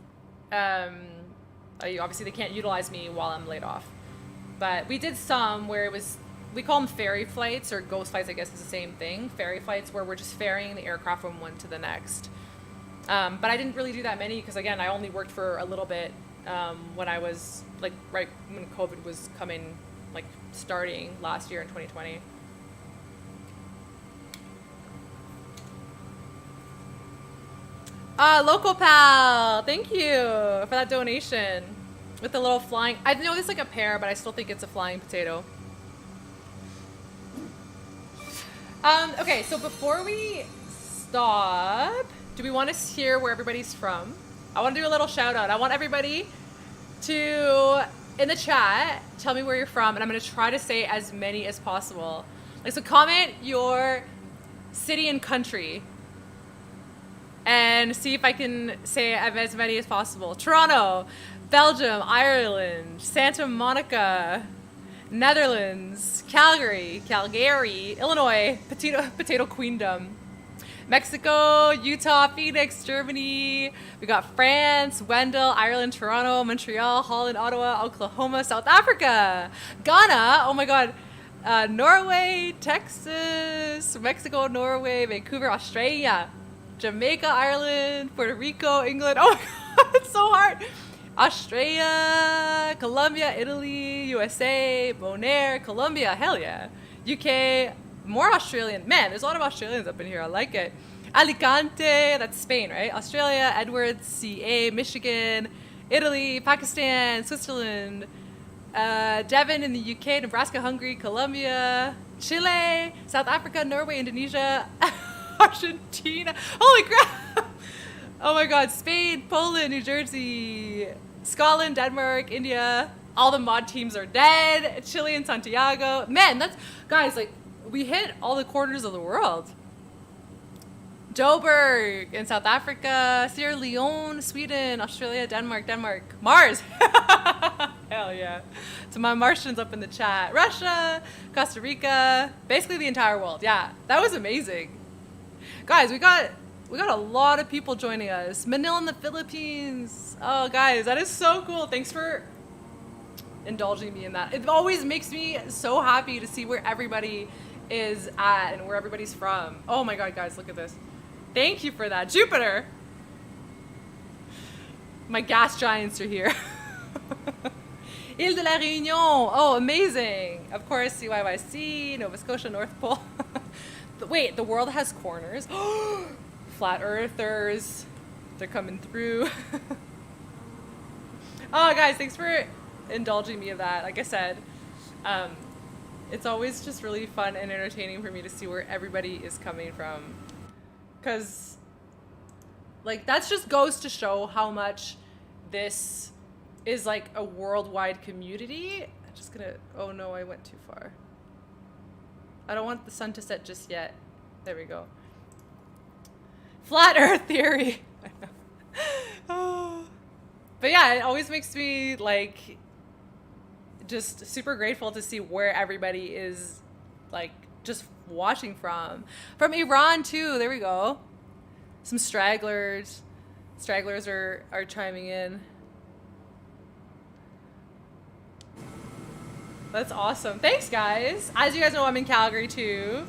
obviously they can't utilize me while I'm laid off. But we did some where it was we call them ferry flights, or ghost flights, I guess is the same thing. Ferry flights where we're just ferrying the aircraft from one to the next. But I didn't really do that many because, again, I only worked for a little bit when I was, like, right when COVID was coming, like, starting last year in 2020. Local pal, thank you for that donation with the little flying. I know it's like a pear, but I still think it's a flying potato. Okay, so before we stop, do we want to hear where everybody's from? I want to do a little shout out. I want everybody to, in the chat, tell me where you're from, and I'm going to try to say as many as possible. Like, so comment your city and country and see if I can say as many as possible. Toronto, Belgium, Ireland, Santa Monica, Netherlands, Calgary, Illinois, Potato Queendom, Mexico, Utah, Phoenix, Germany. We got France, Wendell, Ireland, Toronto, Montreal, Holland, Ottawa, Oklahoma, South Africa, Ghana, oh my God, Norway, Texas, Mexico, Norway, Vancouver, Australia, Jamaica, Ireland, Puerto Rico, England. Oh my God, it's so hard. Australia, Colombia, Italy, USA, Bonaire, Colombia, hell yeah. UK, more Australian. Man, there's a lot of Australians up in here. I like it. Alicante, that's Spain, right? Australia, Edwards, CA, Michigan, Italy, Pakistan, Switzerland, Devon in the UK, Nebraska, Hungary, Colombia, Chile, South Africa, Norway, Indonesia, Argentina. Holy crap! Oh my God, Spain, Poland, New Jersey, Scotland, Denmark, India. All the mod teams are dead. Chile and Santiago. Man, that's, guys, like, we hit all the corners of the world. Joburg in South Africa, Sierra Leone, Sweden, Australia, Denmark, Mars. Hell yeah. To my Martians up in the chat. Russia, Costa Rica, basically the entire world. Yeah, that was amazing. Guys, we got a lot of people joining us. Manila in the Philippines. Oh, guys, that is so cool. Thanks for indulging me in that. It always makes me so happy to see where everybody is at and where everybody's from. Oh my God, guys, look at this. Thank you for that. Jupiter. My gas giants are here. Ile de la Réunion. Oh, amazing. Of course, CYYC, Nova Scotia, North Pole. Wait, the world has corners. Flat earthers. They're coming through. Oh, guys, thanks for indulging me of that. Like I said, it's always just really fun and entertaining for me to see where everybody is coming from. Because, like, that just goes to show how much this is, like, a worldwide community. I'm just gonna, oh no, I went too far. I don't want the sun to set just yet. There we go. Flat Earth theory. Oh. But yeah, it always makes me, like, just super grateful to see where everybody is, like, just watching from. From Iran too, there we go. Some stragglers. Stragglers are chiming in. That's awesome. Thanks, guys. As you guys know, I'm in Calgary too.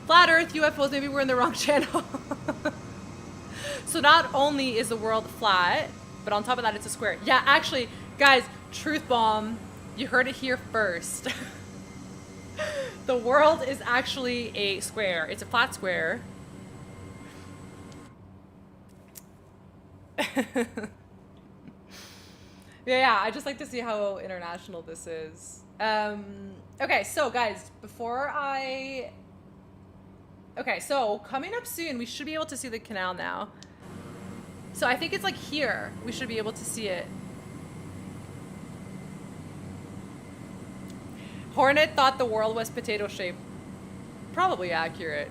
Flat Earth, UFOs, maybe we're in the wrong channel. So not only is the world flat, but on top of that, it's a square. Yeah, actually, guys, truth bomb. You heard it here first. The world is actually a square. It's a flat square. Yeah, I just like to see how international this is. Okay, so guys, so coming up soon, we should be able to see the canal now. So I think it's like here. We should be able to see it. Hornet thought the world was potato shaped. Probably accurate.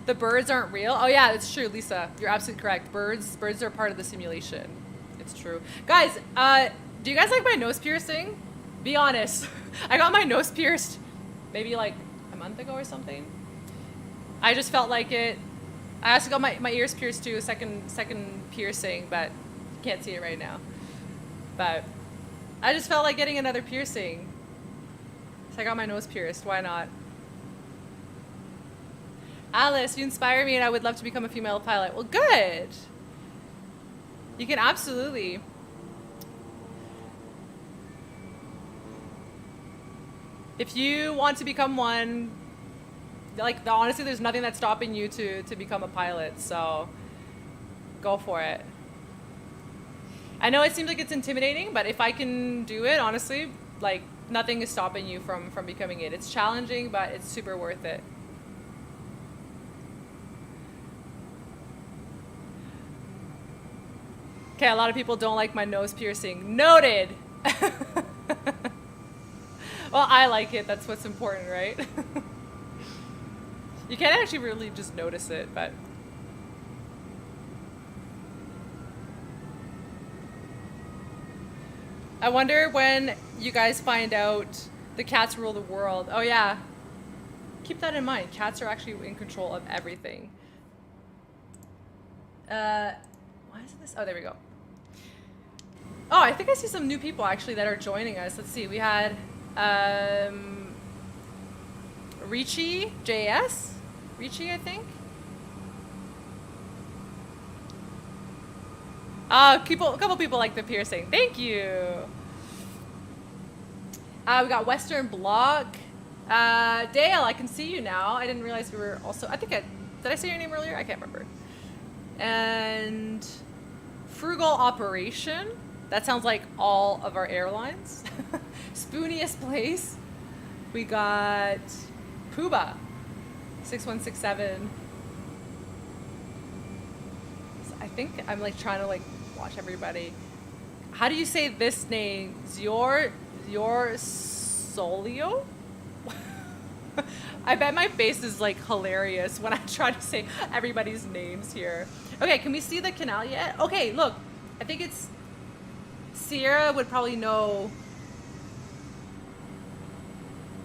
The birds aren't real. Oh yeah, it's true, Lisa. You're absolutely correct. Birds are part of the simulation. It's true. Guys, do you guys like my nose piercing? Be honest. I got my nose pierced maybe like a month ago or something. I just felt like it. I also got my ears pierced too, second piercing, but you can't see it right now. But I just felt like getting another piercing. So I got my nose pierced. Why not? Alice, you inspire me and I would love to become a female pilot. Well, good. You can absolutely. If you want to become one, like, honestly, there's nothing that's stopping you to become a pilot, so go for it. I know it seems like it's intimidating, but if I can do it, honestly, like, nothing is stopping you from becoming it. It's challenging, but it's super worth it. Okay, a lot of people don't like my nose piercing. Noted! Well, I like it. That's what's important, right? You can't actually really just notice it, but... I wonder when you guys find out the cats rule the world. Oh yeah. Keep that in mind. Cats are actually in control of everything. Why isn't this? Oh, there we go. Oh, I think I see some new people actually that are joining us. Let's see. We had Richie JS. Richie, I think. A couple people like the piercing. Thank you. We got Western Block. Dale, I can see you now. I didn't realize we were also. Did I say your name earlier? I can't remember. And Frugal Operation. That sounds like all of our airlines. Spooniest Place. We got Pooba. 6167. I think I'm like trying to like watch everybody. How do you say this name? Your Solio? I bet my face is like hilarious when I try to say everybody's names here. Okay, can we see the canal yet? Okay, look. I think it's Sierra would probably know.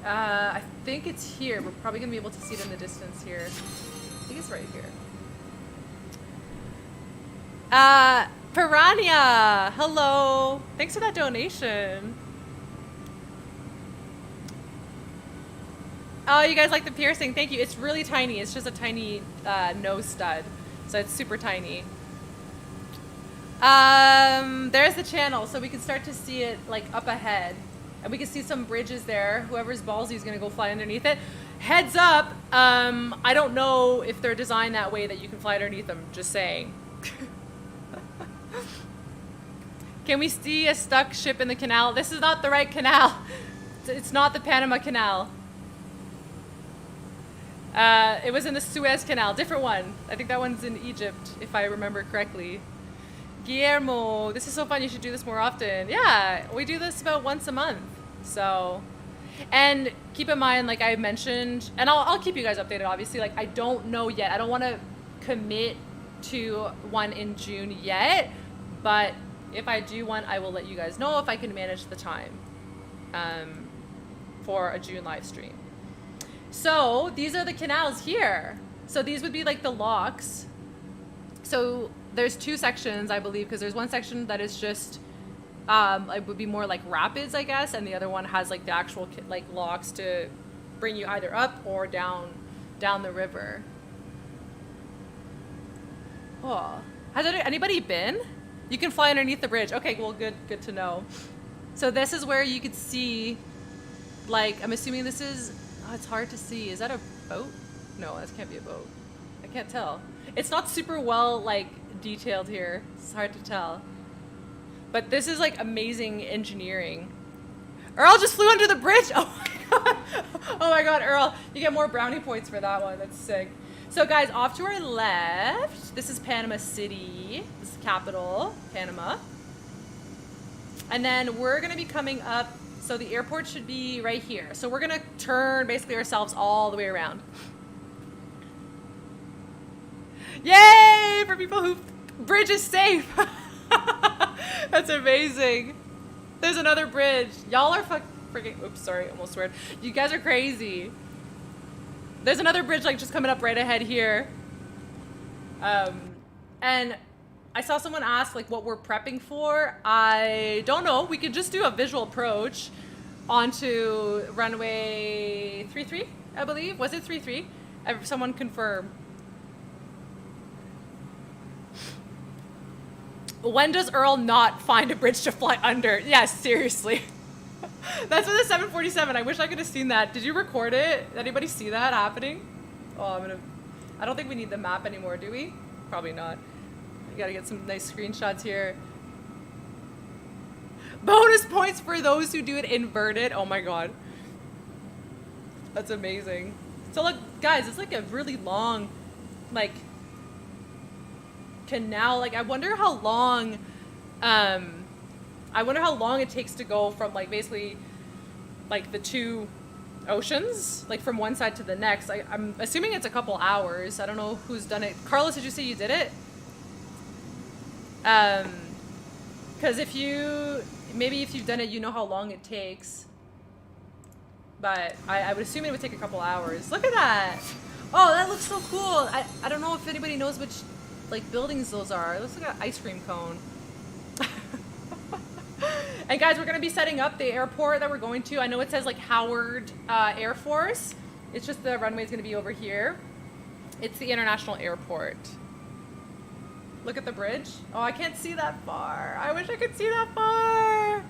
I think it's here. We're probably gonna be able to see it in the distance here. I think it's right here. Piranha, hello. Thanks for that donation. Oh, you guys like the piercing? Thank you. It's really tiny. It's just a tiny nose stud, so it's super tiny. There's the channel, so we can start to see it like up ahead, and we can see some bridges there. Whoever's ballsy is gonna go fly underneath it. Heads up, I don't know if they're designed that way that you can fly underneath them. Just saying. Can we see a stuck ship in the canal? This is not the right canal. It's not the Panama Canal. It was in the Suez Canal, different one. I think that one's in Egypt, if I remember correctly. Guillermo, this is so fun. You should do this more often. Yeah, we do this about once a month. So, and keep in mind, like I mentioned, and I'll keep you guys updated, obviously. Like, I don't know yet. I don't want to commit to one in June yet, but if I do one, I will let you guys know if I can manage the time for a June live stream. So these are the canals here. So these would be like the locks. So there's two sections, I believe, because there's one section that is just it would be more like rapids, I guess, and the other one has like the actual like locks to bring you either up or down the river. Oh, has anybody been? You can fly underneath the bridge. Okay, well, good to know. So this is where you could see, like, I'm assuming this is, oh, it's hard to see. Is that a boat? No, this can't be a boat. I can't tell. It's not super well, like, detailed here. It's hard to tell. But this is, like, amazing engineering. Earl just flew under the bridge. Oh my God. Oh my God, Earl. You get more brownie points for that one. That's sick. So guys, off to our left, this is Panama City. This is capital, Panama. And then we're gonna be coming up, so the airport should be right here. So we're gonna turn basically ourselves all the way around. Yay, for people who, bridge is safe. That's amazing. There's another bridge. Y'all are freaking, oops, sorry, almost sweared. You guys are crazy. There's another bridge like just coming up right ahead here. And I saw someone ask like what we're prepping for. I don't know. We could just do a visual approach. onto runway 33, I believe. Was it 33? Someone confirm. When does Earl not find a bridge to fly under? Yes, seriously. That's with the 747. I wish I could have seen that. Did you record it? Did anybody see that happening? Oh, I don't think we need the map anymore, do we? Probably not. We gotta get some nice screenshots here. Bonus points for those who do it inverted. Oh my god. That's amazing. So look, guys, it's like a really long, like, canal. Like, I wonder how long it takes to go from, like, basically, like, the two oceans, like, from one side to the next. I'm assuming it's a couple hours. I don't know who's done it. Carlos, did you say you did it? Because maybe if you've done it, you know how long it takes. But I would assume it would take a couple hours. Look at that! Oh, that looks so cool! I don't know if anybody knows which, like, buildings those are. It looks like an ice cream cone. And guys, we're gonna be setting up the airport that we're going to. I know it says, like, Howard Air Force. It's just the runway is gonna be over here. It's the international airport. Look at the bridge. Oh, I can't see that far. I wish I could see that far.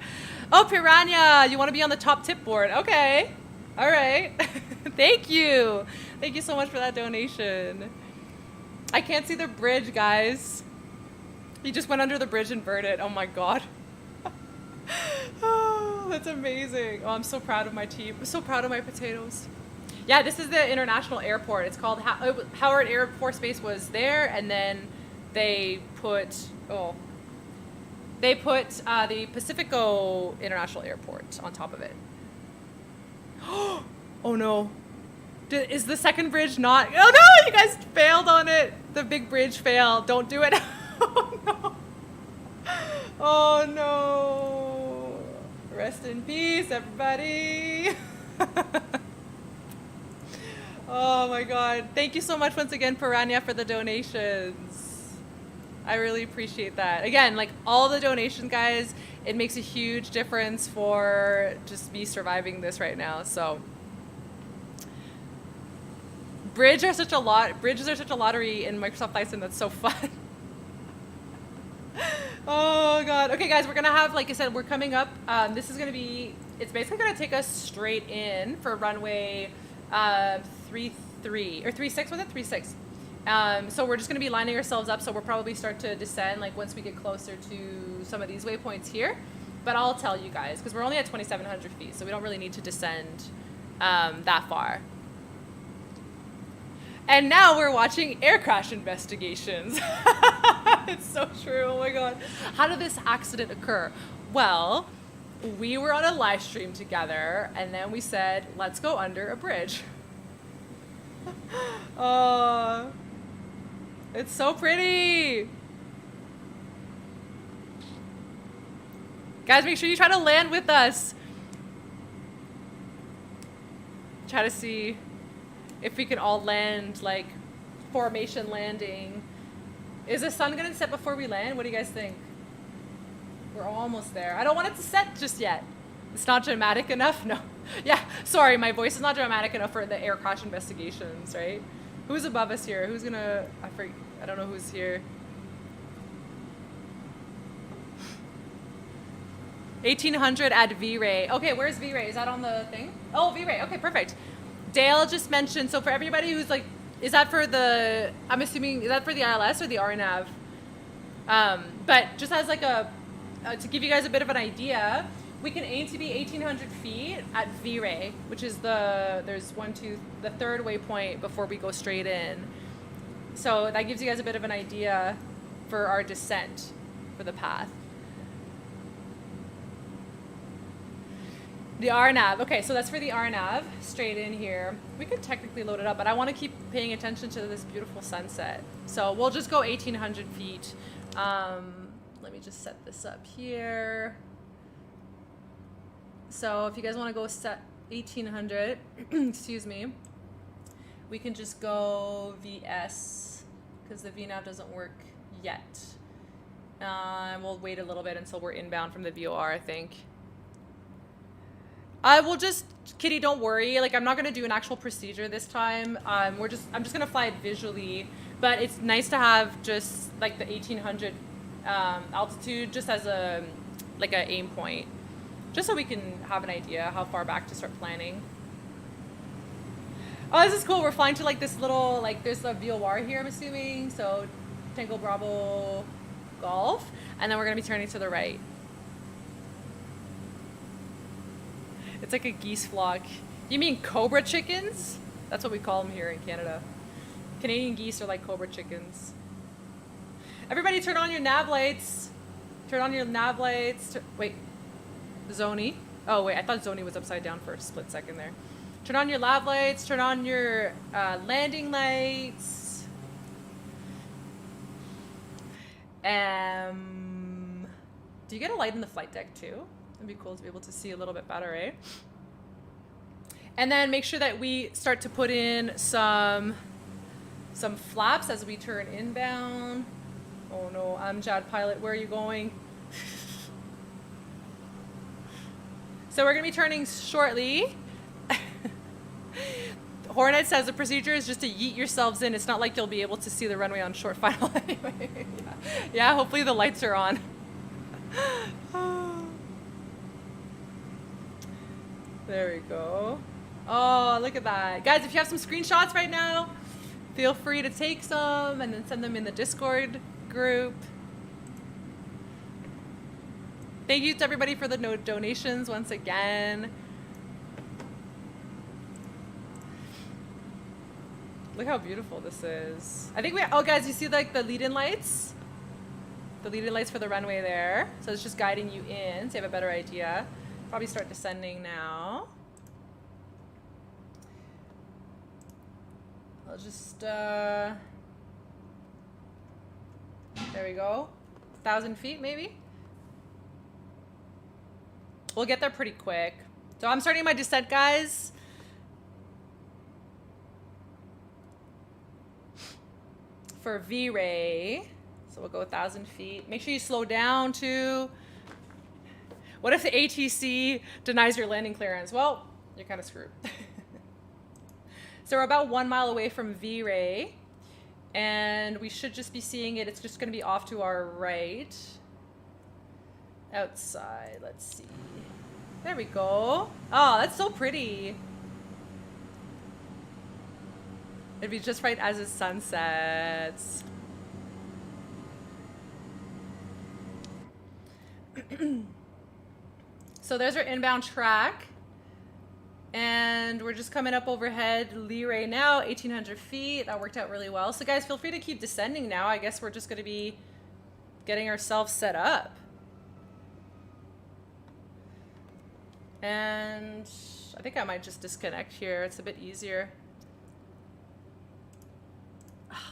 Oh, Piranha, you want to be on the top tip board? Okay. All right. Thank you. Thank you so much for that donation. I can't see the bridge, guys. He just went under the bridge and inverted. Oh my god. Oh, that's amazing. Oh, I'm so proud of my team. I'm so proud of my potatoes. Yeah, this is the international airport. It's called Howard Air Force Base was there, and then they put the Pacifico International Airport on top of it. Oh no. Is the second bridge not? Oh no, you guys failed on it. The big bridge failed. Don't do it. Oh no. Oh no. Rest in peace, everybody. Oh my god. Thank you so much once again, Piranha, for the donations. I really appreciate that. Again, like, all the donations, guys, it makes a huge difference for just me surviving this right now. So bridges are such a lottery in Microsoft Flight Sim. That's so fun. Oh god. Okay, guys, we're gonna have, like I said, we're coming up. This is gonna be, it's basically gonna take us straight in for runway 33 or 36. Was it 36? So we're just going to be lining ourselves up, so we'll probably start to descend, like, once we get closer to some of these waypoints here. But I'll tell you guys, because we're only at 2,700 feet, so we don't really need to descend that far. And now we're watching air crash investigations. It's so true. Oh my god. How did this accident occur? Well, we were on a live stream together, and then we said, let's go under a bridge. Oh, it's so pretty. Guys, make sure you try to land with us. Try to see if we can all land, like, formation landing. Is the sun gonna set before we land? What do you guys think? We're almost there. I don't want it to set just yet. It's not dramatic enough? No. Yeah, sorry, my voice is not dramatic enough for the air crash investigations, right? Who's above us here? Who's gonna, I don't know who's here. 1800 at V-Ray. Okay, where's V-Ray? Is that on the thing? Oh, V-Ray, okay, perfect. Dale just mentioned, so for everybody who's like, is that for the, I'm assuming, is that for the ILS or the RNAV? But just as like a, to give you guys a bit of an idea, we can aim to be 1,800 feet at V-Ray, which is the third waypoint before we go straight in. So that gives you guys a bit of an idea for our descent for the path. The RNAV. Okay, so that's for the RNAV, straight in here. We could technically load it up, but I want to keep paying attention to this beautiful sunset. So we'll just go 1,800 feet. Let me just set this up here. So if you guys want to go set 1,800, excuse me, we can just go VS, because the VNAV doesn't work yet. And we'll wait a little bit until we're inbound from the VOR, I think. I will just, Kitty, don't worry. Like, I'm not gonna do an actual procedure this time. I'm just gonna fly it visually. But it's nice to have just like the 1800 altitude just as a like an aim point, just so we can have an idea how far back to start planning. Oh, this is cool. We're flying to like this little, like there's a VOR here, I'm assuming. So Tango Bravo Golf, and then we're gonna be turning to the right. It's like a geese flock. You mean cobra chickens? That's what we call them here in Canada. Canadian geese are like cobra chickens. Everybody turn on your nav lights. Turn on your nav lights. Wait, Zoni. Oh wait, I thought Zoni was upside down for a split second there. Turn on your nav lights. Turn on your landing lights. Do you get a light in the flight deck too? It'd be cool to be able to see a little bit better, eh? And then make sure that we start to put in some flaps as we turn inbound. Oh no, Amjad pilot, where are you going? So we're gonna be turning shortly. Hornet says the procedure is just to yeet yourselves in. It's not like you'll be able to see the runway on short final anyway. Yeah, hopefully the lights are on. There we go. Oh, look at that. Guys, if you have some screenshots right now, feel free to take some and then send them in the Discord group. Thank you to everybody for the donations once again. Look how beautiful this is. I think oh guys, you see like the lead-in lights? The lead-in lights for the runway there. So it's just guiding you in so you have a better idea. Probably start descending now. I'll just, there we go. 1,000 feet maybe? We'll get there pretty quick. So I'm starting my descent, guys. For V-Ray. So we'll go 1,000 feet. Make sure you slow down too. What if the ATC denies your landing clearance? Well, you're kind of screwed. So we're about 1 mile away from V-Ray, and we should just be seeing it. It's just going to be off to our right. Outside, let's see. There we go. Oh, that's so pretty. It'd be just right as the sun sets. So there's our inbound track. And we're just coming up overhead Lee-Ray now, 1,800 feet. That worked out really well. So guys, feel free to keep descending now. I guess we're just going to be getting ourselves set up. And I think I might just disconnect here. It's a bit easier.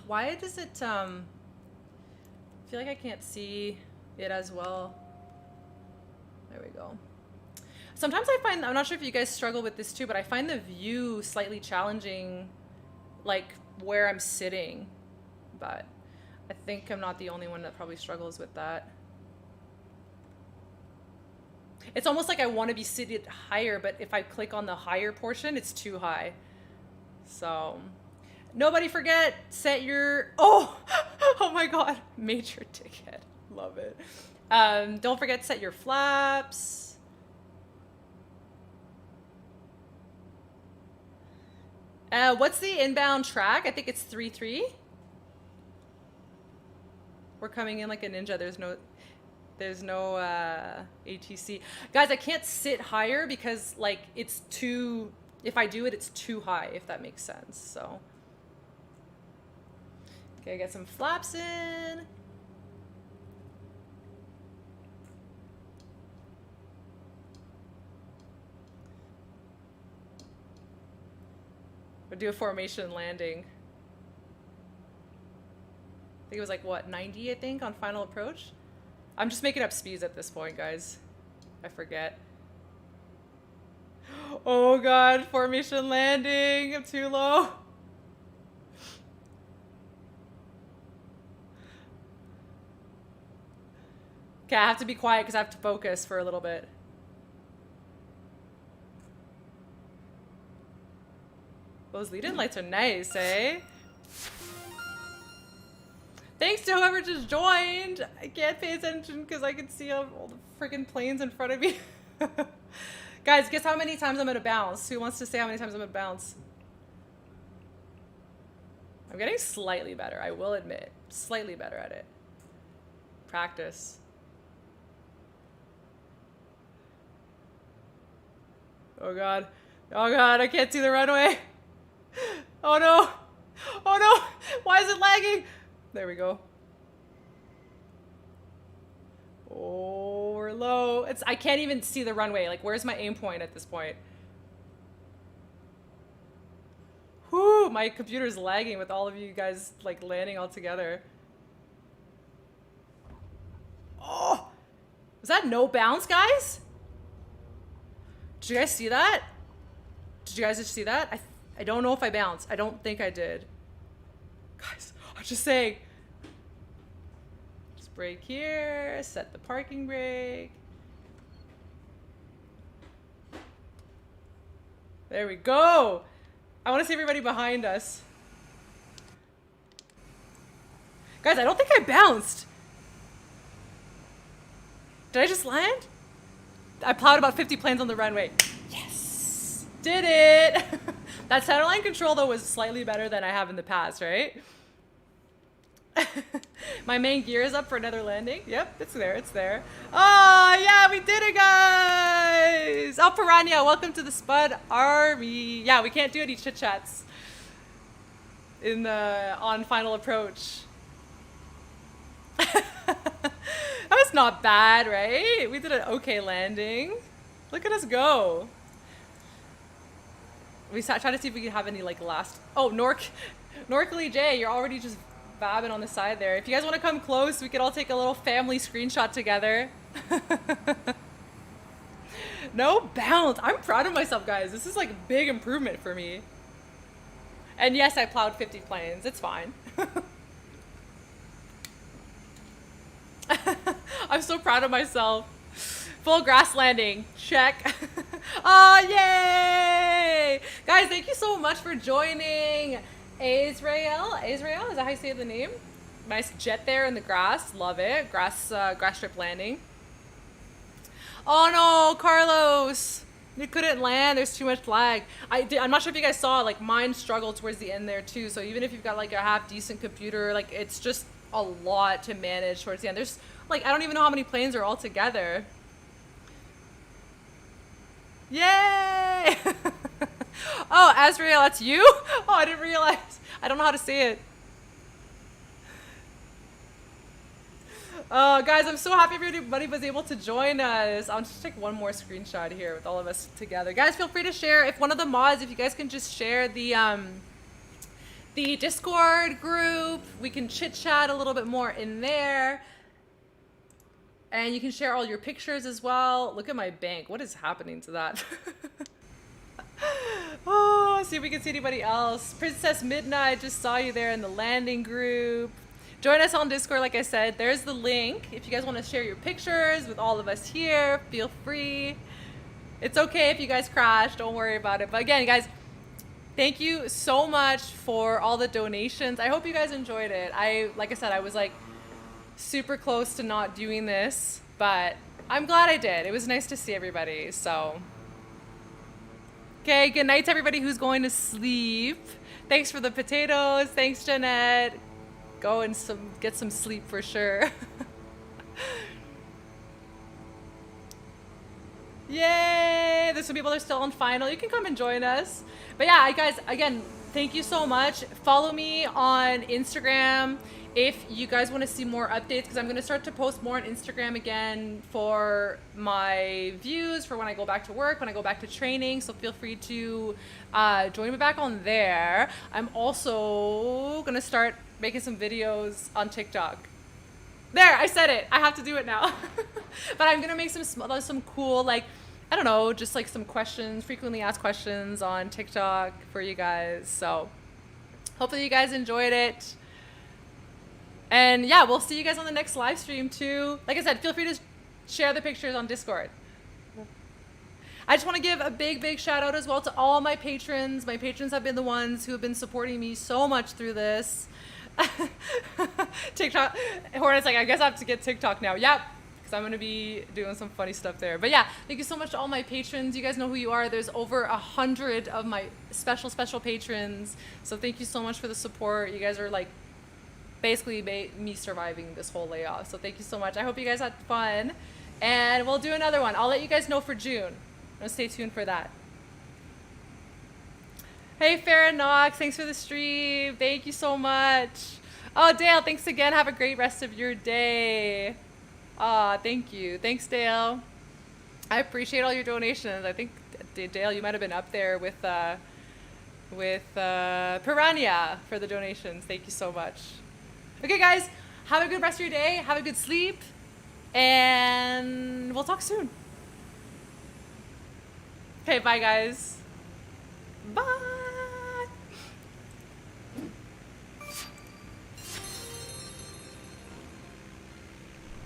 Why does it, I feel like I can't see it as well. There we go. Sometimes I find, I'm not sure if you guys struggle with this too, but I find the view slightly challenging, like where I'm sitting. But I think I'm not the only one that probably struggles with that. It's almost like I want to be seated higher, but if I click on the higher portion, it's too high. So, nobody forget, set your, oh my God, major dickhead, love it. Don't forget to set your flaps. What's the inbound track? I think it's 3-3. We're coming in like a ninja. There's no ATC. Guys, I can't sit higher because like it's too, if I do it, it's too high, if that makes sense. So, okay, get some flaps in. We'll do a formation landing. I think it was like, what, 90, I think, on final approach? I'm just making up speeds at this point, guys. I forget. Oh God, formation landing. I'm too low. Okay, I have to be quiet because I have to focus for a little bit. Those lead-in lights are nice, eh? Thanks to whoever just joined. I can't pay attention because I can see all the freaking planes in front of me. Guys, guess how many times I'm gonna bounce? Who wants to say how many times I'm gonna bounce? I'm getting slightly better, I will admit. Slightly better at it. Practice. Oh god. Oh god, I can't see the runway. Oh no. Oh no. Why is it lagging? There we go. Oh, we're low. I can't even see the runway. Like, where's my aim point at this point? Whew, my computer's lagging with all of you guys, like, landing all together. Oh! Was that no bounce, guys? Did you guys see that? Did you guys just see that? I don't know if I bounced. I don't think I did. Guys, I'm just saying. Just brake here, set the parking brake. There we go. I want to see everybody behind us. Guys, I don't think I bounced. Did I just land? I plowed about 50 planes on the runway. Yes! Did it! That centerline control, though, was slightly better than I have in the past, right? My main gear is up for another landing. Yep, it's there, it's there. Oh, yeah, we did it, guys! Oh, Piranha, welcome to the SPUD army. Yeah, we can't do any chit-chats on final approach. That was not bad, right? We did an okay landing. Look at us go. We tried to see if we could have any like last. Oh, Norkly J, you're already just vabbing on the side there. If you guys want to come close, we could all take a little family screenshot together. No bounce. I'm proud of myself, guys. This is like a big improvement for me. And yes, I plowed 50 planes. It's fine. I'm so proud of myself. Full grass landing. Check. Oh, yay! Guys, thank you so much for joining. Israel, is that how you say the name? Nice jet there in the grass. Love it. Grass strip landing. Oh no, Carlos. You couldn't land. There's too much lag. I'm not sure if you guys saw, like, mine struggled towards the end there too. So even if you've got like a half decent computer, like, it's just a lot to manage towards the end. There's like, I don't even know how many planes are all together. Yay! Oh, Azrael, that's you? Oh, I didn't realize. I don't know how to say it. Guys, I'm so happy everybody was able to join us. I'll just take one more screenshot here with all of us together. Guys, feel free to share. If one of the mods, if you guys can just share the Discord group, we can chit chat a little bit more in there. And you can share all your pictures as well. Look at my bank. What is happening to that? Oh, see if we can see anybody else. Princess Midnight, just saw you there in the landing group. Join us on Discord, like I said. There's the link. If you guys want to share your pictures with all of us here, feel free. It's okay if you guys crash. Don't worry about it. But again, guys, thank you so much for all the donations. I hope you guys enjoyed it. Like I said, I was like super close to not doing this, but I'm glad I did. It was nice to see everybody. So, okay, good night to everybody who's going to sleep. Thanks for the potatoes. Thanks, Jeanette. Go and get some sleep for sure. Yay! There's some people that are still on final. You can come and join us. But yeah, guys, again, thank you so much. Follow me on Instagram if you guys want to see more updates, because I'm going to start to post more on Instagram again for my views, for when I go back to work, when I go back to training. So feel free to join me back on there. I'm also going to start making some videos on TikTok. There, I said it. I have to do it now. But I'm going to make some cool, like, I don't know, just like some questions, frequently asked questions on TikTok for you guys. So hopefully you guys enjoyed it. And yeah, we'll see you guys on the next live stream too. Like I said, feel free to share the pictures on Discord. I just want to give a big shout out as well to all my patrons. My patrons have been the ones who have been supporting me so much through this. TikTok. Hornet's like, I guess I have to get TikTok now. Yep. Because I'm going to be doing some funny stuff there. But yeah, thank you so much to all my patrons. You guys know who you are. There's over 100 of my special patrons. So thank you so much for the support. You guys are like basically made me surviving this whole layoff. So thank you so much. I hope you guys had fun. And we'll do another one. I'll let you guys know for June. Stay tuned for that. Hey, Farrah Knox. Thanks for the stream. Thank you so much. Oh, Dale, thanks again. Have a great rest of your day. Aw, thank you. Thanks, Dale. I appreciate all your donations. I think, Dale, you might have been up there with Piranha for the donations. Thank you so much. Okay, guys, have a good rest of your day. Have a good sleep. And we'll talk soon. Okay, bye, guys. Bye.